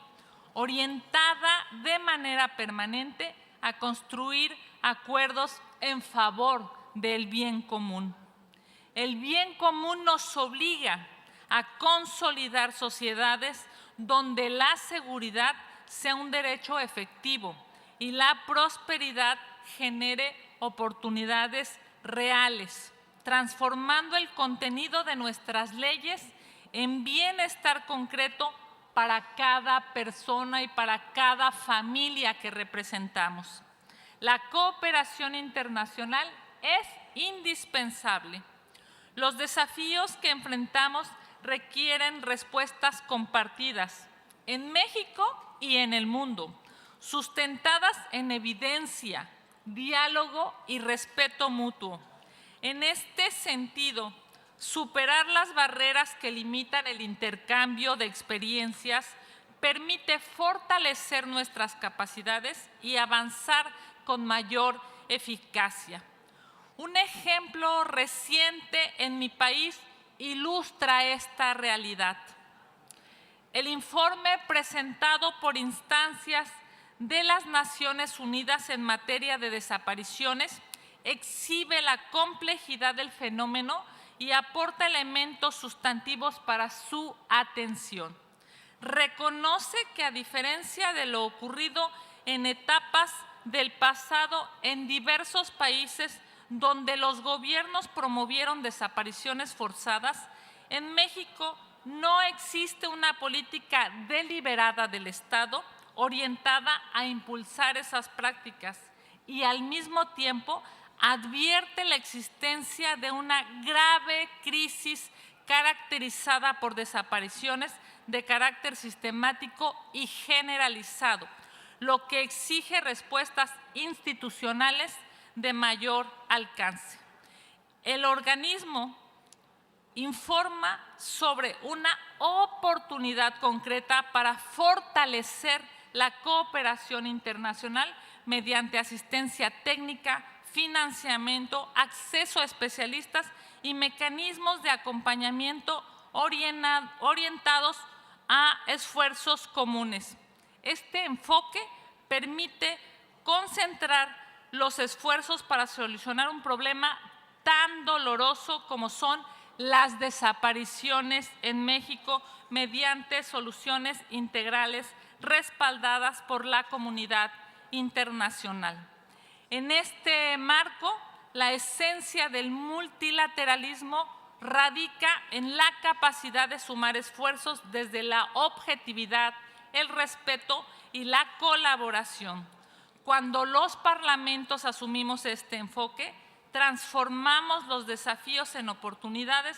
orientada de manera permanente a construir acuerdos en favor del bien común. El bien común nos obliga a consolidar sociedades donde la seguridad sea un derecho efectivo y la prosperidad genere oportunidades reales, transformando el contenido de nuestras leyes en bienestar concreto para cada persona y para cada familia que representamos. La cooperación internacional es indispensable. Los desafíos que enfrentamos requieren respuestas compartidas en México y en el mundo, sustentadas en evidencia, diálogo y respeto mutuo. En este sentido, superar las barreras que limitan el intercambio de experiencias permite fortalecer nuestras capacidades y avanzar con mayor eficacia. Un ejemplo reciente en mi país ilustra esta realidad. El informe presentado por instancias de las Naciones Unidas en materia de desapariciones exhibe la complejidad del fenómeno y aporta elementos sustantivos para su atención. Reconoce que, a diferencia de lo ocurrido en etapas del pasado en diversos países donde los gobiernos promovieron desapariciones forzadas, en México no existe una política deliberada del Estado orientada a impulsar esas prácticas y al mismo tiempo advierte la existencia de una grave crisis caracterizada por desapariciones de carácter sistemático y generalizado, lo que exige respuestas institucionales de mayor alcance. El organismo informa sobre una oportunidad concreta para fortalecer la cooperación internacional mediante asistencia técnica, financiamiento, acceso a especialistas y mecanismos de acompañamiento orientados a esfuerzos comunes. Este enfoque permite concentrar los esfuerzos para solucionar un problema tan doloroso como son las desapariciones en México mediante soluciones integrales respaldadas por la comunidad internacional. En este marco, la esencia del multilateralismo radica en la capacidad de sumar esfuerzos desde la objetividad, el respeto y la colaboración. Cuando los parlamentos asumimos este enfoque, transformamos los desafíos en oportunidades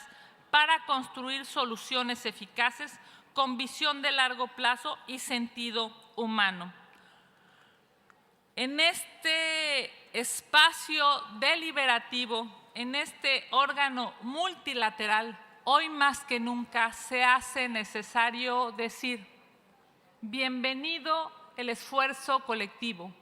para construir soluciones eficaces con visión de largo plazo y sentido humano. En este espacio deliberativo, en este órgano multilateral, hoy más que nunca se hace necesario decir: bienvenido el esfuerzo colectivo,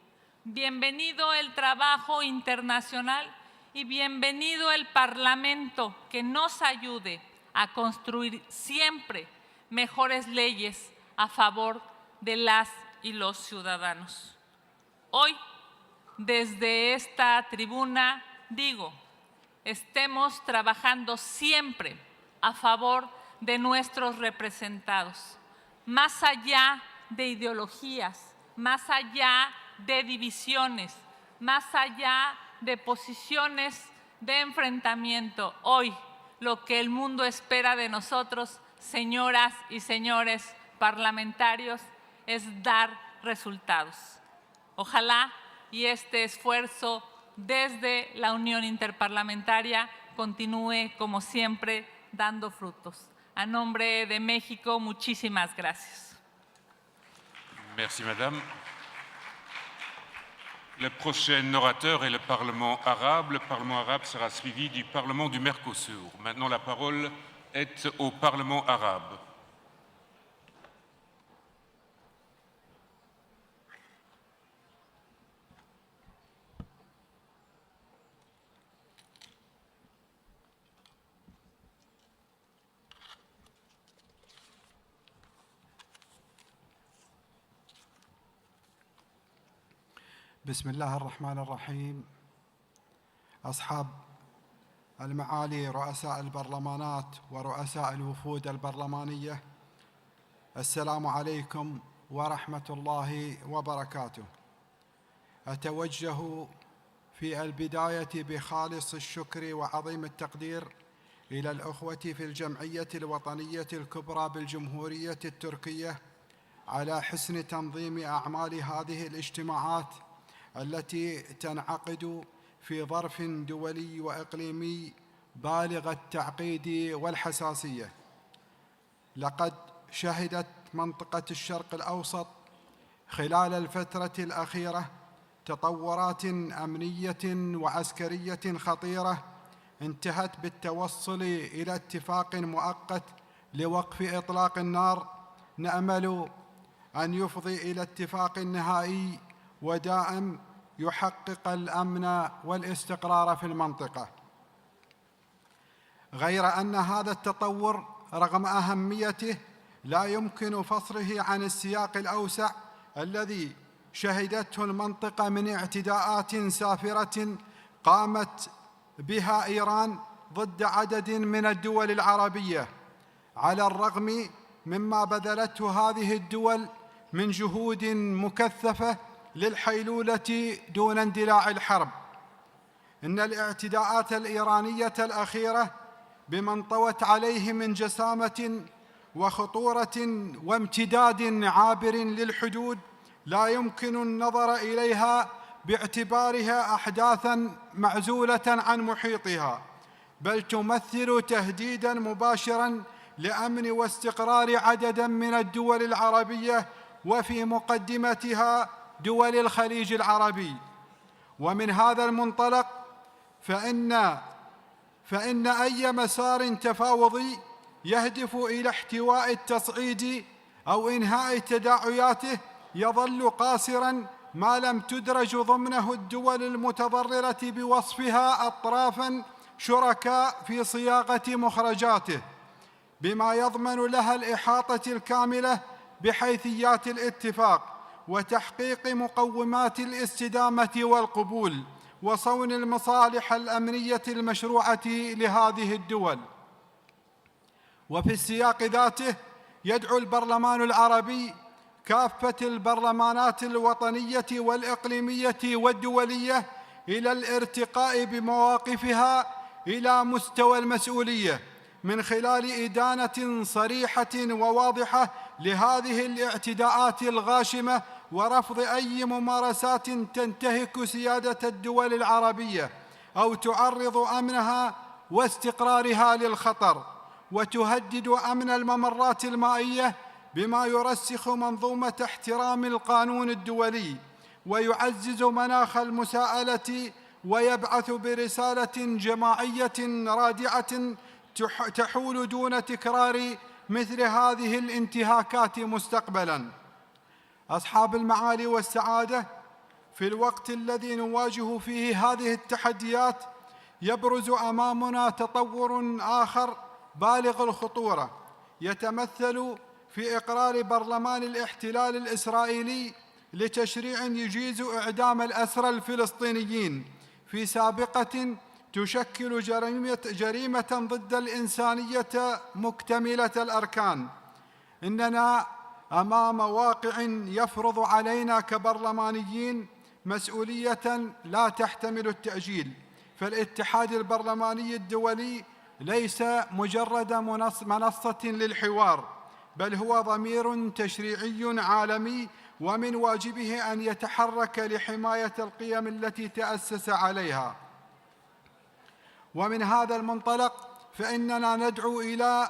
bienvenido el trabajo internacional y bienvenido el Parlamento que nos ayude a construir siempre mejores leyes a favor de las y los ciudadanos. Hoy, desde esta tribuna, digo, estemos trabajando siempre a favor de nuestros representados, más allá de ideologías, más allá de divisiones, más allá de posiciones de enfrentamiento. Hoy, lo que el mundo espera de nosotros, señoras y señores parlamentarios, es dar resultados. Ojalá y este esfuerzo desde la Unión Interparlamentaria continúe, como siempre, dando frutos. A nombre de México, muchísimas gracias. Merci, Madame. Le prochain orateur est le Parlement arabe. Le Parlement arabe sera suivi du Parlement du Mercosur. Maintenant, la parole est au Parlement arabe. بسم الله الرحمن الرحيم. أصحاب المعالي رؤساء البرلمانات ورؤساء الوفود البرلمانية، السلام عليكم ورحمة الله وبركاته. أتوجه في البداية بخالص الشكر وعظيم التقدير إلى الأخوة في الجمعية الوطنية الكبرى بالجمهورية التركية على حسن تنظيم أعمال هذه الاجتماعات التي تنعقد في ظرف دولي وإقليمي بالغ التعقيد والحساسية. لقد شهدت منطقة الشرق الأوسط خلال الفترة الأخيرة تطورات أمنية وعسكرية خطيرة انتهت بالتوصل إلى اتفاق مؤقت لوقف إطلاق النار، نأمل أن يفضي إلى اتفاق نهائي ودائم يحقق الأمن والاستقرار في المنطقة. غير أن هذا التطور رغم أهميته لا يمكن فصله عن السياق الأوسع الذي شهدته المنطقة من اعتداءات سافرة قامت بها إيران ضد عدد من الدول العربية، على الرغم مما بذلته هذه الدول من جهود مكثفة للحيلولة دون اندلاع الحرب. إن الاعتداءات الإيرانية الأخيرة بما انطوت عليه من جسامة وخطورة وامتداد عابر للحدود لا يمكن النظر إليها باعتبارها أحداثاً معزولة عن محيطها، بل تمثل تهديداً مباشراً لأمن واستقرار عدد من الدول العربية وفي مقدمتها دول الخليج العربي. ومن هذا المنطلق فإن أي مسار تفاوضي يهدف إلى احتواء التصعيد أو إنهاء تداعياته يظل قاصراً ما لم تدرج ضمنه الدول المتضررة بوصفها أطرافاً شركاء في صياغة مخرجاته، بما يضمن لها الإحاطة الكاملة بحيثيات الاتفاق وتحقيق مقومات الاستدامة والقبول وصون المصالح الأمنية المشروعة لهذه الدول. وفي السياق ذاته يدعو البرلمان العربي كافة البرلمانات الوطنية والإقليمية والدولية إلى الارتقاء بمواقفها إلى مستوى المسؤولية من خلال إدانة صريحة وواضحة لهذه الاعتداءات الغاشمة ورفض أي ممارسات تنتهك سيادة الدول العربية أو تعرض أمنها واستقرارها للخطر وتهدد أمن الممرات المائية، بما يرسخ منظومة احترام القانون الدولي ويعزز مناخ المساءلة ويبعث برسالة جماعية رادعة تحول دون تكرار مثل هذه الانتهاكات مستقبلاً. أصحاب المعالي والسعادة، في الوقت الذي نواجه فيه هذه التحديات يبرز أمامنا تطور آخر بالغ الخطورة يتمثل في إقرار برلمان الاحتلال الإسرائيلي لتشريع يجيز إعدام الأسرى الفلسطينيين في سابقة تشكل جريمة ضد الإنسانية مكتملة الأركان. إننا أمام واقع يفرض علينا كبرلمانيين مسؤولية لا تحتمل التأجيل، فالاتحاد البرلماني الدولي ليس مجرد منصة للحوار، بل هو ضمير تشريعي عالمي، ومن واجبه أن يتحرك لحماية القيم التي تأسس عليها. ومن هذا المنطلق فإننا ندعو إلى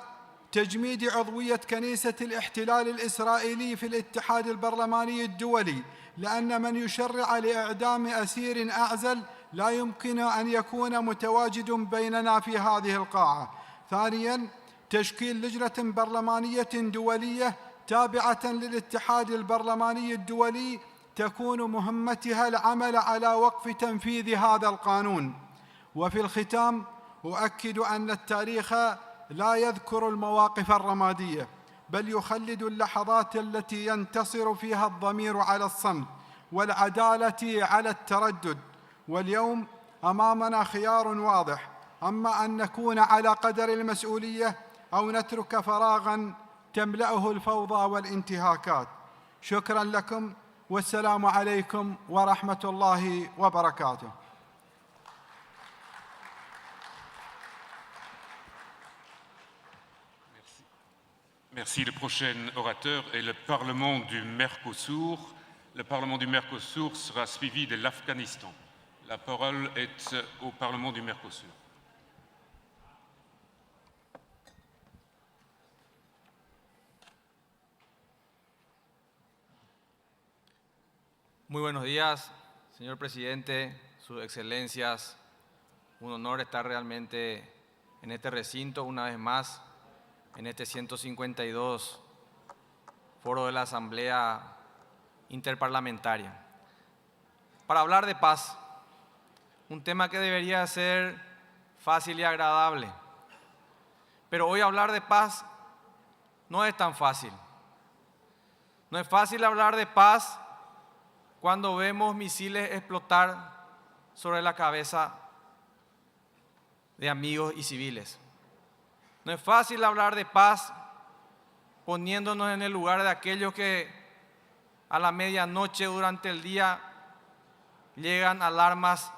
تجميد عضوية كنيسة الاحتلال الإسرائيلي في الاتحاد البرلماني الدولي، لأن من يشرع لإعدام أسير أعزل لا يمكن أن يكون متواجد بيننا في هذه القاعة. ثانياً، تشكيل لجنة برلمانية دولية تابعة للاتحاد البرلماني الدولي تكون مهمتها العمل على وقف تنفيذ هذا القانون. وفي الختام أؤكد أن التاريخ لا يذكر المواقف الرمادية، بل يخلد اللحظات التي ينتصر فيها الضمير على الصمت والعدالة على التردد. واليوم أمامنا خيار واضح: أما أن نكون على قدر المسؤولية أو نترك فراغاً تملأه الفوضى والانتهاكات. شكراً لكم، والسلام عليكم ورحمة الله وبركاته. Merci. Le prochain orateur est le Parlement du Mercosur. Le Parlement du Mercosur sera suivi de l'Afghanistan. La parole est au Parlement du Mercosur. Muy buenos días, señor presidente, sus excelencias. Un honor estar realmente en este recinto una vez más, en este 152 foro de la Asamblea Interparlamentaria. Para hablar de paz, un tema que debería ser fácil y agradable. Pero hoy hablar de paz no es tan fácil. No es fácil hablar de paz cuando vemos misiles explotar sobre la cabeza de amigos y civiles. No es fácil hablar de paz poniéndonos en el lugar de aquellos que a la medianoche durante el día llegan alarmas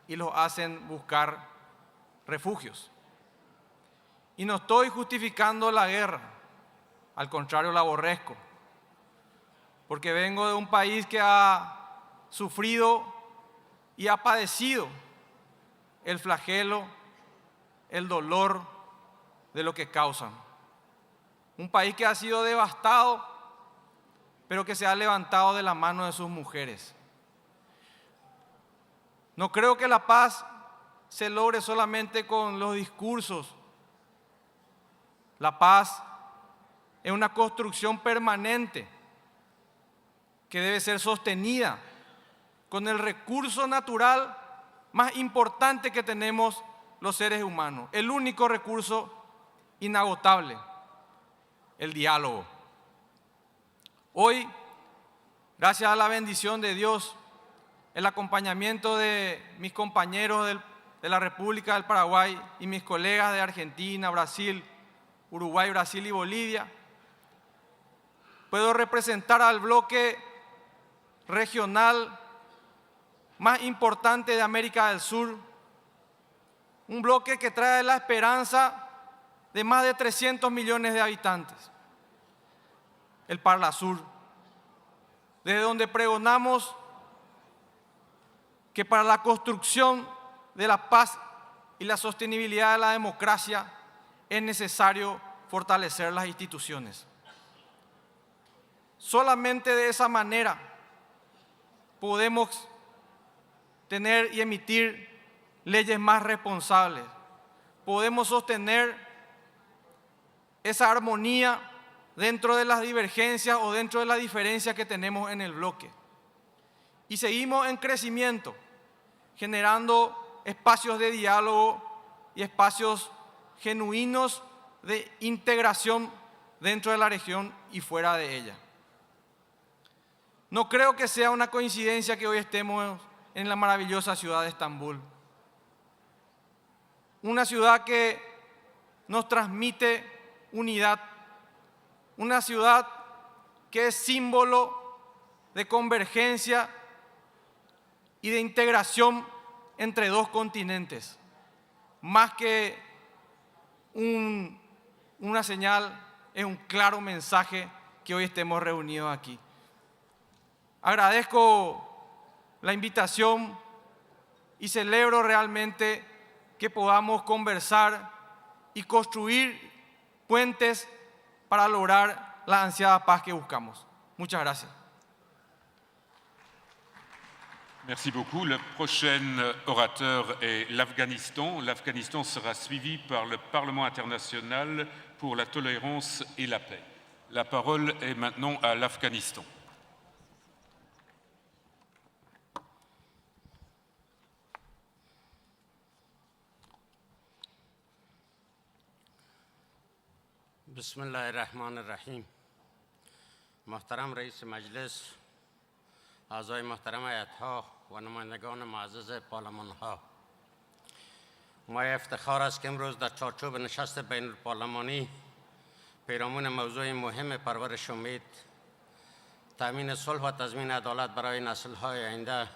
y los hacen buscar refugios. Y no estoy justificando la guerra, al contrario la aborrezco, porque vengo de un país que ha sufrido y ha padecido el flagelo, el dolor de lo que causan. Un país que ha sido devastado, pero que se ha levantado de la mano de sus mujeres. No creo que la paz se logre solamente con los discursos. La paz es una construcción permanente que debe ser sostenida con el recurso natural más importante que tenemos los seres humanos, el único recurso inagotable, el diálogo. Hoy, gracias a la bendición de Dios, el acompañamiento de mis compañeros de la República del Paraguay y mis colegas de Argentina, Brasil, Uruguay, Brasil y Bolivia, puedo representar al bloque regional más importante de América del Sur, un bloque que trae la esperanza de más de 300 millones de habitantes, el Parlasur, desde donde pregonamos que para la construcción de la paz y la sostenibilidad de la democracia es necesario fortalecer las instituciones. Solamente de esa manera podemos tener y emitir leyes más responsables. Podemos sostener esa armonía dentro de las divergencias o dentro de la diferencia que tenemos en el bloque. Y seguimos en crecimiento, generando espacios de diálogo y espacios genuinos de integración dentro de la región y fuera de ella. No creo que sea una coincidencia que hoy estemos en la maravillosa ciudad de Estambul. Una ciudad que nos transmite unidad, una ciudad que es símbolo de convergencia y de integración entre dos continentes, más que una señal, es un claro mensaje que hoy estemos reunidos aquí. Agradezco la invitación y celebro realmente que podamos conversar y construir puentes para lograr la ansiada paz que buscamos. Muchas gracias. Merci beaucoup. Le prochain orateur est l'Afghanistan. L'Afghanistan sera suivi par le Parlement international pour la tolérance et la paix. La parole est maintenant à l'Afghanistan. بسم الله الرحمن الرحیم. محترم رئیس مجلس، اعضای محترم هیئت‌ها و نمایندگان معزز پارلمان‌ها، ما افتخار است که امروز در چارچوب نشست بین الپارلمانی پیرامون موضوع مهم پرورش امید، تأمین صلح و تضمین عدالت برای نسل‌های آینده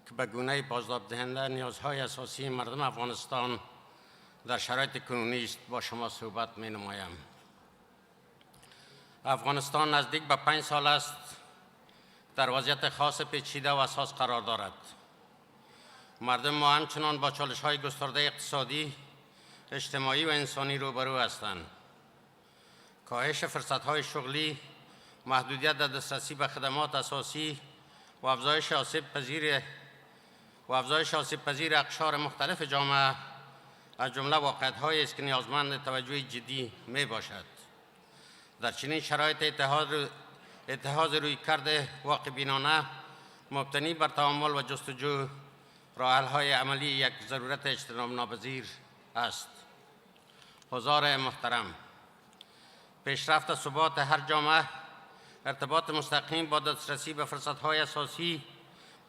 که به گونه‌ای بازتاب دهنده نیازهای اساسی مردم افغانستان در شرایط کنونی است با شما صحبت می‌نمایم. افغانستان نزدیک به 5 سال است در وضعیت خاص پیچیده و حساس قرار دارد. مردم ما همچنان با چالش‌های گسترده اقتصادی، اجتماعی و انسانی روبرو هستند. کاهش فرصت‌های شغلی، محدودیت در دسترسی به خدمات اساسی و افزایش آسیب پذیر اقشار مختلف جامعه از جمله واقعیت‌هایی است که نیازمند توجه جدی می باشد. در چنین شرایط اتخاذ رویکرد واقع‌بینانه مبتنی بر تأمل و جستجو راه‌حل‌های عملی یک ضرورت اجتناب ناپذیر است. حضار محترم، پیشرفت ثبات هر جامعه ارتباط مستقیم با دسترسی به فرصت‌های اساسی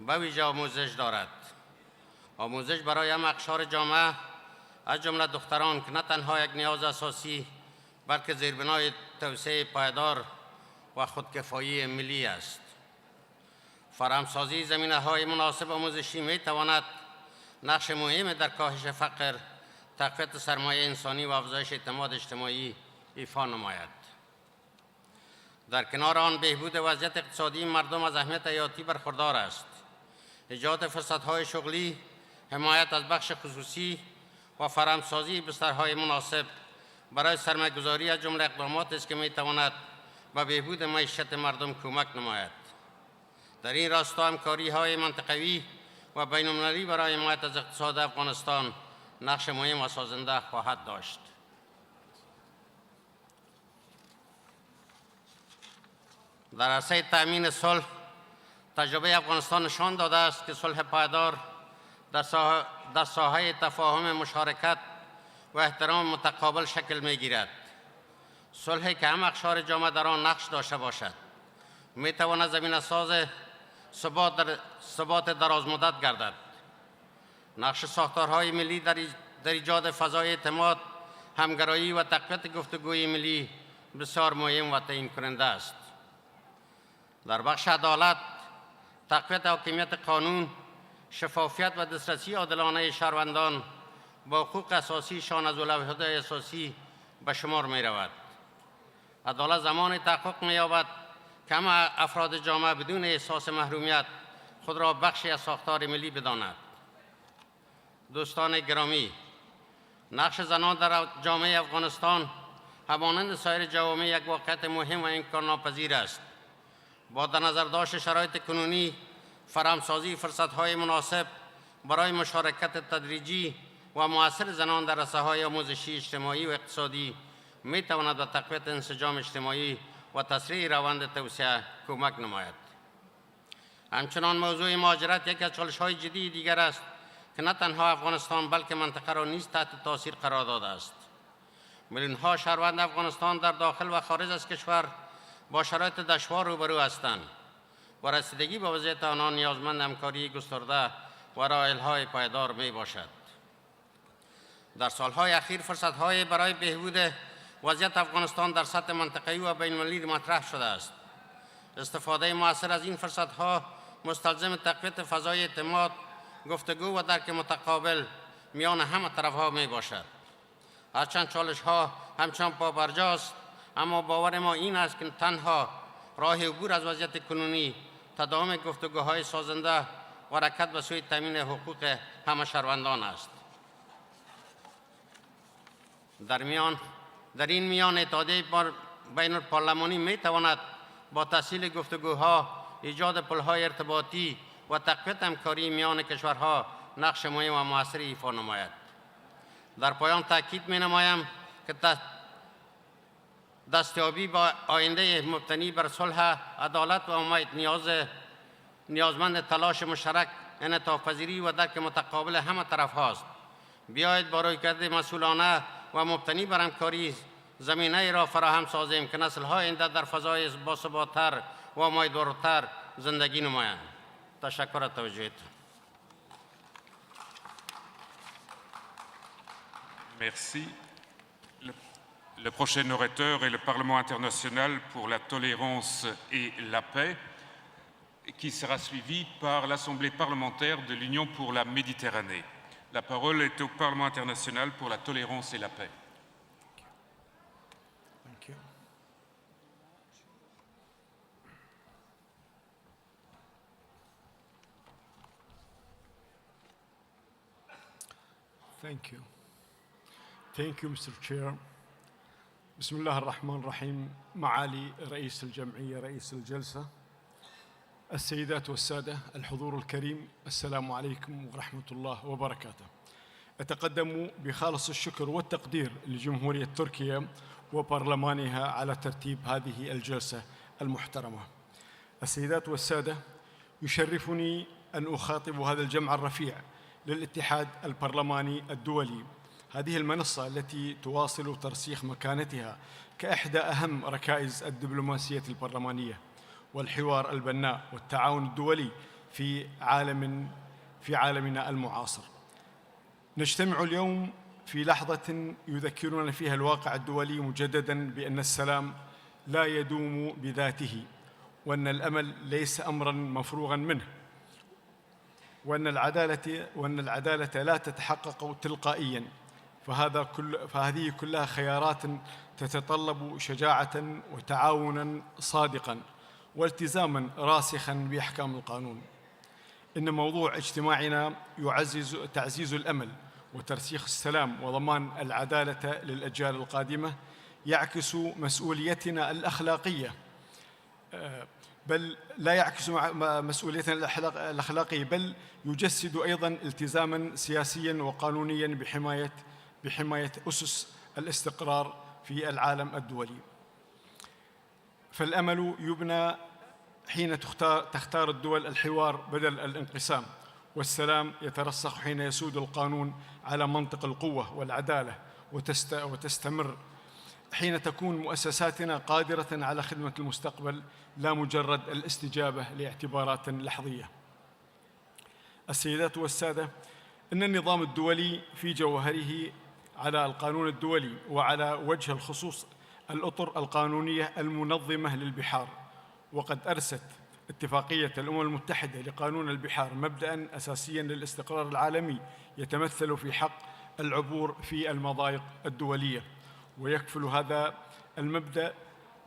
به ویژه آموزش دارد. آموزش برای همه اقشار جامعه از جمله دختران که نه تنها یک نیاز اساسی بلکه زیربنای توسعه پایدار و خودکفایی ملی است. فراهمسازی زمینه‌های مناسب آموزشی می‌تواند نقش مهمی در کاهش فقر، تقویت سرمایه انسانی و افزایش اعتماد اجتماعی ایفا نماید. در کنار آن بهبود وضعیت اقتصادی مردم از اهمیت حیاتی برخوردار است. ایجاد فرصت‌های شغلی، حمایت از بخش خصوصی و فراهمسازی بسترهای مناسب برای سرمایه‌گذاری از جمله اقدامات است که می‌تواند به بهبود معیشت مردم کمک نماید. در این راستا همکاری‌های منطقوی و بین‌المللی برای حمایت از اقتصاد افغانستان نقش مهم و سازنده خواهد داشت. در عرصه تأمین صلح، تجربه افغانستان نشان داده است که صلح پایدار در ساحه تفاهم، مشارکت و احترام متقابل شکل می‌گیرد. صلحی که هم اقشار جامعه در آن نقش داشته باشد می‌تواند زمینه‌ساز ثبات درازمدت گردد. نقش ساختارهای ملی در ایجاد فضای اعتماد، همگرایی و تقویت گفتگوی ملی بسیار مهم و تعیین کننده است. در بخش عدالت، تقویت حاکمیت قانون، شفافیت و دسترسی عادلانه شهروندان با حقوق اساسیشان از اولویت‌های اساسی به شمار می رود. عدالت زمان تحقق می یابد که همه افراد جامعه بدون احساس محرومیت خود را بخشی از ساختار ملی بداند. دوستان گرامی، نقش زنان در جامعه افغانستان همانند سایر جوامع یک واقعیت مهم و انکارناپذیر است. با در نظر داشت شرایط کنونی، فراهمسازی فرصت‌های مناسب برای مشارکت تدریجی و مؤثر زنان در رساهای آموزشی، اجتماعی و اقتصادی می‌تواند به تقویت انسجام اجتماعی و تسریع روند توسعه کمک نماید. همچنان موضوع مهاجرت یکی از چالش‌های جدی دیگر است که نه تنها افغانستان بلکه منطقه را نیز تحت تاثیر قرار داده است. میلیون‌ها شهروند افغانستان در داخل و خارج از کشور با شرایط دشوار روبرو هستند و رسیدگی به وضعیت آنان نیازمند همکاری گسترده و راه‌حل‌های پایدار می باشد. در سالهای اخیر فرصت‌های برای بهبود وضعیت افغانستان در سطح منطقه‌ای و بین‌المللی مطرح شده است. استفاده مؤثر از این فرصت‌ها مستلزم تقویت فضای اعتماد، گفتگو و درک متقابل میان همه طرف‌ها می باشد. هرچند چالش‌ها همچنان پابرجاست، اما باور ما این است که تنها راه عبور از وضعیت کنونی تداوم گفتگوهای سازنده و حرکت به سوی تامین حقوق همه شهروندان است. در این میان اتحادیه بین الپارلمانی می تواند با تسهیل گفتگوها، ایجاد پل‌های ارتباطی و تقویت همکاری میان کشورها نقش مهم و مؤثری ایفا نماید. در پایان تاکید می نمایم که دستیابی با آینده مبتنی بر صلح، عدالت و امید نیازمند تلاش مشترک، انعطاف‌پذیری و درک متقابل همه طرف هاست. بیایید با رویکرد مسئولانه و مبتنی بر همکاری زمینه را فراهم سازیم که نسل‌های آینده در فضای باثبات‌تر و امیدوارتر زندگی نمایند. تشکر از توجهتان. Merci. Le prochain orateur est le Parlement international pour la tolérance et la paix, qui sera suivi par l'Assemblée parlementaire de l'Union pour la Méditerranée. La parole est au Parlement international pour la tolérance et la paix. Thank you. Thank you, Mr. Chair. بسم الله الرحمن الرحيم. معالي رئيس الجمعية رئيس الجلسة، السيدات والسادة، الحضور الكريم، السلام عليكم ورحمة الله وبركاته. أتقدم بخالص الشكر والتقدير لجمهورية تركيا وبرلمانها على ترتيب هذه الجلسة المحترمة. السيدات والسادة، يشرفني أن أخاطب هذا الجمع الرفيع للاتحاد البرلماني الدولي، هذه المنصة التي تواصل ترسيخ مكانتها كإحدى أهم ركائز الدبلوماسية البرلمانية والحوار البناء والتعاون الدولي في عالمنا المعاصر. نجتمع اليوم في لحظة يذكرنا فيها الواقع الدولي مجدداً بأن السلام لا يدوم بذاته، وأن الأمل ليس أمراً مفروغاً منه، وأن العدالة لا تتحقق تلقائياً، فهذه كلها خيارات تتطلب شجاعة وتعاوناً صادقاً والتزاماً راسخاً بأحكام القانون. إن موضوع اجتماعنا تعزيز الأمل وترسيخ السلام وضمان العدالة للأجيال القادمة، يعكس مسؤوليتنا الأخلاقية، بل لا يعكس مسؤوليتنا الأخلاقية، بل يجسد أيضاً التزاماً سياسياً وقانونياً بحماية أسس الاستقرار في العالم الدولي. فالأمل يبنى حين تختار الدول الحوار بدل الانقسام، والسلام يترسخ حين يسود القانون على منطق القوة والعدالة، وتستمر حين تكون مؤسساتنا قادرة على خدمة المستقبل لا مجرد الاستجابة لاعتبارات لحظية. السيدات والسادة، إن النظام الدولي في جوهره على القانون الدولي، وعلى وجه الخصوص الأطر القانونية المنظمة للبحار. وقد أرست اتفاقية الأمم المتحدة لقانون البحار مبدأً أساسياً للاستقرار العالمي يتمثل في حق العبور في المضايق الدولية، ويكفل هذا المبدأ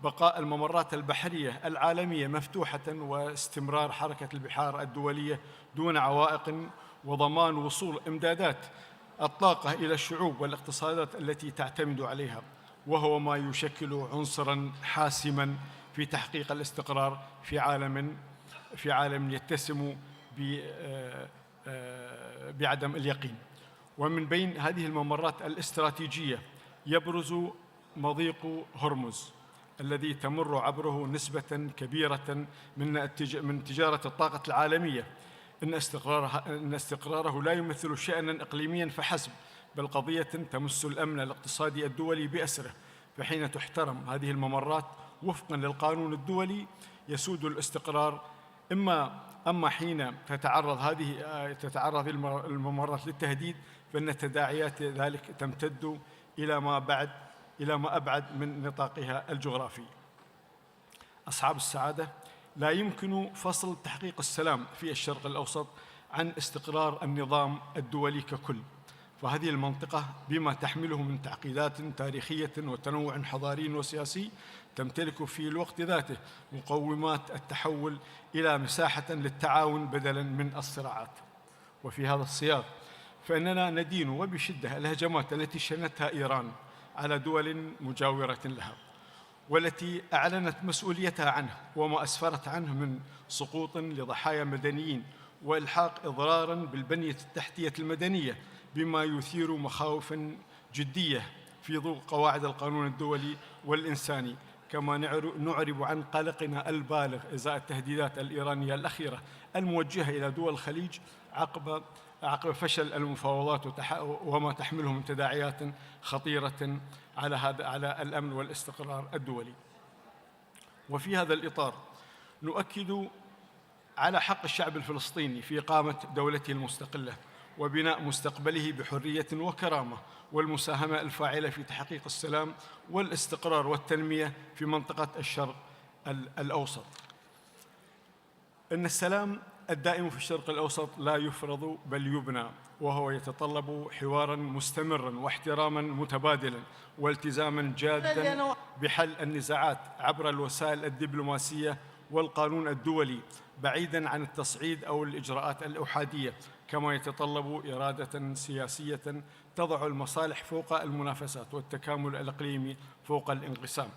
بقاء الممرات البحرية العالمية مفتوحة واستمرار حركة البحار الدولية دون عوائق، وضمان وصول إمدادات الطاقة إلى الشعوب والاقتصادات التي تعتمد عليها، وهو ما يشكل عنصراً حاسماً في تحقيق الاستقرار في عالم يتسم بعدم اليقين. ومن بين هذه الممرات الاستراتيجية يبرز مضيق هرمز الذي تمر عبره نسبة كبيرة من تجارة الطاقة العالمية. إن استقراره لا يمثل شأناً إقليمياً فحسب، بل قضية تمس الأمن الاقتصادي الدولي بأسره. فحين تحترم هذه الممرات وفقاً للقانون الدولي يسود الاستقرار، أما حين تتعرض الممرات للتهديد فإن تداعيات ذلك تمتد إلى ما أبعد من نطاقها الجغرافي. أصحاب السعادة، لا يمكن فصل تحقيق السلام في الشرق الأوسط عن استقرار النظام الدولي ككل، فهذه المنطقة بما تحمله من تعقيدات تاريخية وتنوع حضاري وسياسي تمتلك في الوقت ذاته مقومات التحول إلى مساحة للتعاون بدلاً من الصراعات. وفي هذا السياق فإننا ندين وبشدة الهجمات التي شنتها إيران على دول مجاورة لها، والتي أعلنت مسؤوليتها عنه، وما أسفرت عنه من سقوط لضحايا مدنيين وإلحاق إضراراً بالبنية التحتية المدنية، بما يثير مخاوف جدية في ضوء قواعد القانون الدولي والإنساني. كما نعرب عن قلقنا البالغ إزاء التهديدات الإيرانية الأخيرة الموجهة إلى دول الخليج عقب فشل المفاوضات وما تحمله من تداعيات خطيرة على الأمن والاستقرار الدولي. وفي هذا الإطار نؤكد على حق الشعب الفلسطيني في إقامة دولته المستقلة وبناء مستقبله بحرية وكرامة، والمساهمة الفاعلة في تحقيق السلام والاستقرار والتنمية في منطقة الشرق الأوسط. إن السلام الدائم في الشرق الأوسط لا يفرض بل يبنى، وهو يتطلب حواراً مستمراً واحتراماً متبادلاً والتزاماً جاداً بحل النزاعات عبر الوسائل الدبلوماسية والقانون الدولي بعيداً عن التصعيد أو الإجراءات الأحادية، كما يتطلب إرادة سياسية تضع المصالح فوق المنافسات والتكامل الإقليمي فوق الانقسام.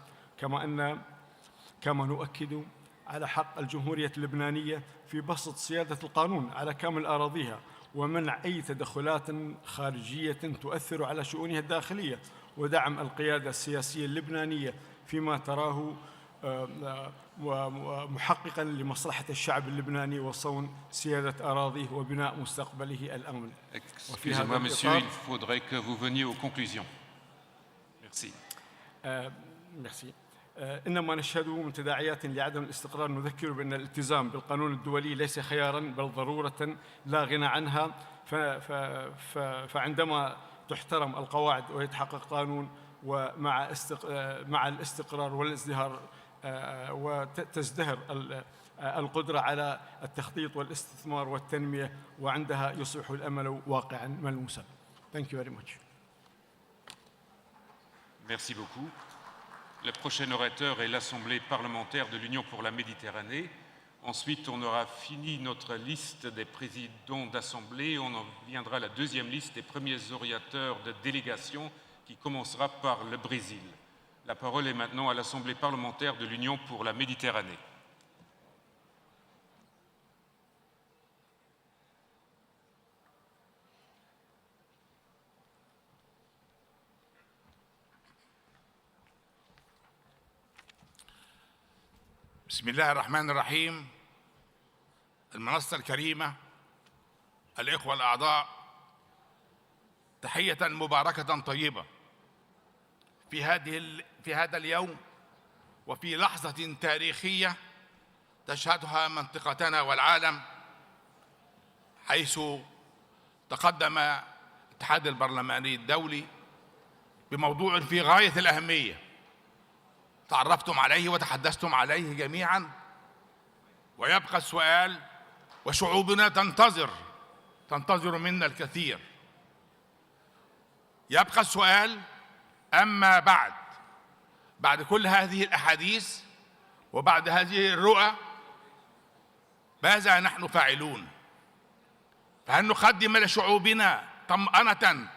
كما نؤكد على حق الجمهورية اللبنانية في بسط سيادة القانون على كامل أراضيها ومنع أي تدخلات خارجية تؤثر على شؤونها الداخلية، ودعم القيادة السياسية اللبنانية فيما تراه محققاً لمصلحة الشعب اللبناني وصون سيادة أراضيه وبناء مستقبله الأمن. Excusez-moi, monsieur, il faudrait que vous veniez aux conclusions. Merci. Merci. إنما نشهد من تداعيات لعدم الاستقرار نذكر بأن الالتزام بالقانون الدولي ليس خياراً بل ضرورة لا غنى عنها، فعندما تحترم القواعد ويتحقق قانون ومع الاستقرار والازدهار وتزدهر القدرة على التخطيط والاستثمار والتنمية، وعندها يصبح الأمل واقعاً ملموساً. Thank you very much. Merci beaucoup. Le prochain orateur est l'Assemblée parlementaire de l'Union pour la Méditerranée. Ensuite, on aura fini notre liste des présidents d'Assemblée. On en viendra à la deuxième liste des premiers orateurs de délégation qui commencera par le Brésil. La parole est maintenant à l'Assemblée parlementaire de l'Union pour la Méditerranée. بسم الله الرحمن الرحيم. المنصة الكريمة، الإخوة الأعضاء، تحية مباركة طيبة في هذا اليوم وفي لحظة تاريخية تشهدها منطقتنا والعالم، حيث تقدم الاتحاد البرلماني الدولي بموضوع في غاية الأهمية تعرفتم عليه وتحدثتم عليه جميعا، ويبقى السؤال وشعوبنا تنتظر منا الكثير. يبقى السؤال: أما بعد كل هذه الأحاديث وبعد هذه الرؤى ماذا نحن فاعلون؟ فهل نقدم لشعوبنا طمأنة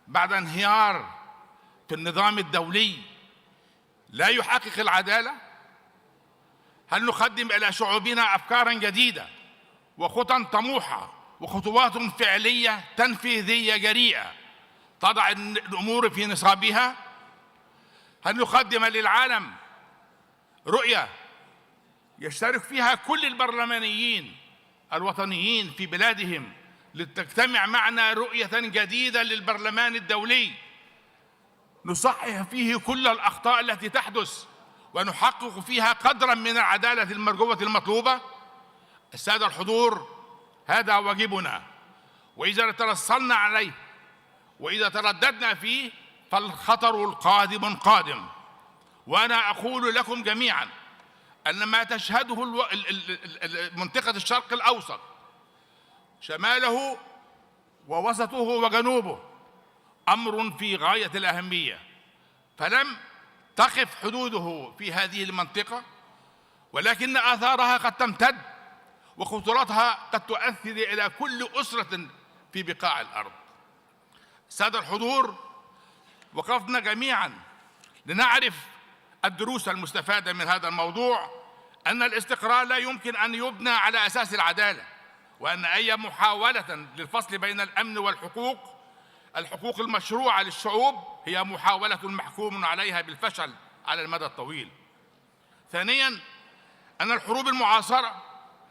بعد انهيار في النظام الدولي لا يحقق العدالة؟ هل نقدم إلى شعوبنا أفكاراً جديدة وخطى طموحة وخطوات فعلية تنفيذية جريئة تضع الأمور في نصابها؟ هل نقدم للعالم رؤية يشترك فيها كل البرلمانيين الوطنيين في بلادهم لتجتمع معنا رؤية جديدة للبرلمان الدولي نصحح فيه كل الأخطاء التي تحدث ونحقق فيها قدراً من العدالة المرجوة المطلوبة؟ السادة الحضور، هذا واجبنا، وإذا ترسلنا عليه وإذا ترددنا فيه فالخطر القادم قادم. وأنا أقول لكم جميعاً أن ما تشهده منطقة الشرق الأوسط شماله ووسطه وجنوبه أمر في غاية الأهمية، فلم تقف حدوده في هذه المنطقة، ولكن آثارها قد تمتد وخطورتها قد تؤثر إلى كل أسرة في بقاع الأرض. السادة الحضور، وقفنا جميعا لنعرف الدروس المستفادة من هذا الموضوع، أن الاستقرار لا يمكن أن يبنى على أساس العدالة، وأن أي محاولة للفصل بين الأمن والحقوق المشروعة للشعوب هي محاولة محكوم عليها بالفشل على المدى الطويل. ثانياً، أن الحروب المعاصرة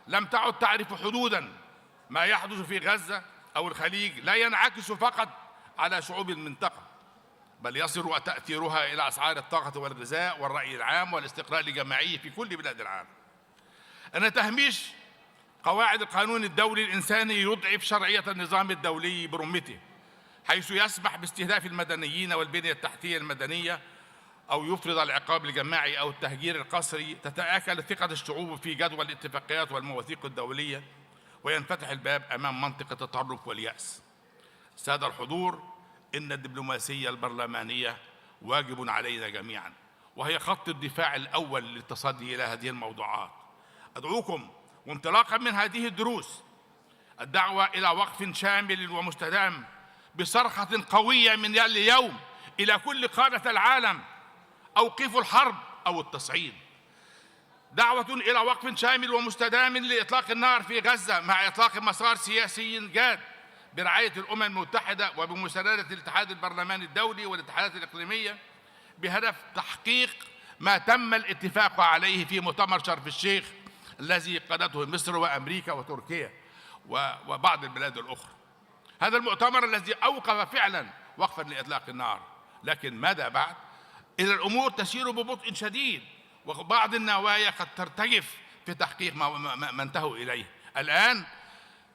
لم تعد تعرف حدوداً. ما يحدث في غزة أو الخليج لا ينعكس فقط على شعوب المنطقة، بل يصل تأثيرها إلى أسعار الطاقة والغذاء والرأي العام والاستقرار الجماعي في كل بلاد العالم. أن تهميش قواعد القانون الدولي الإنساني يضعف شرعية النظام الدولي برمته، حيث يسمح باستهداف المدنيين والبنية التحتية المدنية أو يفرض العقاب الجماعي أو التهجير القسري. تتآكل ثقة الشعوب في جدول الاتفاقيات والمواثيق الدولية، وينفتح الباب أمام منطقة التطرف واليأس. السادة الحضور، إن الدبلوماسية البرلمانية واجب علينا جميعا، وهي خط الدفاع الأول للتصدي إلى هذه الموضوعات، أدعوكم وانطلاقا من هذه الدروس الدعوة إلى وقف شامل ومستدام بصرخة قوية من اليوم إلى كل قادة العالم: أوقفوا الحرب أو التصعيد. دعوة إلى وقف شامل ومستدام لإطلاق النار في غزة مع إطلاق مسار سياسي جاد برعاية الأمم المتحدة وبمساندة الاتحاد البرلماني الدولي والاتحادات الإقليمية بهدف تحقيق ما تم الاتفاق عليه في مؤتمر شرم الشيخ الذي قادته مصر وأمريكا وتركيا وبعض البلاد الأخرى. هذا المؤتمر الذي أوقف فعلا وقفا لإطلاق النار، لكن ماذا بعد؟ إذا الأمور تسير ببطء شديد وبعض النوايا قد ترتجف في تحقيق ما انتهوا إليه. الآن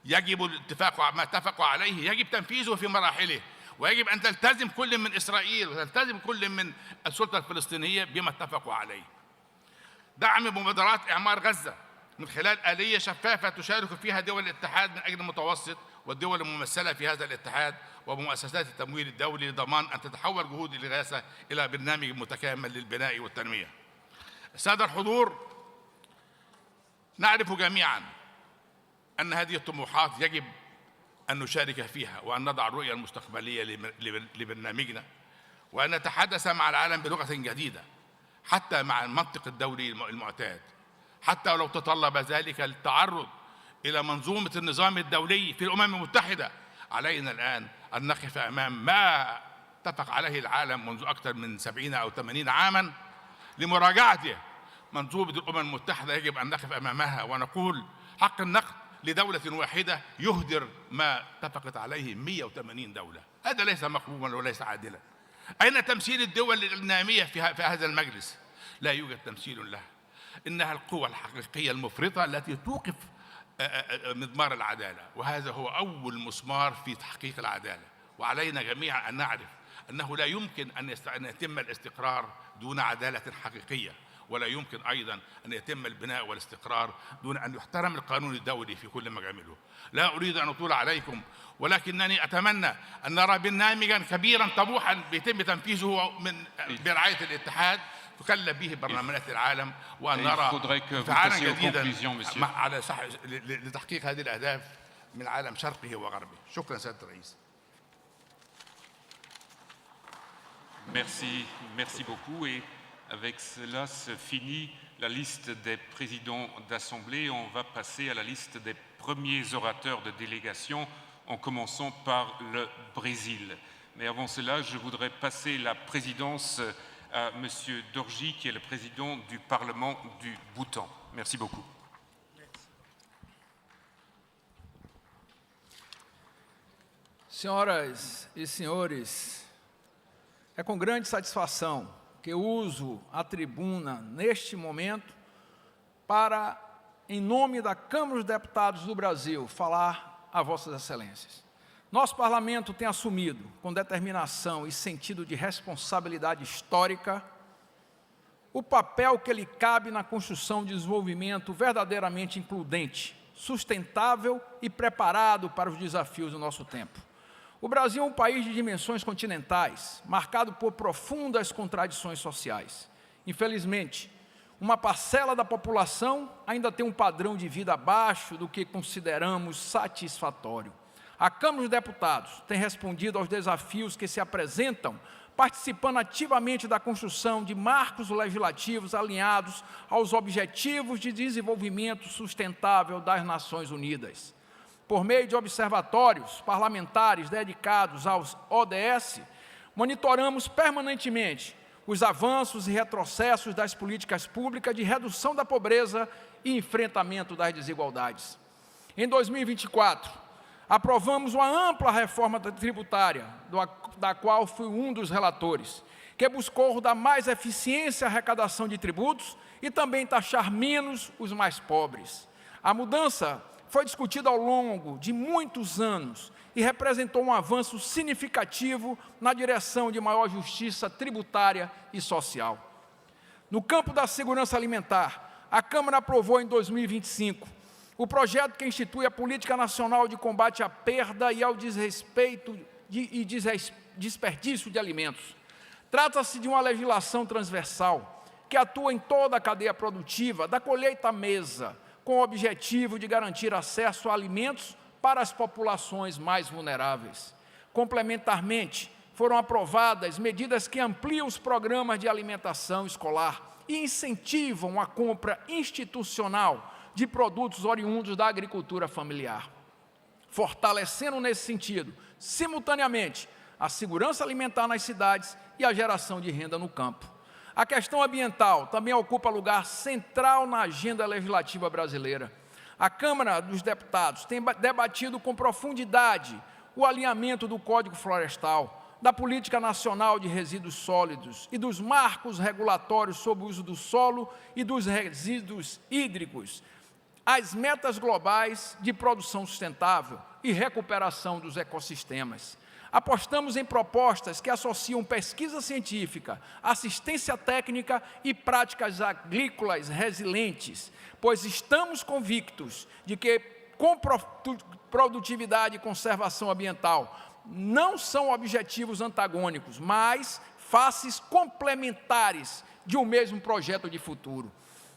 يجب الاتفاق ما اتفقوا عليه، يجب تنفيذه في مراحله، ويجب أن تلتزم كل من إسرائيل وتلتزم كل من السلطة الفلسطينية بما اتفقوا عليه. دعم مبادرات إعمار غزة من خلال آلية شفافة تشارك فيها دول الاتحاد من أجل المتوسط والدول الممثلة في هذا الاتحاد ومؤسسات التمويل الدولي لضمان أن تتحول جهود الإغاثة إلى برنامج متكامل للبناء والتنمية. السادة الحضور، نعرف جميعا أن هذه الطموحات يجب أن نشارك فيها وأن نضع الرؤية المستقبلية لبرنامجنا وأن نتحدث مع العالم بلغة جديدة حتى مع المنطق الدولي المعتاد، حتى ولو تطلب ذلك التعرض إلى منظومة النظام الدولي في الأمم المتحدة. علينا الآن أن نقف أمام ما اتفق عليه العالم منذ أكثر من 70 أو 80 عاما لمراجعته. منظومة الأمم المتحدة يجب أن نقف أمامها ونقول حق النقد لدولة واحدة يهدر ما اتفقت عليه 180 دولة. هذا ليس مقبولا وليس عادلا. أين تمثيل الدول النامية في هذا المجلس؟ لا يوجد تمثيل لها. إنها القوى الحقيقية المفرطة التي توقف مضمار العدالة، وهذا هو أول مسمار في تحقيق العدالة. وعلينا جميعا أن نعرف أنه لا يمكن أن يتم الاستقرار دون عدالة حقيقية، ولا يمكن أيضا أن يتم البناء والاستقرار دون أن يحترم القانون الدولي في كل مجامله. لا أريد أن أطول عليكم، ولكنني أتمنى أن نرى برنامجا كبيرا طموحا بيتم تنفيذه برعاية الاتحاد تكلف به برلمانات العالم، وأن نرى فعالا جديدا على لتحقيق هذه الأهداف من عالم شرقه وغربه. شكرا سيادة الرئيس. Merci beaucoup. Et avec cela se finit la liste des présidents d'assemblée. On va passer à la liste des premiers orateurs de délégation, en commençant par le Brésil. Mais avant cela, je voudrais passer la présidence à M. Dorji, qui est le président du Parlement du Bhutan. Merci beaucoup. Senhoras e senhores, é com grande satisfação que eu uso a tribuna neste momento para, em nome da Câmara dos Deputados do Brasil, falar a Vossas Excelências. Nosso Parlamento tem assumido, com determinação e sentido de responsabilidade histórica, o papel que lhe cabe na construção de desenvolvimento verdadeiramente includente, sustentável e preparado para os desafios do nosso tempo. O Brasil é um país de dimensões continentais, marcado por profundas contradições sociais. Infelizmente, uma parcela da população ainda tem um padrão de vida abaixo do que consideramos satisfatório. A Câmara dos Deputados tem respondido aos desafios que se apresentam, participando ativamente da construção de marcos legislativos alinhados aos Objetivos de Desenvolvimento Sustentável das Nações Unidas. Por meio de observatórios parlamentares dedicados aos ODS, monitoramos permanentemente os avanços e retrocessos das políticas públicas de redução da pobreza e enfrentamento das desigualdades. Em 2024, aprovamos uma ampla reforma tributária, da qual fui um dos relatores, que buscou dar mais eficiência à arrecadação de tributos e também taxar menos os mais pobres. A mudança foi discutida ao longo de muitos anos e representou um avanço significativo na direção de maior justiça tributária e social. No campo da segurança alimentar, a Câmara aprovou em 2025 o projeto que institui a Política Nacional de Combate à Perda e ao Desperdício de Alimentos. Trata-se de uma legislação transversal que atua em toda a cadeia produtiva, da colheita à mesa, com o objetivo de garantir acesso a alimentos para as populações mais vulneráveis. Complementarmente, foram aprovadas medidas que ampliam os programas de alimentação escolar e incentivam a compra institucional de produtos oriundos da agricultura familiar, fortalecendo nesse sentido, simultaneamente, a segurança alimentar nas cidades e a geração de renda no campo. A questão ambiental também ocupa lugar central na agenda legislativa brasileira. A Câmara dos Deputados tem debatido com profundidade o alinhamento do Código Florestal, da Política Nacional de Resíduos Sólidos e dos marcos regulatórios sobre o uso do solo e dos resíduos hídricos, as metas globais de produção sustentável e recuperação dos ecossistemas. Apostamos em propostas que associam pesquisa científica, assistência técnica e práticas agrícolas resilientes, pois estamos convictos de que, com produtividade e conservação ambiental, não são objetivos antagônicos, mas faces complementares de um mesmo projeto de futuro.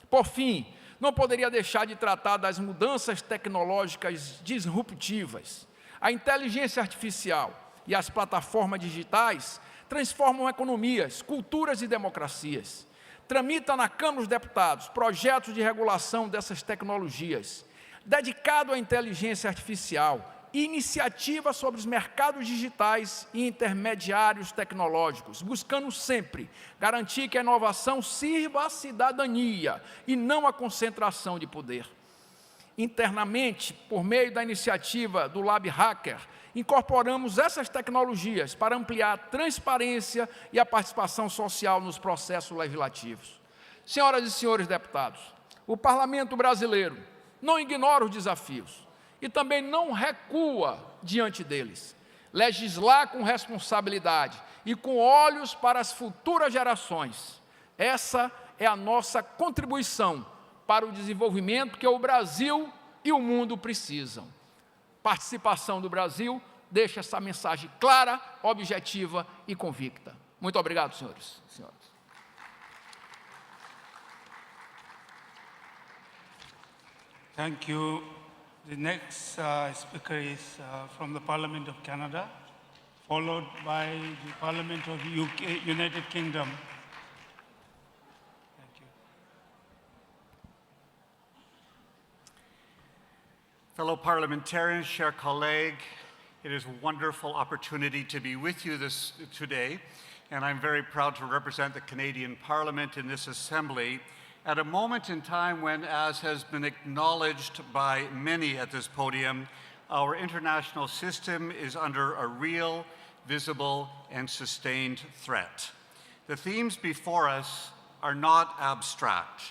Por fim, não poderia deixar de tratar das mudanças tecnológicas disruptivas. A inteligência artificial e as plataformas digitais transformam economias, culturas e democracias. Tramita na Câmara dos Deputados projetos de regulação dessas tecnologias, dedicado à inteligência artificial, iniciativa sobre os mercados digitais e intermediários tecnológicos, buscando sempre garantir que a inovação sirva à cidadania e não à concentração de poder. Internamente, por meio da iniciativa do Lab Hacker, incorporamos essas tecnologias para ampliar a transparência e a participação social nos processos legislativos. Senhoras e senhores deputados, o Parlamento brasileiro não ignora os desafios e também não recua diante deles. Legislar com responsabilidade e com olhos para as futuras gerações. Essa é a nossa contribuição para o desenvolvimento que o Brasil e o mundo precisam. Participação do Brasil deixa essa mensagem clara, objetiva e convicta. Muito obrigado, senhores e senhoras. Thank you. The next speaker is from the Parliament of Canada, followed by the Parliament of UK, United Kingdom. Thank you. Fellow parliamentarians, chers collègues, it is a wonderful opportunity to be with you today, and I'm very proud to represent the Canadian Parliament in this assembly at a moment in time when, as has been acknowledged by many at this podium, our international system is under a real, visible, and sustained threat. The themes before us are not abstract.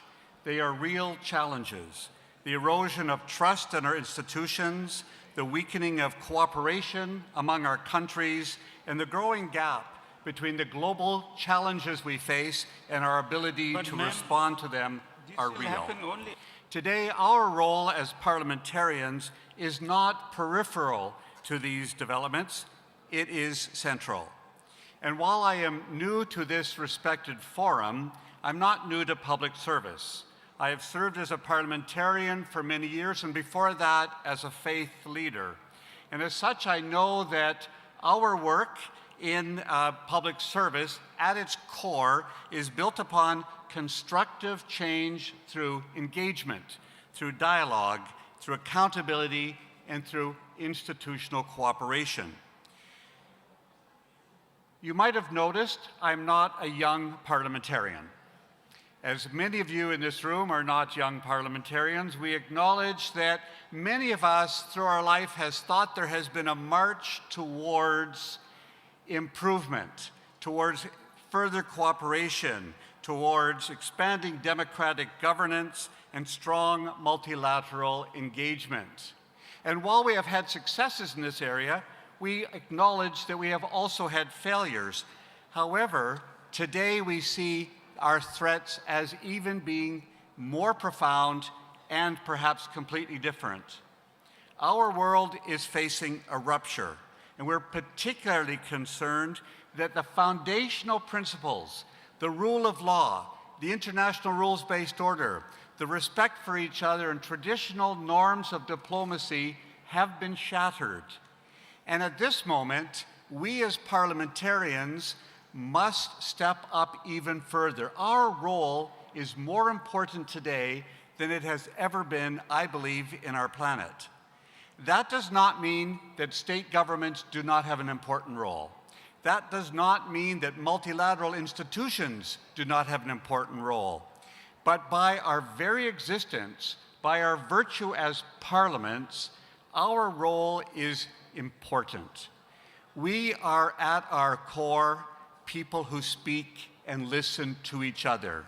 They are real challenges. The erosion of trust in our institutions, the weakening of cooperation among our countries, and the growing gap between the global challenges we face and our ability to respond to them are real. Today, our role as parliamentarians is not peripheral to these developments, it is central. And while I am new to this respected forum, I'm not new to public service. I have served as a parliamentarian for many years, and before that, as a faith leader. And as such, I know that our work in public service, at its core, is built upon constructive change through engagement, through dialogue, through accountability, and through institutional cooperation. You might have noticed I'm not a young parliamentarian. As many of you in this room are not young parliamentarians, we acknowledge that many of us through our life has thought there has been a march towards improvement, towards further cooperation, towards expanding democratic governance and strong multilateral engagement. And while we have had successes in this area, we acknowledge that we have also had failures. However, today we see our threats as even being more profound and perhaps completely different. Our world is facing a rupture, and we're particularly concerned that the foundational principles, the rule of law, the international rules-based order, the respect for each other and traditional norms of diplomacy have been shattered. And at this moment, we as parliamentarians must step up even further. Our role is more important today than it has ever been, I believe, in our planet. That does not mean that state governments do not have an important role. That does not mean that multilateral institutions do not have an important role. But by our very existence, by our virtue as parliaments, our role is important. We are at our core people who speak and listen to each other.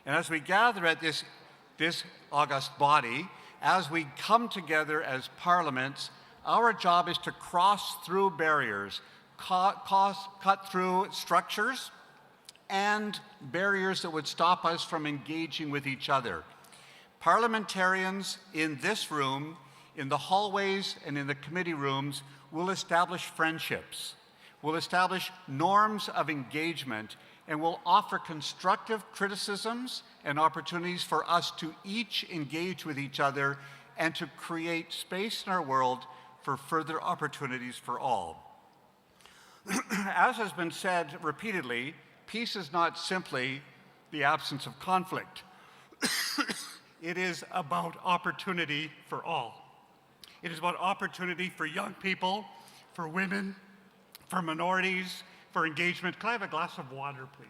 And as we gather at this august body, as we come together as parliaments, our job is to cross through barriers, cut through structures and barriers that would stop us from engaging with each other. Parliamentarians in this room, in the hallways and in the committee rooms, will establish friendships, will establish norms of engagement, and will offer constructive criticisms and opportunities for us to each engage with each other and to create space in our world for further opportunities for all. As has been said repeatedly, peace is not simply the absence of conflict. It is about opportunity for all. It is about opportunity for young people, for women, for minorities, for engagement. Can I have a glass of water, please?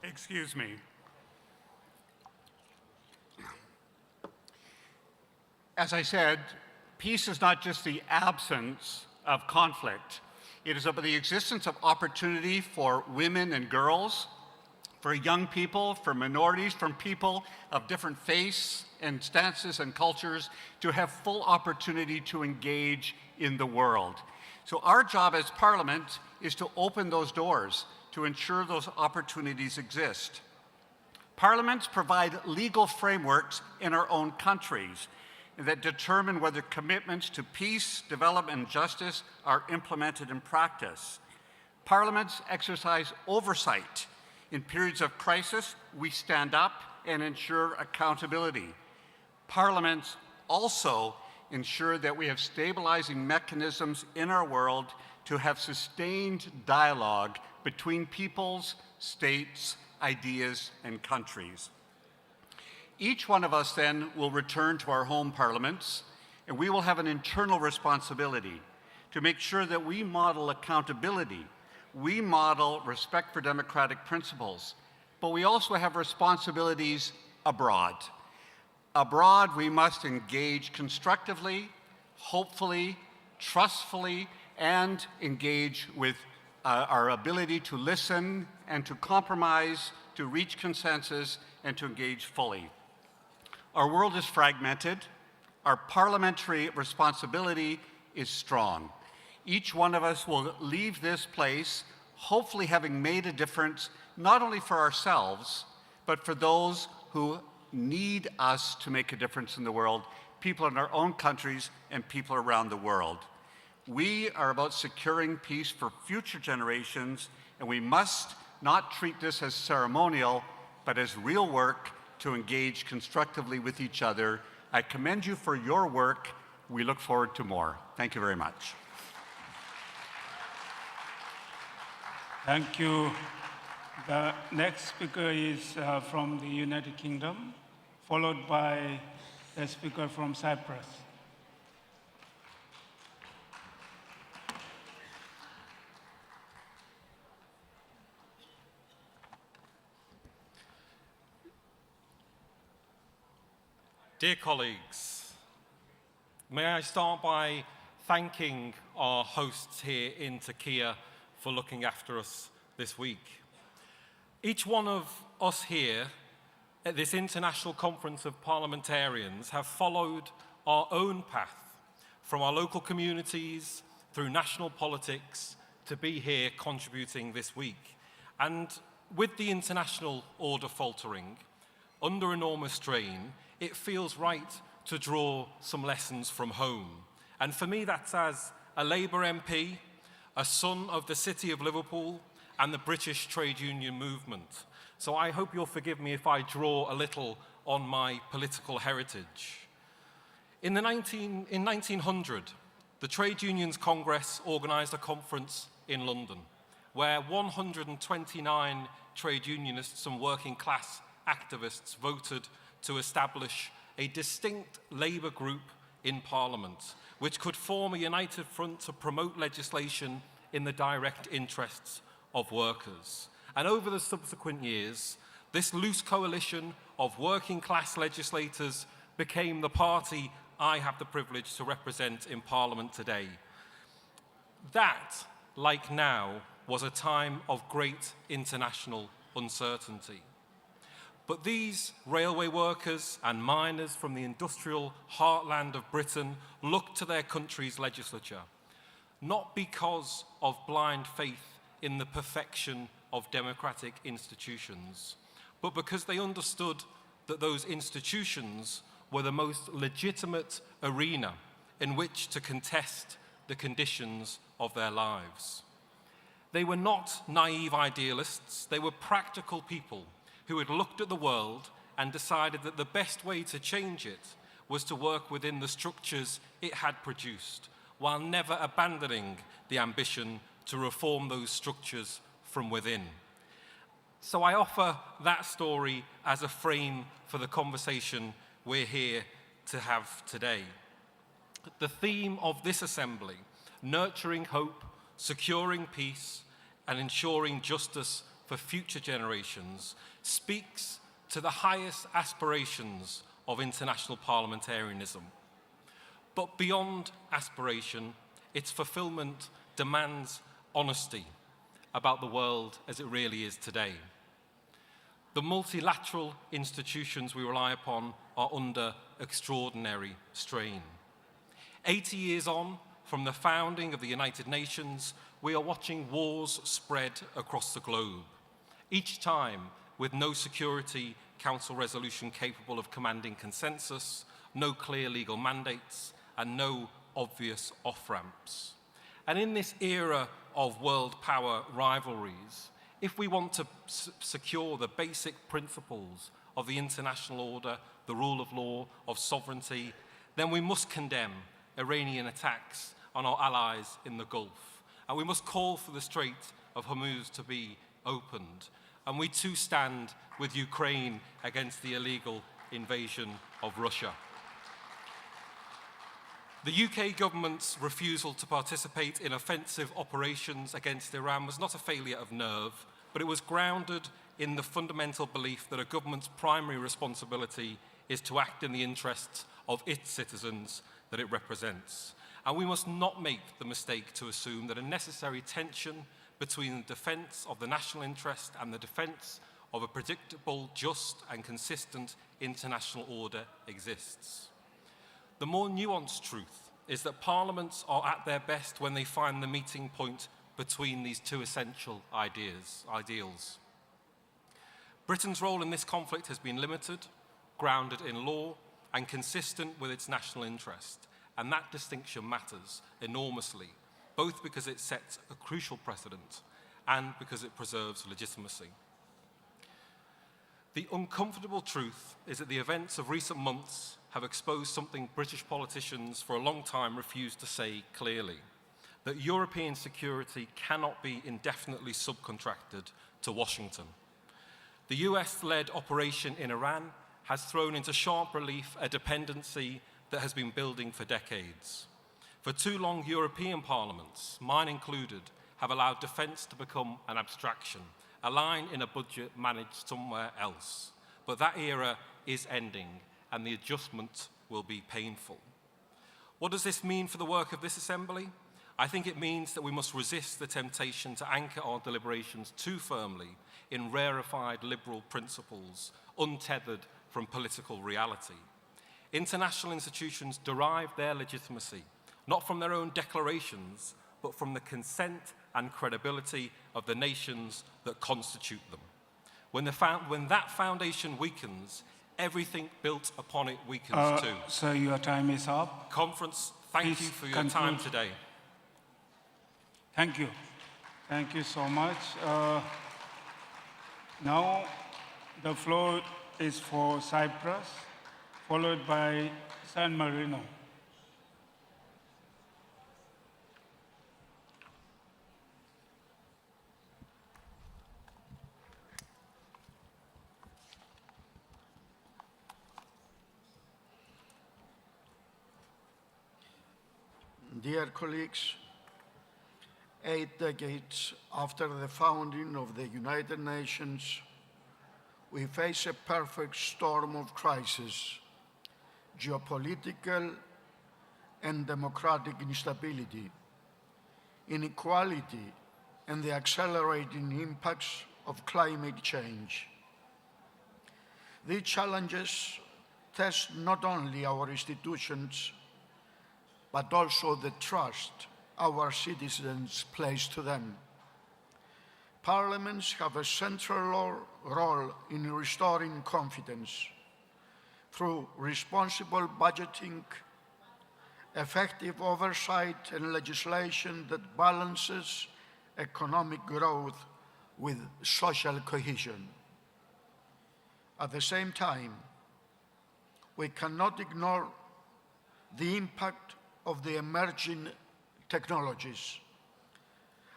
Excuse me. As I said, peace is not just the absence of conflict. It is about the existence of opportunity for women and girls, for young people, for minorities, from people of different faiths and stances and cultures to have full opportunity to engage in the world. So our job as Parliament is to open those doors, to ensure those opportunities exist. Parliaments provide legal frameworks in our own countries that determine whether commitments to peace, development, and justice are implemented in practice. Parliaments exercise oversight. In periods of crisis, we stand up and ensure accountability. Parliaments also ensure that we have stabilizing mechanisms in our world to have sustained dialogue between peoples, states, ideas, and countries. Each one of us then will return to our home parliaments, and we will have an internal responsibility to make sure that we model accountability, we model respect for democratic principles, but we also have responsibilities abroad. Abroad, we must engage constructively, hopefully, trustfully, and engage with our ability to listen and to compromise, to reach consensus, and to engage fully. Our world is fragmented. Our parliamentary responsibility is strong. Each one of us will leave this place hopefully having made a difference, not only for ourselves, but for those who need us to make a difference in the world, people in our own countries and people around the world. We are about securing peace for future generations, and we must not treat this as ceremonial, but as real work to engage constructively with each other. I commend you for your work. We look forward to more. Thank you very much. Thank you. The next speaker is from the United Kingdom, followed by a speaker from Cyprus. Dear colleagues, may I start by thanking our hosts here in Türkiye for looking after us this week. Each one of us here at this International Conference of Parliamentarians have followed our own path from our local communities through national politics to be here contributing this week. And with the international order faltering, under enormous strain, it feels right to draw some lessons from home. And for me, that's as a Labour MP, a son of the City of Liverpool and the British trade union movement. So I hope you'll forgive me if I draw a little on my political heritage. In 1900, the Trade Unions Congress organised a conference in London where 129 trade unionists and working class activists voted to establish a distinct Labour group in Parliament, which could form a united front to promote legislation in the direct interests of workers. And over the subsequent years, this loose coalition of working class legislators became the party I have the privilege to represent in Parliament today. That, like now, was a time of great international uncertainty. But these railway workers and miners from the industrial heartland of Britain looked to their country's legislature, not because of blind faith in the perfection of democratic institutions, but because they understood that those institutions were the most legitimate arena in which to contest the conditions of their lives. They were not naive idealists, they were practical people who had looked at the world and decided that the best way to change it was to work within the structures it had produced, while never abandoning the ambition to reform those structures from within. So I offer that story as a frame for the conversation we're here to have today. The theme of this assembly, nurturing hope, securing peace, and ensuring justice for future generations, speaks to the highest aspirations of international parliamentarianism. But beyond aspiration, its fulfillment demands honesty about the world as it really is today. The multilateral institutions we rely upon are under extraordinary strain. 80 years on from the founding of the United Nations, we are watching wars spread across the globe, each time with no Security Council resolution capable of commanding consensus, no clear legal mandates, and no obvious off-ramps. And in this era of world power rivalries, if we want to secure the basic principles of the international order, the rule of law, of sovereignty, then we must condemn Iranian attacks on our allies in the Gulf. And we must call for the Strait of Hormuz to be opened. And we too stand with Ukraine against the illegal invasion of Russia. The UK government's refusal to participate in offensive operations against Iran was not a failure of nerve, but it was grounded in the fundamental belief that a government's primary responsibility is to act in the interests of its citizens that it represents. And we must not make the mistake to assume that a necessary tension between the defence of the national interest and the defence of a predictable, just and consistent international order exists. The more nuanced truth is that parliaments are at their best when they find the meeting point between these two essential ideals. Britain's role in this conflict has been limited, grounded in law, and consistent with its national interest. And that distinction matters enormously, both because it sets a crucial precedent and because it preserves legitimacy. The uncomfortable truth is that the events of recent months have exposed something British politicians for a long time refused to say clearly, that European security cannot be indefinitely subcontracted to Washington. The US-led operation in Iran has thrown into sharp relief a dependency that has been building for decades. For too long, European parliaments, mine included, have allowed defence to become an abstraction, a line in a budget managed somewhere else. But that era is ending, and the adjustment will be painful. What does this mean for the work of this assembly? I think it means that we must resist the temptation to anchor our deliberations too firmly in rarefied liberal principles, untethered from political reality. International institutions derive their legitimacy, not from their own declarations, but from the consent and credibility of the nations that constitute them. When that foundation weakens, everything built upon it weakens too. So your time is up. Conference, thank you for your time today. Thank you. Thank you so much. Now the floor is for Cyprus, followed by San Marino. Dear colleagues, 8 decades after the founding of the United Nations, we face a perfect storm of crisis, geopolitical and democratic instability, inequality, and the accelerating impacts of climate change. These challenges test not only our institutions, but also the trust our citizens place to them. Parliaments have a central role in restoring confidence through responsible budgeting, effective oversight, and legislation that balances economic growth with social cohesion. At the same time, we cannot ignore the impact of the emerging technologies.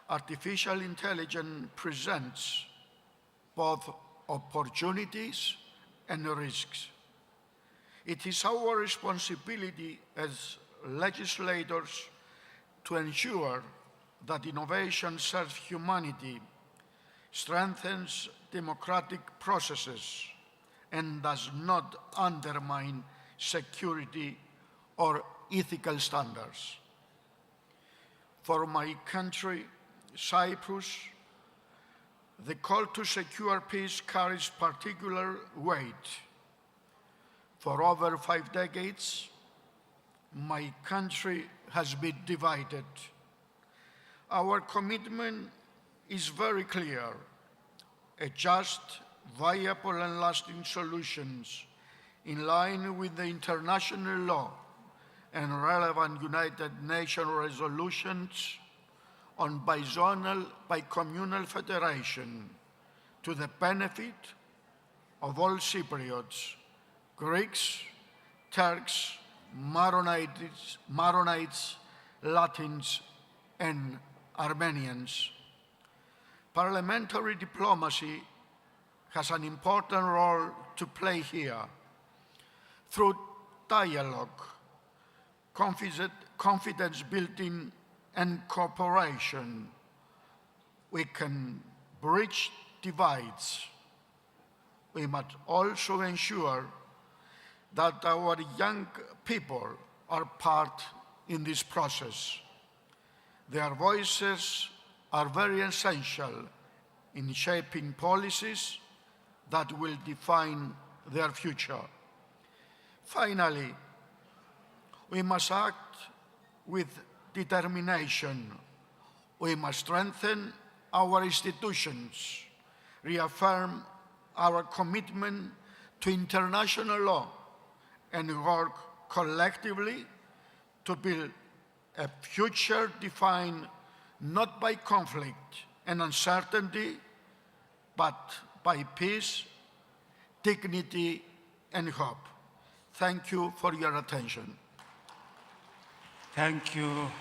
Artificial intelligence presents both opportunities and risks. It is our responsibility as legislators to ensure that innovation serves humanity, strengthens democratic processes, and does not undermine security or ethical standards. For my country, Cyprus, the call to secure peace carries particular weight. For over 5 decades, my country has been divided. Our commitment is very clear: a just, viable, and lasting solutions in line with the international law and relevant United Nations resolutions on bizonal, bicommunal federation to the benefit of all Cypriots, Greeks, Turks, Maronites, Latins, and Armenians. Parliamentary diplomacy has an important role to play here. Through dialogue, confidence building, and cooperation, we can bridge divides. We must also ensure that our young people are part in this process. Their voices are very essential in shaping policies that will define their future. Finally, we must act with determination. We must strengthen our institutions, reaffirm our commitment to international law, and work collectively to build a future defined not by conflict and uncertainty, but by peace, dignity, and hope. Thank you for your attention. Thank you.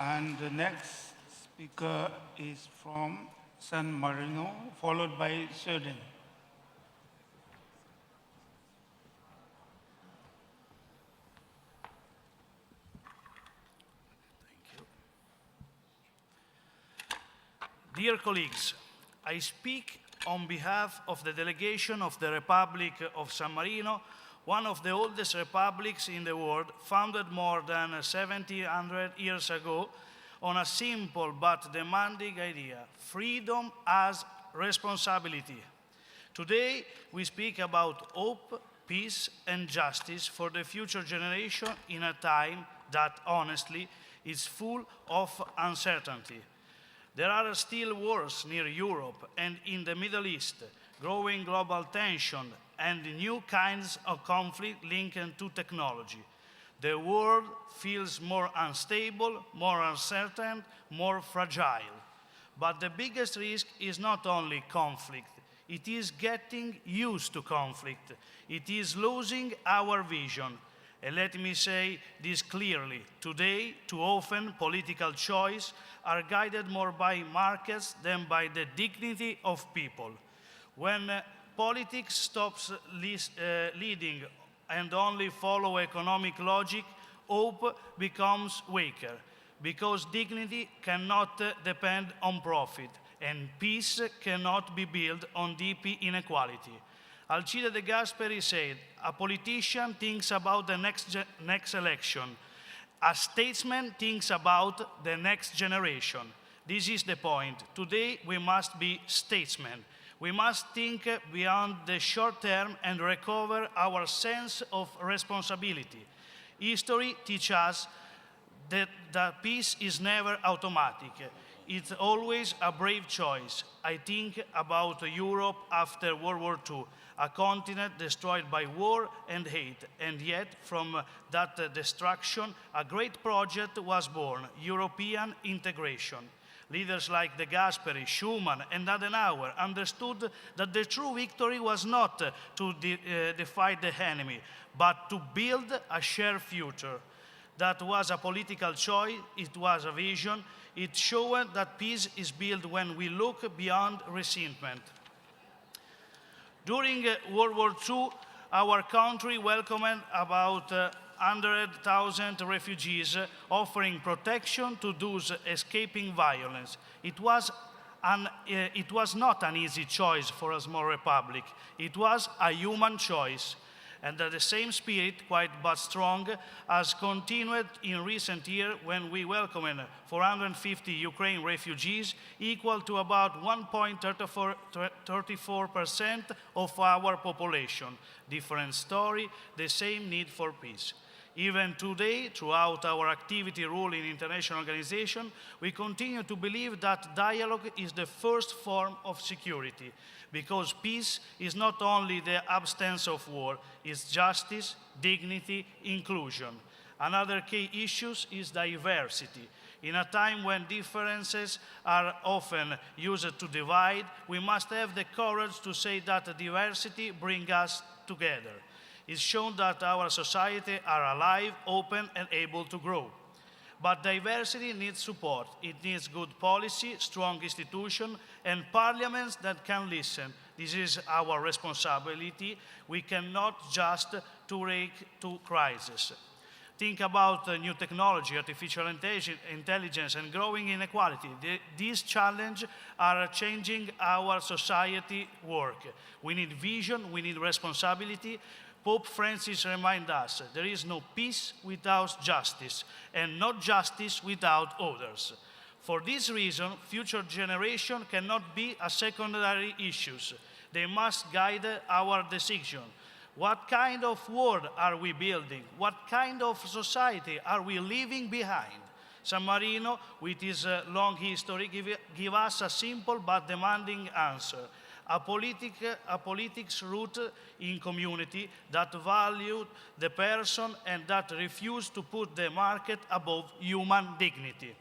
And the next speaker is from San Marino, followed by Sweden. Dear colleagues, I speak on behalf of the delegation of the Republic of San Marino, one of the oldest republics in the world, founded more than 1700 years ago on a simple but demanding idea: freedom as responsibility. Today, we speak about hope, peace, and justice for the future generation in a time that, honestly, is full of uncertainty. There are still wars near Europe and in the Middle East, growing global tension, and new kinds of conflict linked to technology. The world feels more unstable, more uncertain, more fragile. But the biggest risk is not only conflict, it is getting used to conflict. It is losing our vision. And let me say this clearly. Today, too often, political choices are guided more by markets than by the dignity of people. When politics stops leading and only follow economic logic, hope becomes weaker, because dignity cannot depend on profit, and peace cannot be built on deep inequality. Alcide de Gasperi said, a politician thinks about the next election. A statesman thinks about the next generation. This is the point. Today, we must be statesmen. We must think beyond the short term and recover our sense of responsibility. History teaches us that peace is never automatic. It's always a brave choice. I think about Europe after World War II, a continent destroyed by war and hate, and yet from that destruction, a great project was born, European integration. Leaders like De Gasperi, Schuman, and Adenauer understood that the true victory was not to defeat the enemy, but to build a shared future. That was a political choice, it was a vision. It showed that peace is built when we look beyond resentment. During World War II, our country welcomed about 100,000 refugees, offering protection to those escaping violence. It was not an easy choice for a small republic. It was a human choice. And that the same spirit, quite but strong, has continued in recent years when we welcomed 450 Ukrainian refugees, equal to about 1.34% of our population. Different story, the same need for peace. Even today, throughout our activity role in international organizations, we continue to believe that dialogue is the first form of security, because peace is not only the absence of war, it's justice, dignity, inclusion. Another key issue is diversity. In a time when differences are often used to divide, we must have the courage to say that diversity brings us together. It's shown that our society are alive, open, and able to grow. But diversity needs support. It needs good policy, strong institutions, and parliaments that can listen. This is our responsibility. We cannot just react to crisis. Think about new technology, artificial intelligence, and growing inequality. These challenges are changing our society work. We need vision, we need responsibility. Pope Francis reminds us, there is no peace without justice, and not justice without others. For this reason, future generations cannot be a secondary issue. They must guide our decision. What kind of world are we building? What kind of society are we leaving behind? San Marino, with its long history, give us a simple but demanding answer. A politics rooted in community that valued the person and that refused to put the market above human dignity.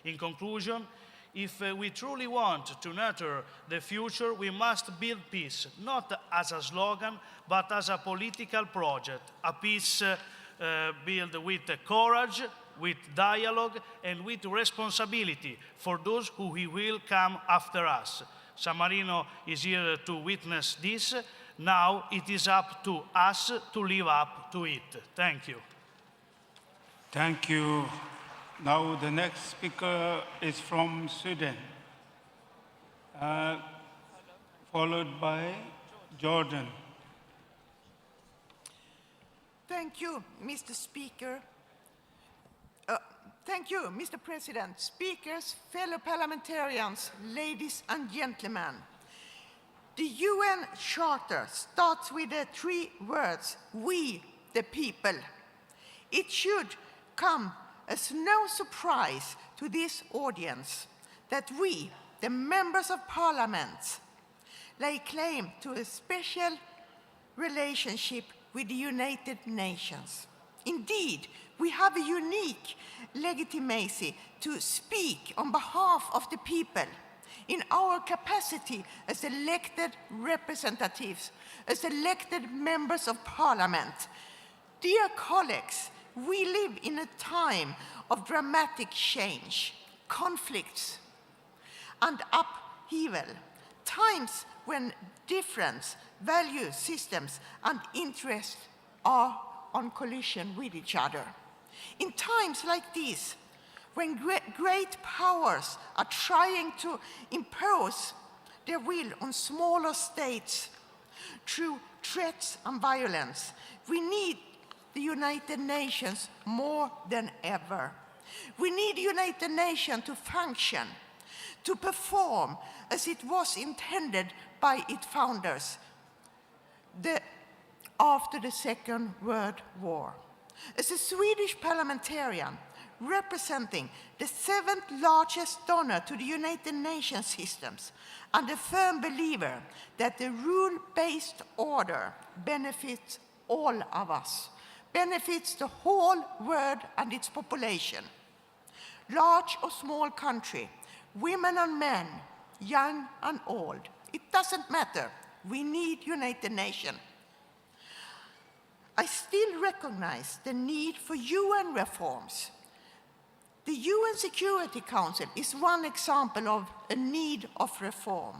In conclusion, if we truly want to nurture the future, we must build peace, not as a slogan, but as a political project. A peace built with courage, with dialogue, and with responsibility for those who will come after us. San Marino is here to witness this. Now it is up to us to live up to it. Thank you. Thank you. Now the next speaker is from Sweden, followed by Jordan. Thank you, Mr. Speaker. Thank you, Mr. President, speakers, fellow parliamentarians, ladies and gentlemen. The UN Charter starts with the 3 words, we, the people. It should come as no surprise to this audience that we, the members of parliament, lay claim to a special relationship with the United Nations. Indeed, we have a unique legitimacy to speak on behalf of the people in our capacity as elected representatives, as elected members of parliament. Dear colleagues, we live in a time of dramatic change, conflicts, and upheaval, times when different value systems and interests are on collision with each other. In times like these, when great powers are trying to impose their will on smaller states through threats and violence, we need the United Nations more than ever. We need the United Nations to function, to perform as it was intended by its founders after the Second World War. As a Swedish parliamentarian representing the 7th largest donor to the United Nations systems and a firm believer that the rule-based order benefits all of us, benefits the whole world and its population, large or small country, women and men, young and old. It doesn't matter. We need United Nations. I still recognize the need for UN reforms. The UN Security Council is one example of a need of reform.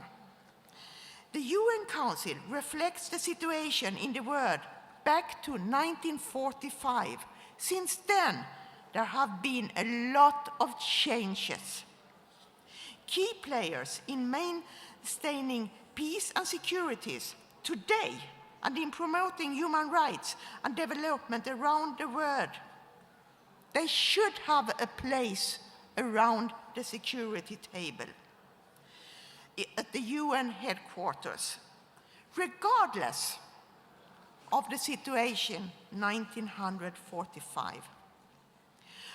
The UN Council reflects the situation in the world back to 1945. Since then, there have been a lot of changes. Key players in maintaining peace and security today and in promoting human rights and development around the world, they should have a place around the security table at the UN headquarters, regardless of the situation 1945.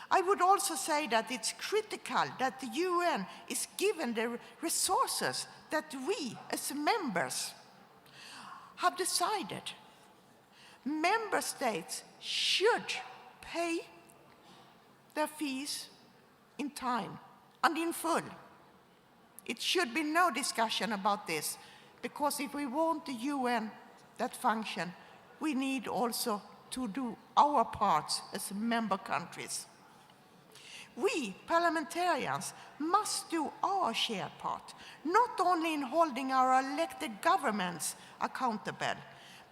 I would also say that it's critical that the UN is given the resources that we as members have decided. Member states should pay their fees in time and in full. It should be no discussion about this, because if we want the UN that function, we need also to do our parts as member countries. We, parliamentarians, must do our share part, not only in holding our elected governments accountable,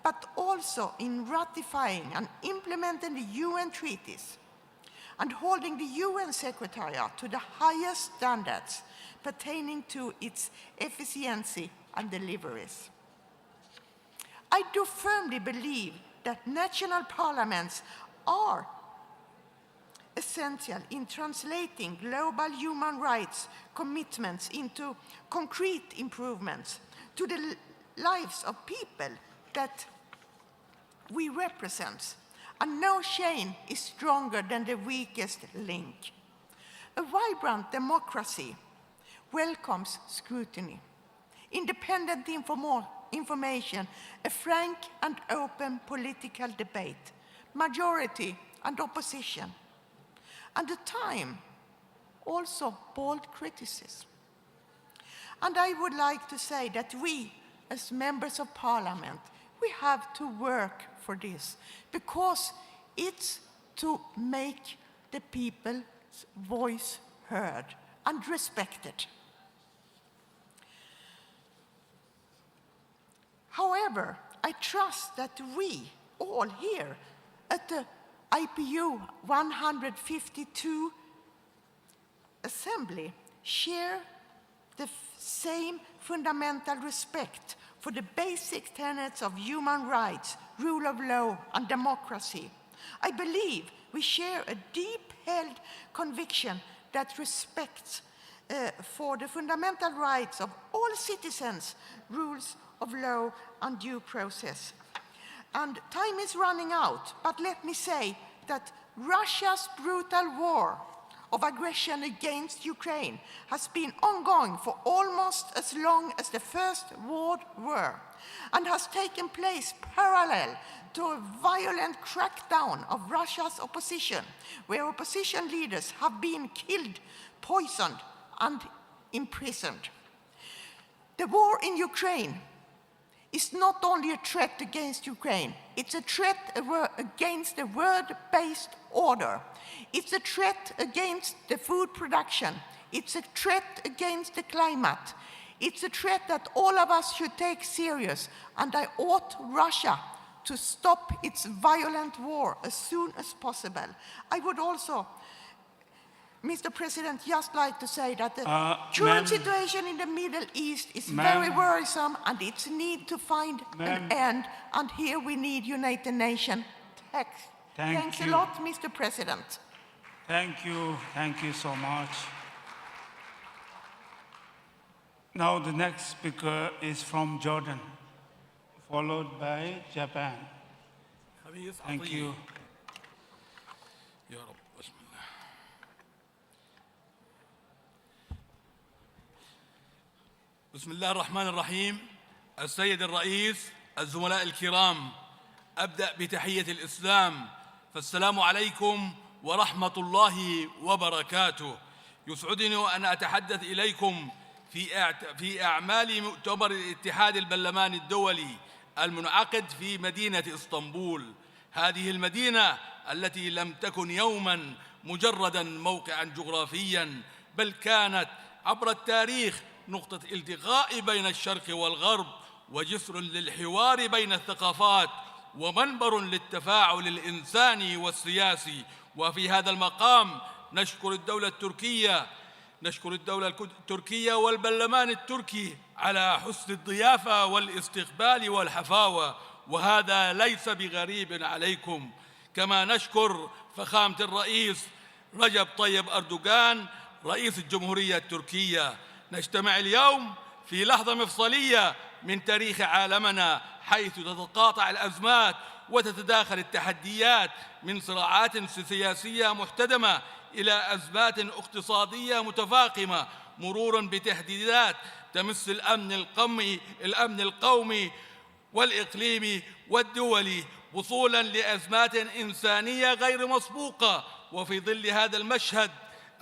but also in ratifying and implementing the UN treaties and holding the UN Secretariat to the highest standards pertaining to its efficiency and deliveries. I do firmly believe that national parliaments are essential in translating global human rights commitments into concrete improvements to the lives of people that we represent. And no chain is stronger than the weakest link. A vibrant democracy welcomes scrutiny, independent information, a frank and open political debate, majority and opposition, and at times also bold criticism. And I would like to say that we, as members of parliament, we have to work for this, because it's to make the people's voice heard and respected. However, I trust that we all here at the IPU 152 Assembly share the same fundamental respect for the basic tenets of human rights, rule of law, and democracy. I believe we share a deep-held conviction that respects for the fundamental rights of all citizens, rules of law, and due process. And time is running out, but let me say that Russia's brutal war of aggression against Ukraine has been ongoing for almost as long as the First World War and has taken place parallel to a violent crackdown of Russia's opposition, where opposition leaders have been killed, poisoned, and imprisoned. The war in Ukraine is not only a threat against Ukraine, it's a threat against the world-based order. It's a threat against the food production. It's a threat against the climate. It's a threat that all of us should take serious, and I ought Russia to stop its violent war as soon as possible. I would also, Mr. President, just like to say that the current situation in the Middle East is very worrisome, and it's need to find an end, and here we need United Nations text. Thanks a lot, Mr. President. Thank you so much. Now the next speaker is from Jordan, followed by Japan. Thank you. بسم الله الرحمن الرحيم. السيد الرئيس، الزملاء الكرام، أبدأ بتحية الإسلام، فالسلام عليكم ورحمة الله وبركاته. يسعدني أن أتحدث إليكم في أعمال مؤتمر الاتحاد البرلماني الدولي المنعقد في مدينة إسطنبول. هذه المدينة التي لم تكن يوماً مجرداً موقعاً جغرافياً، بل كانت عبر التاريخ نقطة التقاء بين الشرق والغرب، وجسر للحوار بين الثقافات، ومنبر للتفاعل الإنساني والسياسي. وفي هذا المقام نشكر الدولة التركية والبرلمان التركي على حسن الضيافة والاستقبال والحفاوة، وهذا ليس بغريب عليكم. كما نشكر فخامة الرئيس رجب طيب أردوغان رئيس الجمهورية التركية. نجتمع اليوم في لحظة مفصلية من تاريخ عالمنا، حيث تتقاطع الأزمات وتتداخل التحديات من صراعات سياسية محتدمة إلى أزمات اقتصادية متفاقمة، مرورا بتهديدات تمس الأمن القومي والإقليمي والدولي، وصولا لأزمات إنسانية غير مسبوقة. وفي ظل هذا المشهد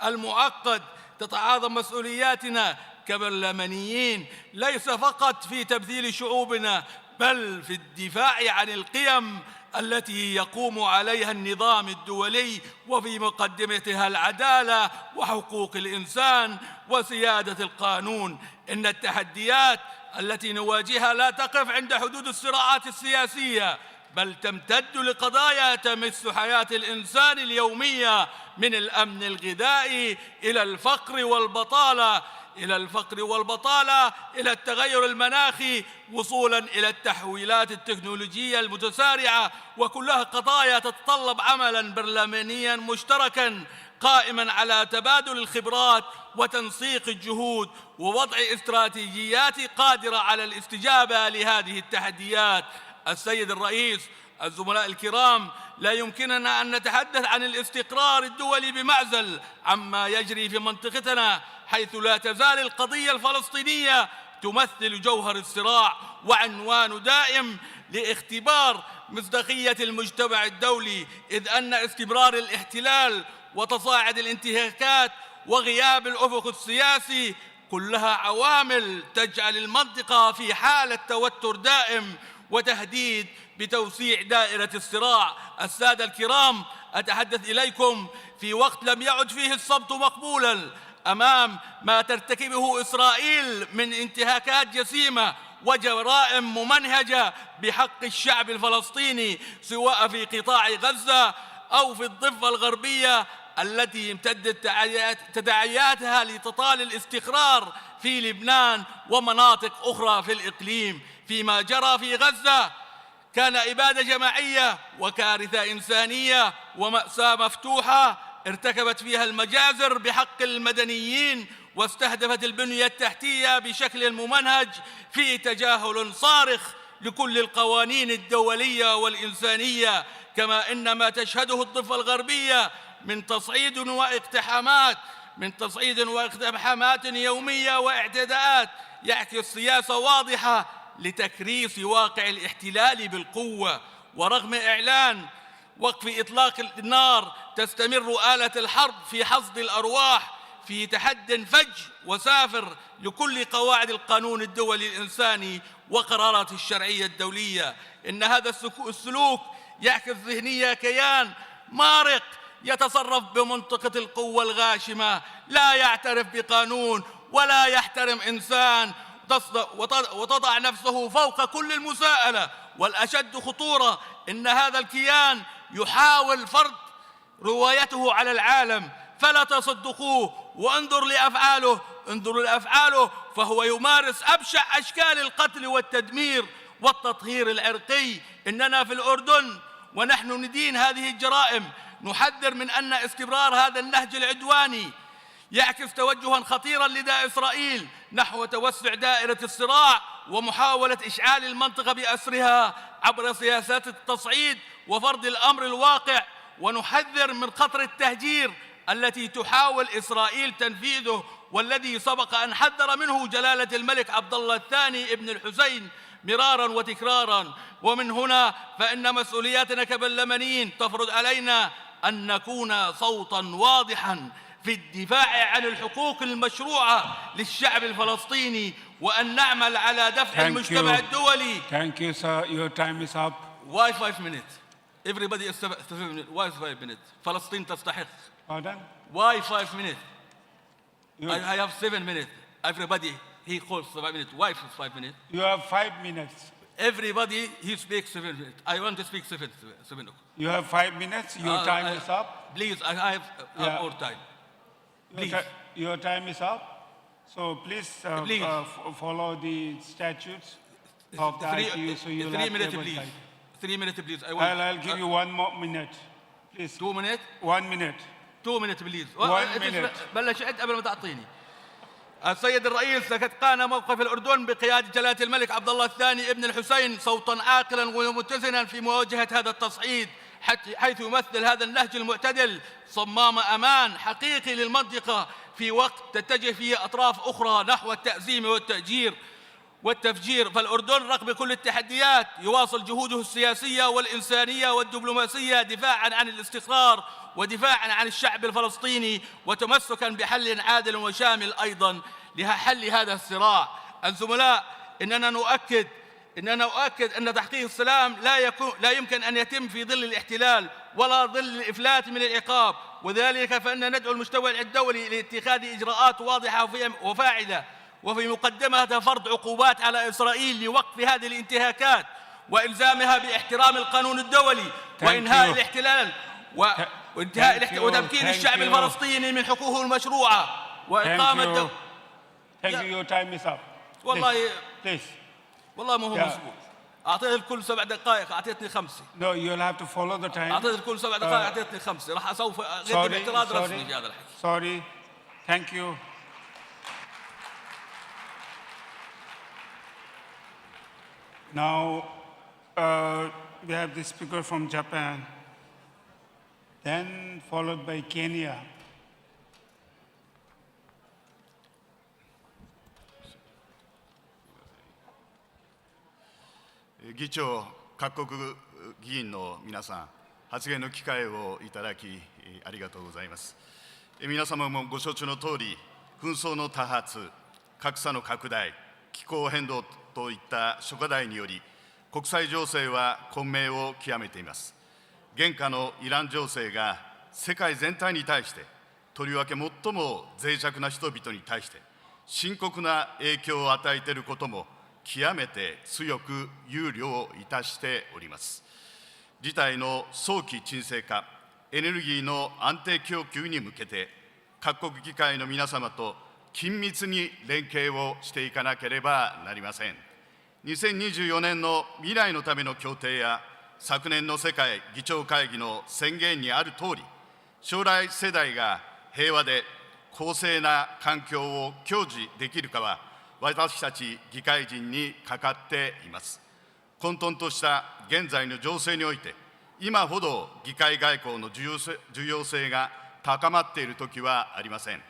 المعقد تتعاظم مسؤولياتنا كبرلمانيين، ليس فقط في تمثيل شعوبنا، بل في الدفاع عن القيم التي يقوم عليها النظام الدولي، وفي مقدمتها العدالة وحقوق الإنسان وسيادة القانون. إن التحديات التي نواجهها لا تقف عند حدود الصراعات السياسية، بل تمتد لقضايا تمس حياة الإنسان اليومية، من الأمن الغذائي إلى الفقر والبطالة إلى التغير المناخي، وصولاً إلى التحويلات التكنولوجية المتسارعة، وكلها قضايا تتطلب عملاً برلمانياً مشتركاً قائماً على تبادل الخبرات وتنسيق الجهود ووضع استراتيجيات قادرة على الاستجابة لهذه التحديات. السيد الرئيس، الزملاء الكرام، لا يمكننا أن نتحدث عن الاستقرار الدولي بمعزل عما يجري في منطقتنا، حيث لا تزال القضية الفلسطينية تمثل جوهر الصراع وعنوان دائم لاختبار مصداقية المجتمع الدولي، إذ أن استمرار الاحتلال وتصاعد الانتهاكات وغياب الأفق السياسي كلها عوامل تجعل المنطقة في حالة توتر دائم وتهديد بتوسيع دائرة الصراع. السادة الكرام، أتحدث إليكم في وقت لم يعد فيه الصمت مقبولاً أمام ما ترتكبه إسرائيل من انتهاكات جسيمة وجرائم ممنهجة بحق الشعب الفلسطيني، سواء في قطاع غزة أو في الضفة الغربية التي امتدت تداعياتها لتطال الاستقرار في لبنان ومناطق أخرى في الإقليم. فيما جرى في غزة كان إبادة جماعية وكارثة إنسانية ومأساة مفتوحة ارتكبت فيها المجازر بحق المدنيين، واستهدفت البنية التحتية بشكل ممنهج في تجاهل صارخ لكل القوانين الدولية والإنسانية. كما إن ما تشهده الضفة الغربية من تصعيد واقتحامات يومية واعتداءات يعكس سياسة واضحة لتكريس واقع الاحتلال بالقوة. ورغم إعلان وقف إطلاق النار تستمر آلة الحرب في حصد الأرواح في تحد فج وسافر لكل قواعد القانون الدولي الإنساني وقرارات الشرعية الدولية. إن هذا السلوك يعكس ذهنية كيان مارق يتصرف بمنطقة القوة الغاشمة، لا يعترف بقانون ولا يحترم إنسان، وتضع نفسه فوق كل المساءلة. والأشد خطورة إن هذا الكيان يحاول فرض روايته على العالم، فلا تصدقوه وانظروا لأفعاله، فهو يمارس أبشع أشكال القتل والتدمير والتطهير العرقي. إننا في الأردن ونحن ندين هذه الجرائم نحذر من أن استمرار هذا النهج العدواني يعكس توجها خطيرا لدى إسرائيل نحو توسع دائرة الصراع ومحاولة إشعال المنطقة بأسرها عبر سياسات التصعيد وفرض الأمر الواقع. ونحذر من خطر التهجير التي تحاول إسرائيل تنفيذه، والذي سبق أن حذر منه جلالة الملك عبد الله الثاني ابن الحسين مرارا وتكرارا. ومن هنا فإن مسؤولياتنا كبرلمانيين تفرض علينا أن نكون صوتا واضحا في الدفاع عن الحقوق المشروعة للشعب الفلسطيني، وأن نعمل على دفع المجتمع الدولي. Thank you, sir. Your time is up. Why 5 minutes? Everybody is 7 minutes. Why 5 minutes? فلسطين تستحق. Pardon? Why 5 minutes? I have 7 minutes. Everybody, he calls 5 minutes. Why 5 minutes? You have 5 minutes. Everybody, he speaks 7 minutes. I want to speak 7 minutes. You have 5 minutes. Your time is up. Please, I have more time. Please. Your time is up. So please, follow the statutes of the IPU. So you'll 3 minutes, have please. time. 3 minutes, please. I'll give you 1 more minute. Please. 2 minutes? 1 minute. 2 minutes, please. 1 minute. بلش عد قبل ما تعطيني. السيد الرئيس لقد كان موقف الأردن بقيادة جلالة الملك عبد الله الثاني ابن الحسين صوتا عاقلا ومتزنا في مواجهة هذا التصعيد، حيث يمثل هذا النهج المعتدل صمام أمان حقيقي للمنطقة في وقت تتجه فيه أطراف أخرى نحو التأزيم والتفجير. فالأردن رغم كل التحديات يواصل جهوده السياسية والإنسانية والدبلوماسية دفاعاً عن الاستقرار ودفاعاً عن الشعب الفلسطيني وتمسكاً بحل عادل وشامل أيضاً لحل هذا الصراع. الزملاء، إننا نؤكد أن تحقيق السلام لا يمكن أن يتم في ظل الاحتلال ولا ظل الإفلات من العقاب، وذلك فإن ندعو المجتمع الدولي لاتخاذ إجراءات واضحة وفاعلة، وفي مقدمها فرض عقوبات على إسرائيل لوقف هذه الانتهاكات وإلزامها باحترام القانون الدولي وإنهاء الاحتلال وتمكين الشعب الفلسطيني من حقوقه المشروعة وإقامة الدولة. Thank you. Your time is up. والله Please. والله ما هو مظبوط. أعطيت الكل 7 دقائق، أعطيتني 5. No, you'll have to follow the time. أعطيت الكل 7 دقائق، أعطيتني 5. راح أسوف أقدم اعتراض رسمي في هذا الحكي. Sorry. Thank you. Now, we have the speaker from Japan, then followed by Kenya. Chairman, 議長、各国議員の皆さん、発言の機会をいただきありがとうございます。皆様もご承知のとおり、紛争の多発、格差の拡大、気候変動といった諸課題により、国際情勢は混迷を極めています。現下のイラン情勢が世界全体に対して、とりわけ最も脆弱な人々に対して、深刻な影響を与えていることも、極めて強く憂慮いたしております。事態の早期沈静化、エネルギーの安定供給に向けて、各国議会の皆様と緊密に連携をしていかなければなりません。2024年の未来のための協定や、昨年の世界議長会議の宣言にあるとおり、将来世代が平和で公正な環境を享受できるかは、私たち議会人にかかっています。混沌とした現在の情勢において、今ほど議会外交の重要性が高まっているときはありません。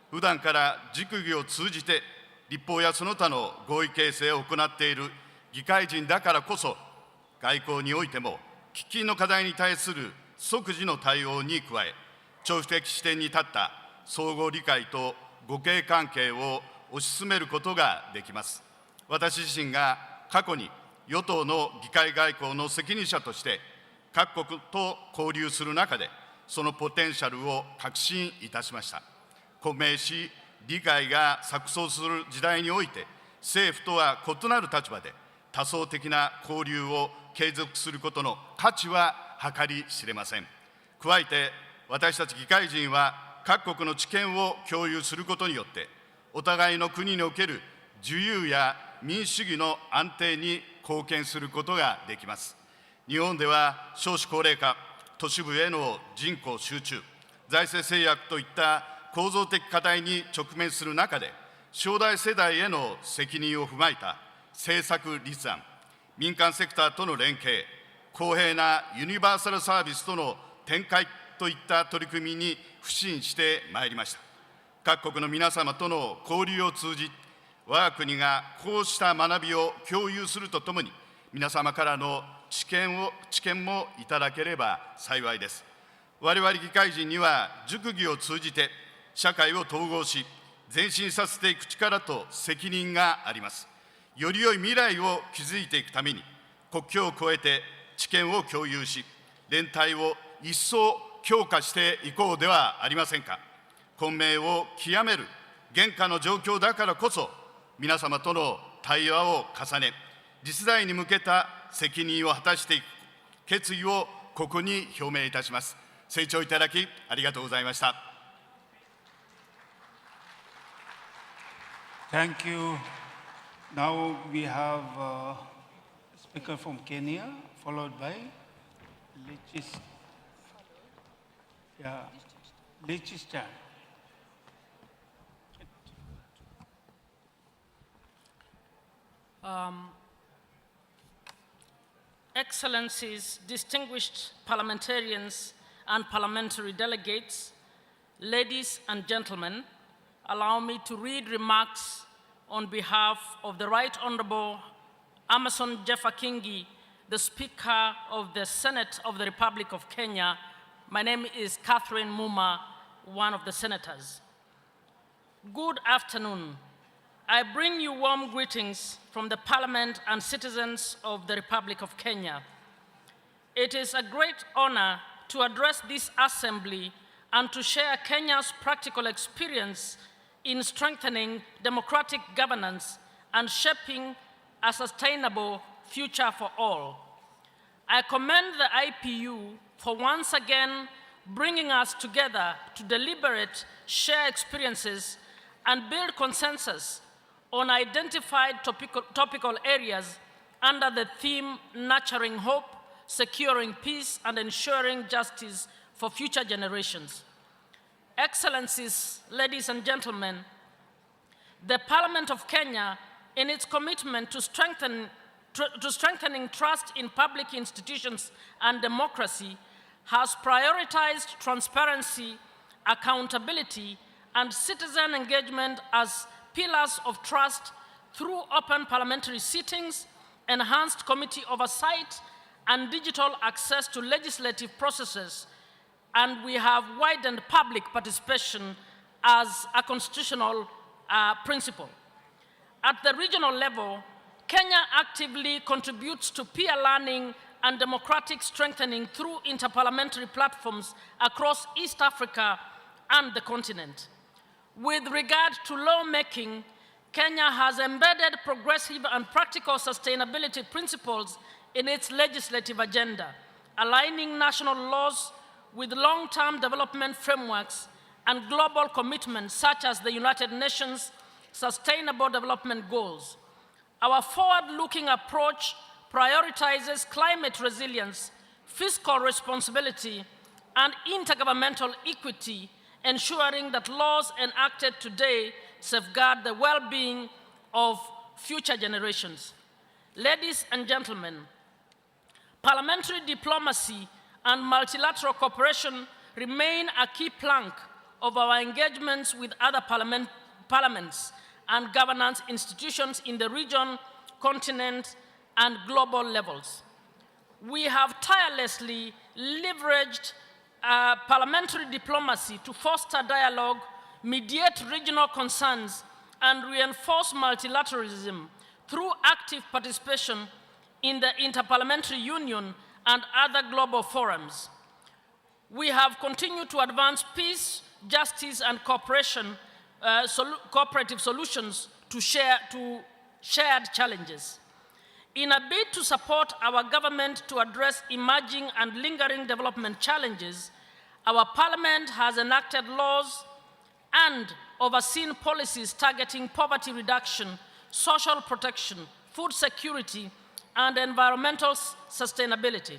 普段から熟議を通じて立法やその他の合意形成を行っている議会人だからこそ、外交においても喫緊の課題に対する即時の対応に加え、長期的視点に立った相互理解と互恵関係を推し進めることができます。私自身が過去に与党の議会外交の責任者として各国と交流する中で、そのポテンシャルを確信いたしました。混迷し、理解が錯綜する時代において、政府とは異なる立場で多層的な交流を継続することの価値は計り知れません。加えて、私たち議会人は各国の知見を共有することによって、お互いの国における自由や民主主義の安定に貢献することができます。日本では少子高齢化、都市部への人口集中、財政制約といった構造的課題に直面する中で、将来世代への責任を踏まえた政策立案、民間セクターとの連携、公平なユニバーサルサービスとの展開といった取り組みに腐心してまいりました。各国の皆様との交流を通じ、我が国がこうした学びを共有するとともに、皆様からの知見もいただければ幸いです。我々議会人には、熟議を通じて社会を統合し、前進させていく力と責任があります。より良い未来を築いていくために、国境を越えて知見を共有し、連帯を一層強化していこうではありませんか。混迷を極める現下の状況だからこそ、皆様との対話を重ね、次世代に向けた責任を果たしていく決意をここに表明いたします。清聴いただきありがとうございました。Thank you. Now we have a speaker from Kenya, followed by Liechtenstein. Excellencies, distinguished parliamentarians and parliamentary delegates, ladies and gentlemen, allow me to read remarks on behalf of the Right Honorable Amason Jeffa Kingi, the Speaker of the Senate of the Republic of Kenya. My name is Catherine Muma, one of the senators. Good afternoon. I bring you warm greetings from the Parliament and citizens of the Republic of Kenya. It is a great honor to address this assembly and to share Kenya's practical experience in strengthening democratic governance and shaping a sustainable future for all. I commend the IPU for once again bringing us together to deliberate, share experiences, and build consensus on identified topical areas under the theme Nurturing Hope, Securing Peace, and Ensuring Justice for Future Generations. Excellencies, ladies and gentlemen, the Parliament of Kenya, in its commitment to strengthening trust in public institutions and democracy, has prioritized transparency, accountability, and citizen engagement as pillars of trust through open parliamentary sittings, enhanced committee oversight, and digital access to legislative processes. And we have widened public participation as a constitutional principle. At the regional level, Kenya actively contributes to peer learning and democratic strengthening through interparliamentary platforms across East Africa and the continent. With regard to lawmaking, Kenya has embedded progressive and practical sustainability principles in its legislative agenda, aligning national laws with long-term development frameworks and global commitments such as the United Nations Sustainable Development Goals. Our forward-looking approach prioritizes climate resilience, fiscal responsibility, and intergovernmental equity, ensuring that laws enacted today safeguard the well-being of future generations. Ladies and gentlemen, parliamentary diplomacy and multilateral cooperation remain a key plank of our engagements with other parliaments and governance institutions in the region, continent, and global levels. We have tirelessly leveraged parliamentary diplomacy to foster dialogue, mediate regional concerns, and reinforce multilateralism through active participation in the Inter-Parliamentary Union and other global forums. We have continued to advance peace, justice, and cooperation, cooperative solutions to shared challenges. In a bid to support our government to address emerging and lingering development challenges, our parliament has enacted laws and overseen policies targeting poverty reduction, social protection, food security, and environmental sustainability.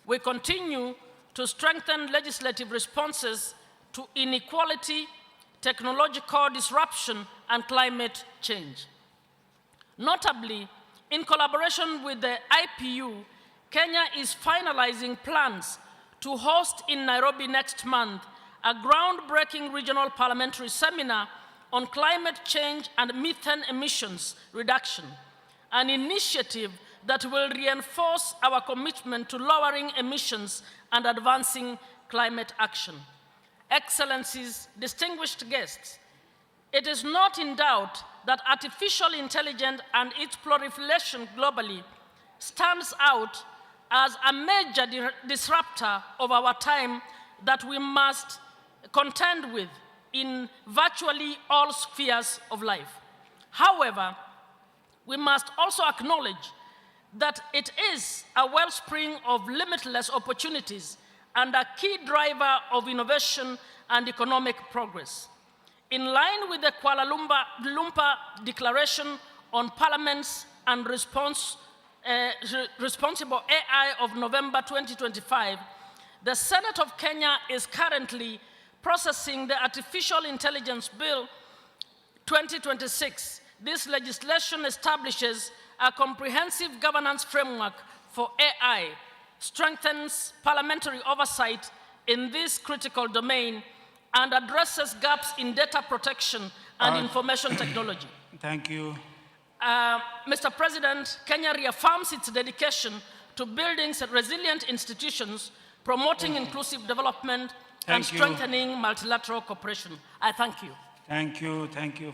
We continue to strengthen legislative responses to inequality, technological disruption, and climate change. Notably, in collaboration with the IPU, Kenya is finalizing plans to host in Nairobi next month a groundbreaking regional parliamentary seminar on climate change and methane emissions reduction, an initiative that will reinforce our commitment to lowering emissions and advancing climate action. Excellencies, distinguished guests, it is not in doubt that artificial intelligence and its proliferation globally stands out as a major disruptor of our time that we must contend with in virtually all spheres of life. However, we must also acknowledge that it is a wellspring of limitless opportunities and a key driver of innovation and economic progress. In line with the Kuala Lumpur Declaration on Parliaments and Responsible AI of November 2025, the Senate of Kenya is currently processing the Artificial Intelligence Bill 2026. This legislation establishes a comprehensive governance framework for AI, strengthens parliamentary oversight in this critical domain, and addresses gaps in data protection and information technology. Thank you. Mr. President, Kenya reaffirms its dedication to building resilient institutions, promoting inclusive development, and strengthening multilateral cooperation. I thank you. Thank you, thank you.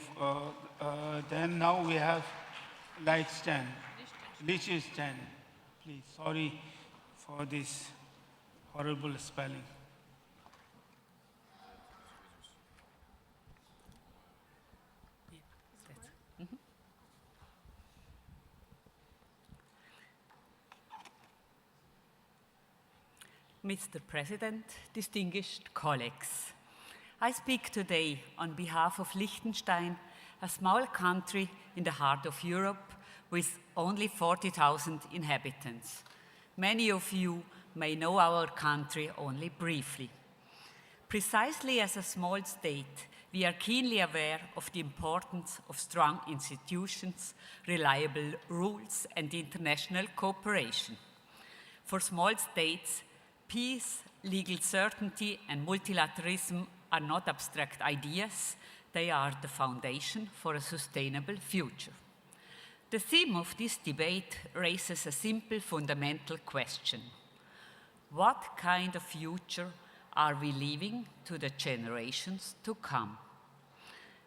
Then now we have Liechtenstein. Liechtenstein, please. Sorry for this horrible spelling. Mr. President, distinguished colleagues, I speak today on behalf of Liechtenstein, a small country in the heart of Europe with only 40,000 inhabitants. Many of you may know our country only briefly. Precisely as a small state, we are keenly aware of the importance of strong institutions, reliable rules, and international cooperation. For small states, peace, legal certainty, and multilateralism are not abstract ideas, they are the foundation for a sustainable future. The theme of this debate raises a simple fundamental question. What kind of future are we leaving to the generations to come?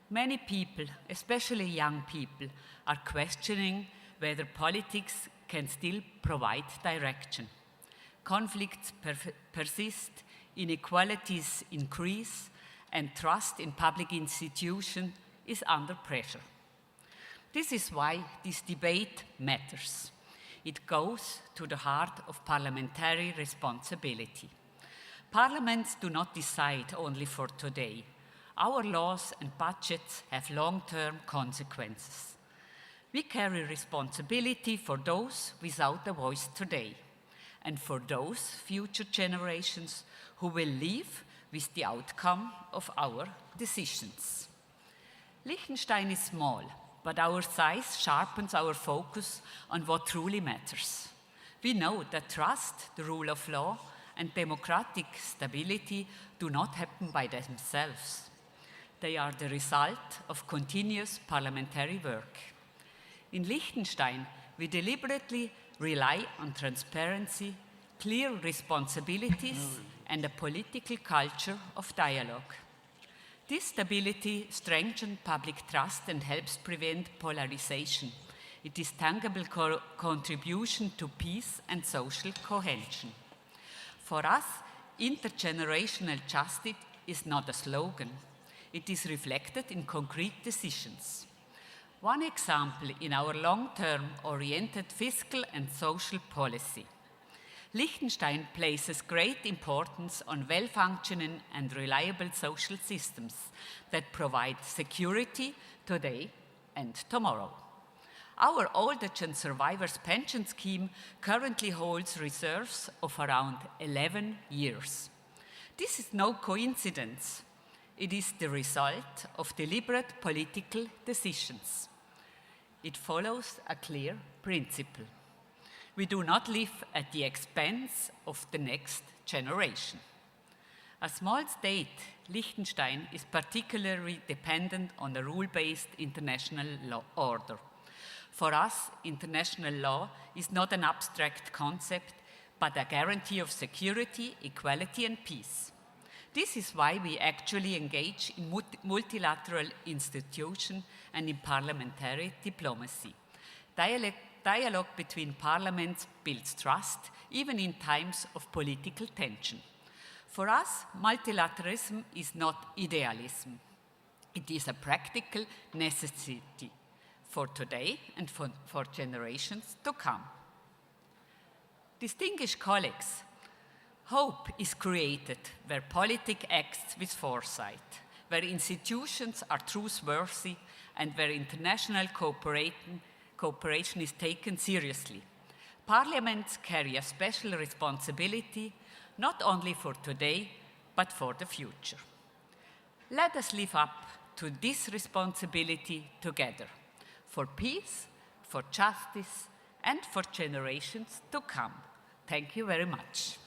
Many people, especially young people, are questioning whether politics can still provide direction. Conflicts persist, inequalities increase, and trust in public institutions is under pressure. This is why this debate matters. It goes to the heart of parliamentary responsibility. Parliaments do not decide only for today. Our laws and budgets have long-term consequences. We carry responsibility for those without a voice today, and for those future generations who will live with the outcome of our decisions. Liechtenstein is small, but our size sharpens our focus on what truly matters. We know that trust, the rule of law, and democratic stability do not happen by themselves. They are the result of continuous parliamentary work. In Liechtenstein, we deliberately rely on transparency, clear responsibilities, and a political culture of dialogue. This stability strengthens public trust and helps prevent polarization. It is tangible contribution to peace and social cohesion. For us, intergenerational justice is not a slogan. It is reflected in concrete decisions. One example in our long-term oriented fiscal and social policy. Liechtenstein places great importance on well-functioning and reliable social systems that provide security today and tomorrow. Our old age and survivors pension scheme currently holds reserves of around 11 years. This is no coincidence. It is the result of deliberate political decisions. It follows a clear principle. We do not live at the expense of the next generation. A small state, Liechtenstein is particularly dependent on a rule-based international law order. For us, international law is not an abstract concept, but a guarantee of security, equality, and peace. This is why we actually engage in multilateral institutions and in parliamentary diplomacy. Dialogue between parliaments builds trust, even in times of political tension. For us, multilateralism is not idealism. It is a practical necessity for today and for generations to come. Distinguished colleagues, hope is created where politics acts with foresight, where institutions are trustworthy, and where international cooperation is taken seriously. Parliaments carry a special responsibility, not only for today, but for the future. Let us live up to this responsibility together, for peace, for justice, and for generations to come. Thank you very much.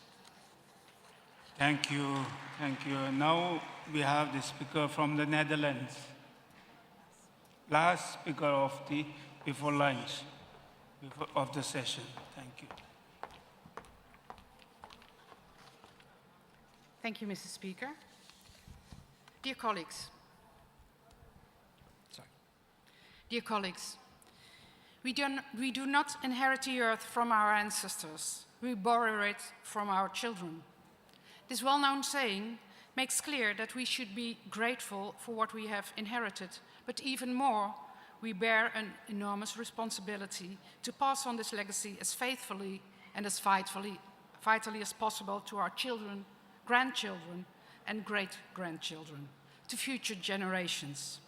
Thank you. Thank you. Now we have the speaker from the Netherlands. Last speaker of the before lunch of the session. Thank you. Thank you, Mr. Speaker. Dear colleagues, we do not inherit the earth from our ancestors. We borrow it from our children. This well-known saying makes clear that we should be grateful for what we have inherited, but even more, we bear an enormous responsibility to pass on this legacy as faithfully and as vitally as possible to our children, grandchildren, and great-grandchildren, to future generations.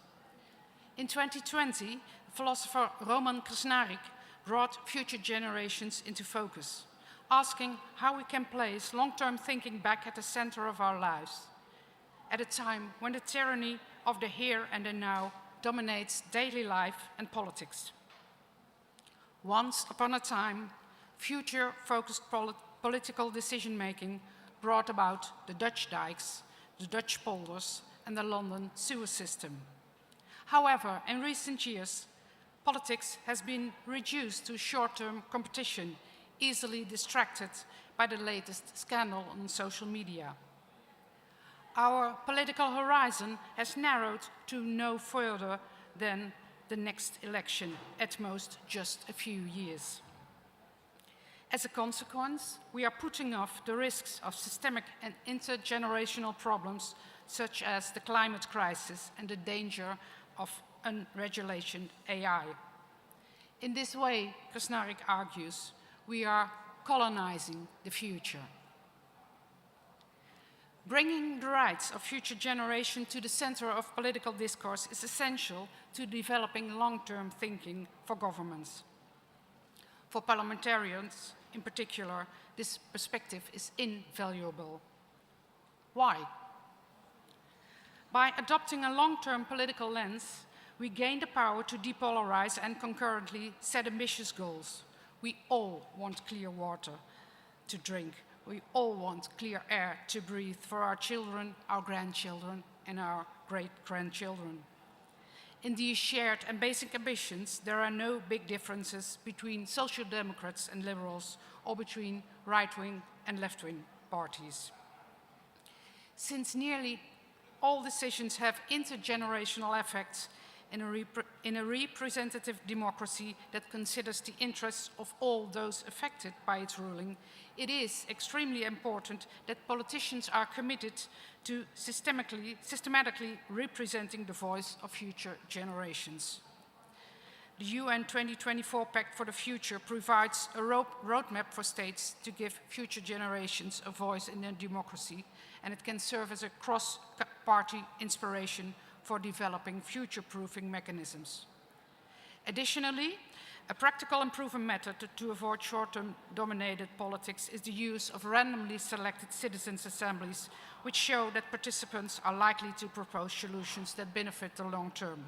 In 2020, philosopher Roman Krznarik brought future generations into focus, asking how we can place long-term thinking back at the center of our lives, at a time when the tyranny of the here and the now dominates daily life and politics. Once upon a time, future-focused political decision-making brought about the Dutch dikes, the Dutch polders, and the London sewer system. However, in recent years, politics has been reduced to short-term competition, easily distracted by the latest scandal on social media. Our political horizon has narrowed to no further than the next election, at most just a few years. As a consequence, we are putting off the risks of systemic and intergenerational problems such as the climate crisis and the danger of unregulated AI. In this way, Krznarik argues, we are colonizing the future. Bringing the rights of future generations to the center of political discourse is essential to developing long-term thinking for governments. For parliamentarians, in particular, this perspective is invaluable. Why? By adopting a long-term political lens, we gain the power to depolarize and concurrently set ambitious goals. We all want clear water to drink, We all want clear air to breathe for our children, our grandchildren, and our great-grandchildren. In these shared and basic ambitions, there are no big differences between Social Democrats and Liberals, or between right-wing and left-wing parties. Since nearly all decisions have intergenerational effects in a representative democracy that considers the interests of all those affected by its ruling, it is extremely important that politicians are committed to systematically representing the voice of future generations. The UN 2024 Pact for the Future provides a roadmap for states to give future generations a voice in their democracy, and it can serve as a cross-party inspiration for developing future-proofing mechanisms. Additionally, a practical and proven method to avoid short-term dominated politics is the use of randomly selected citizens' assemblies, which show that participants are likely to propose solutions that benefit the long term.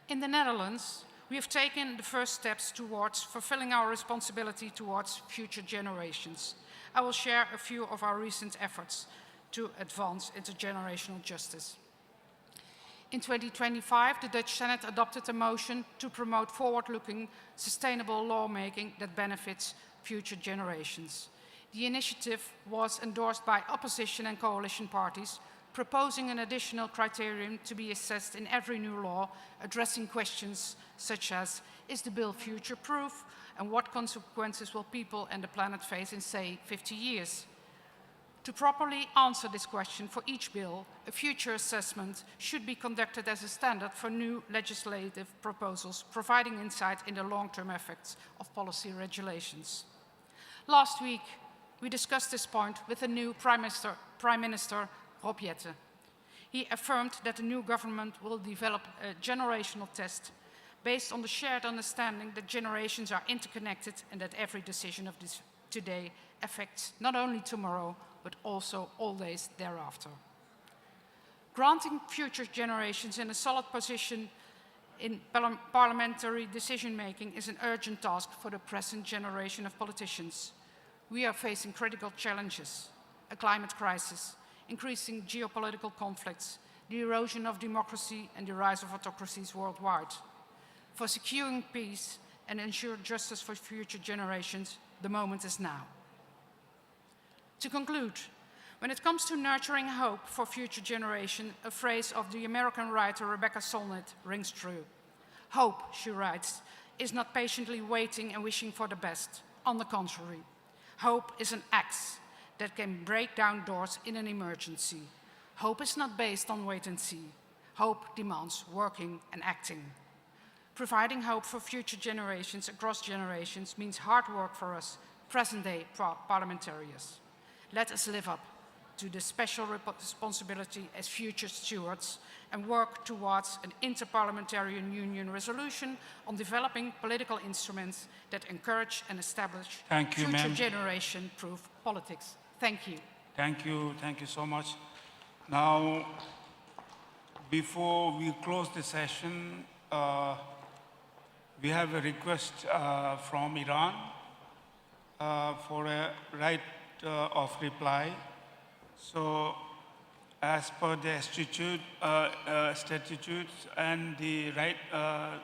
In the Netherlands, we have taken the first steps towards fulfilling our responsibility towards future generations. I will share a few of our recent efforts to advance intergenerational justice. In 2025, the Dutch Senate adopted a motion to promote forward-looking, sustainable lawmaking that benefits future generations. The initiative was endorsed by opposition and coalition parties, proposing an additional criterion to be assessed in every new law, addressing questions such as, is the bill future-proof, and what consequences will people and the planet face in, say, 50 years? To properly answer this question for each bill, a future assessment should be conducted as a standard for new legislative proposals, providing insight in the long-term effects of policy regulations. Last week, we discussed this point with the new Prime Minister Rob Jetten. He affirmed that the new government will develop a generational test based on the shared understanding that generations are interconnected and that every decision of this today affects not only tomorrow, but also all days thereafter. Granting future generations in a solid position in parliamentary decision-making is an urgent task for the present generation of politicians. We are facing critical challenges: a climate crisis, increasing geopolitical conflicts, the erosion of democracy and the rise of autocracies worldwide. For securing peace and ensure justice for future generations, the moment is now. To conclude, when it comes to nurturing hope for future generations, a phrase of the American writer Rebecca Solnit rings true. Hope, she writes, is not patiently waiting and wishing for the best. On the contrary, hope is an axe that can break down doors in an emergency. Hope is not based on wait and see. Hope demands working and acting. Providing hope for future generations across generations means hard work for us, present-day parliamentarians. Let us live up to the special responsibility as future stewards and work towards an Inter-Parliamentarian Union resolution on developing political instruments that encourage and establish future generation-proof politics. Thank you. Thank you so much. Now, before we close the session, we have a request from Iran for a right of reply. So, as per the statutes and the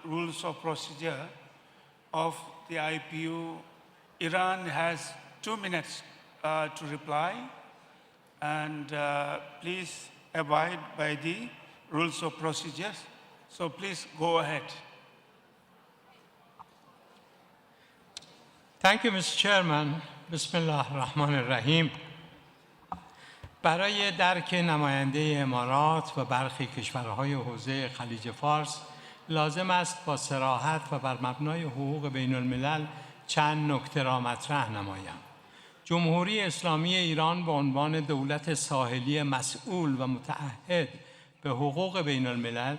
rules of procedure of the IPU, Iran has 2 minutes to reply, and please abide by the rules of procedures. So please go ahead. Thank you, Mr. Chairman. Bismillah ar-Rahman ar-Rahim. برای درک نماینده امارات و برخی کشورهای حوزه خلیج فارس لازم است با صراحت و بر مبنای حقوق بین الملل چند نکته را مطرح نمایم. جمهوری اسلامی ایران به عنوان دولت ساحلی مسئول و متعهد به حقوق بین الملل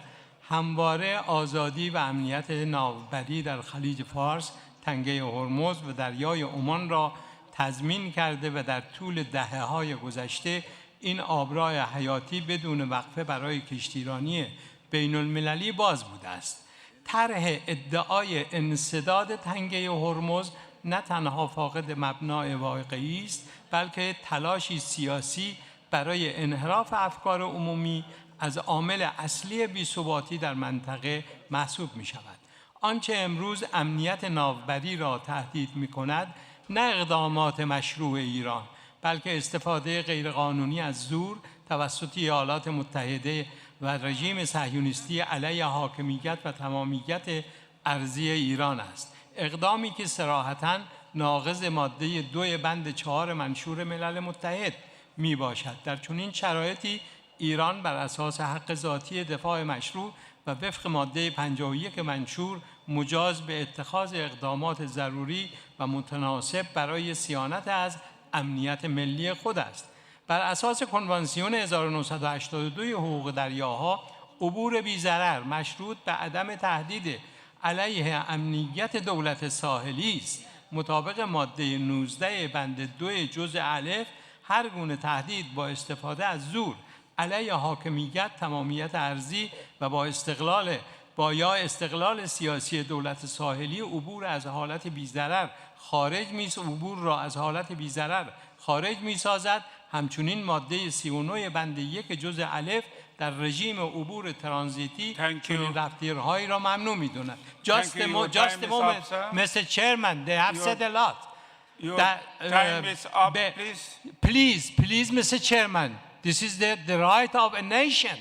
همواره آزادی و امنیت ناوبری در خلیج فارس، تنگه هرمز و دریای عمان را تضمین کرده و در طول دهه‌های گذشته این آبراه حیاتی بدون وقفه برای کشتیرانی بین المللی باز بوده است. طرح ادعای انسداد تنگه هرمز نه تنها فاقد مبنای واقعی است بلکه تلاشی سیاسی برای انحراف افکار عمومی از عامل اصلی بی‌ثباتی در منطقه محسوب می شود. آنچه امروز امنیت ناوبری را تهدید می کند نه اقدامات مشروع ایران بلکه استفاده غیرقانونی از زور توسط ایالات متحده و رژیم صهیونیستی علیه حاکمیت و تمامیت ارضی ایران است. اقدامی که صراحتاً ناقض ماده 2 بند 4 منشور ملل متحد می باشد. در چنین شرایطی ایران بر اساس حق ذاتی دفاع مشروع و وفق ماده 51 منشور مجاز به اتخاذ اقدامات ضروری و متناسب برای صیانت از امنیت ملی خود است. بر اساس کنوانسیون 1982 حقوق دریاها، عبور بی‌ضرر مشروط به عدم تهدید علیه امنیت دولت ساحلی است. مطابق ماده 19 بند 2 جزء الف، هر گونه تهدید با استفاده از زور علیه حاکمیت، تمامیت ارضی و با استقلال سیاسی دولت ساحلی عبور را از حالت بی‌ضرر خارج می‌سازد. همچنین ماده 39 بند 1 جزء الف در رژیم عبور ترانزیتی چنین رفتارهایی را ممنوع می‌داند. Just a moment, Mr. Chairman, they have said a lot. Your time is up, please. Please, Mr. Chairman, this is the right of a nation.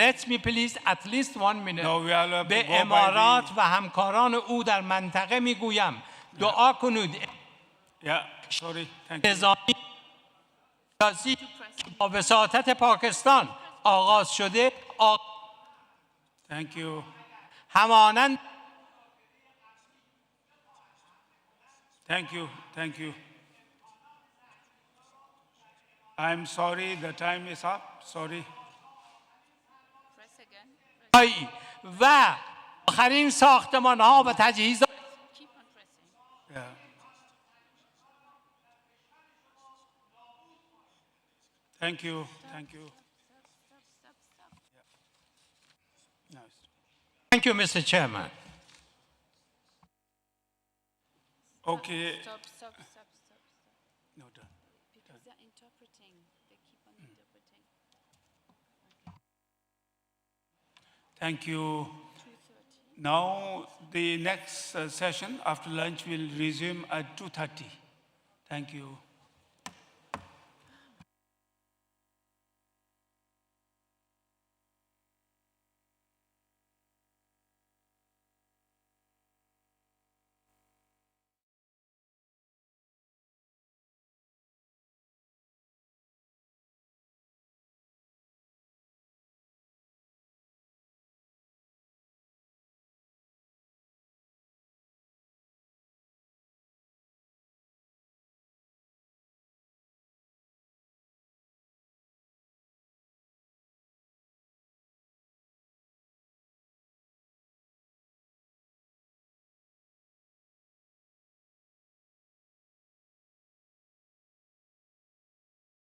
Let me please at least 1 minute. به امارات و همکاران او در منطقه میگویم دعا کنید نظامی سیاسی با وساطت پاکستان آغاز شده همانند Thank you. I'm sorry, the time is up. Sorry. و آخرین ساختمان ها و تجهیزات Thank you. Thank you, Mr. Chairman. Okay. Stop. No, done. Because they're interpreting. They keep on interpreting. Thank you. Now, the next session after lunch will resume at 2:30. Thank you.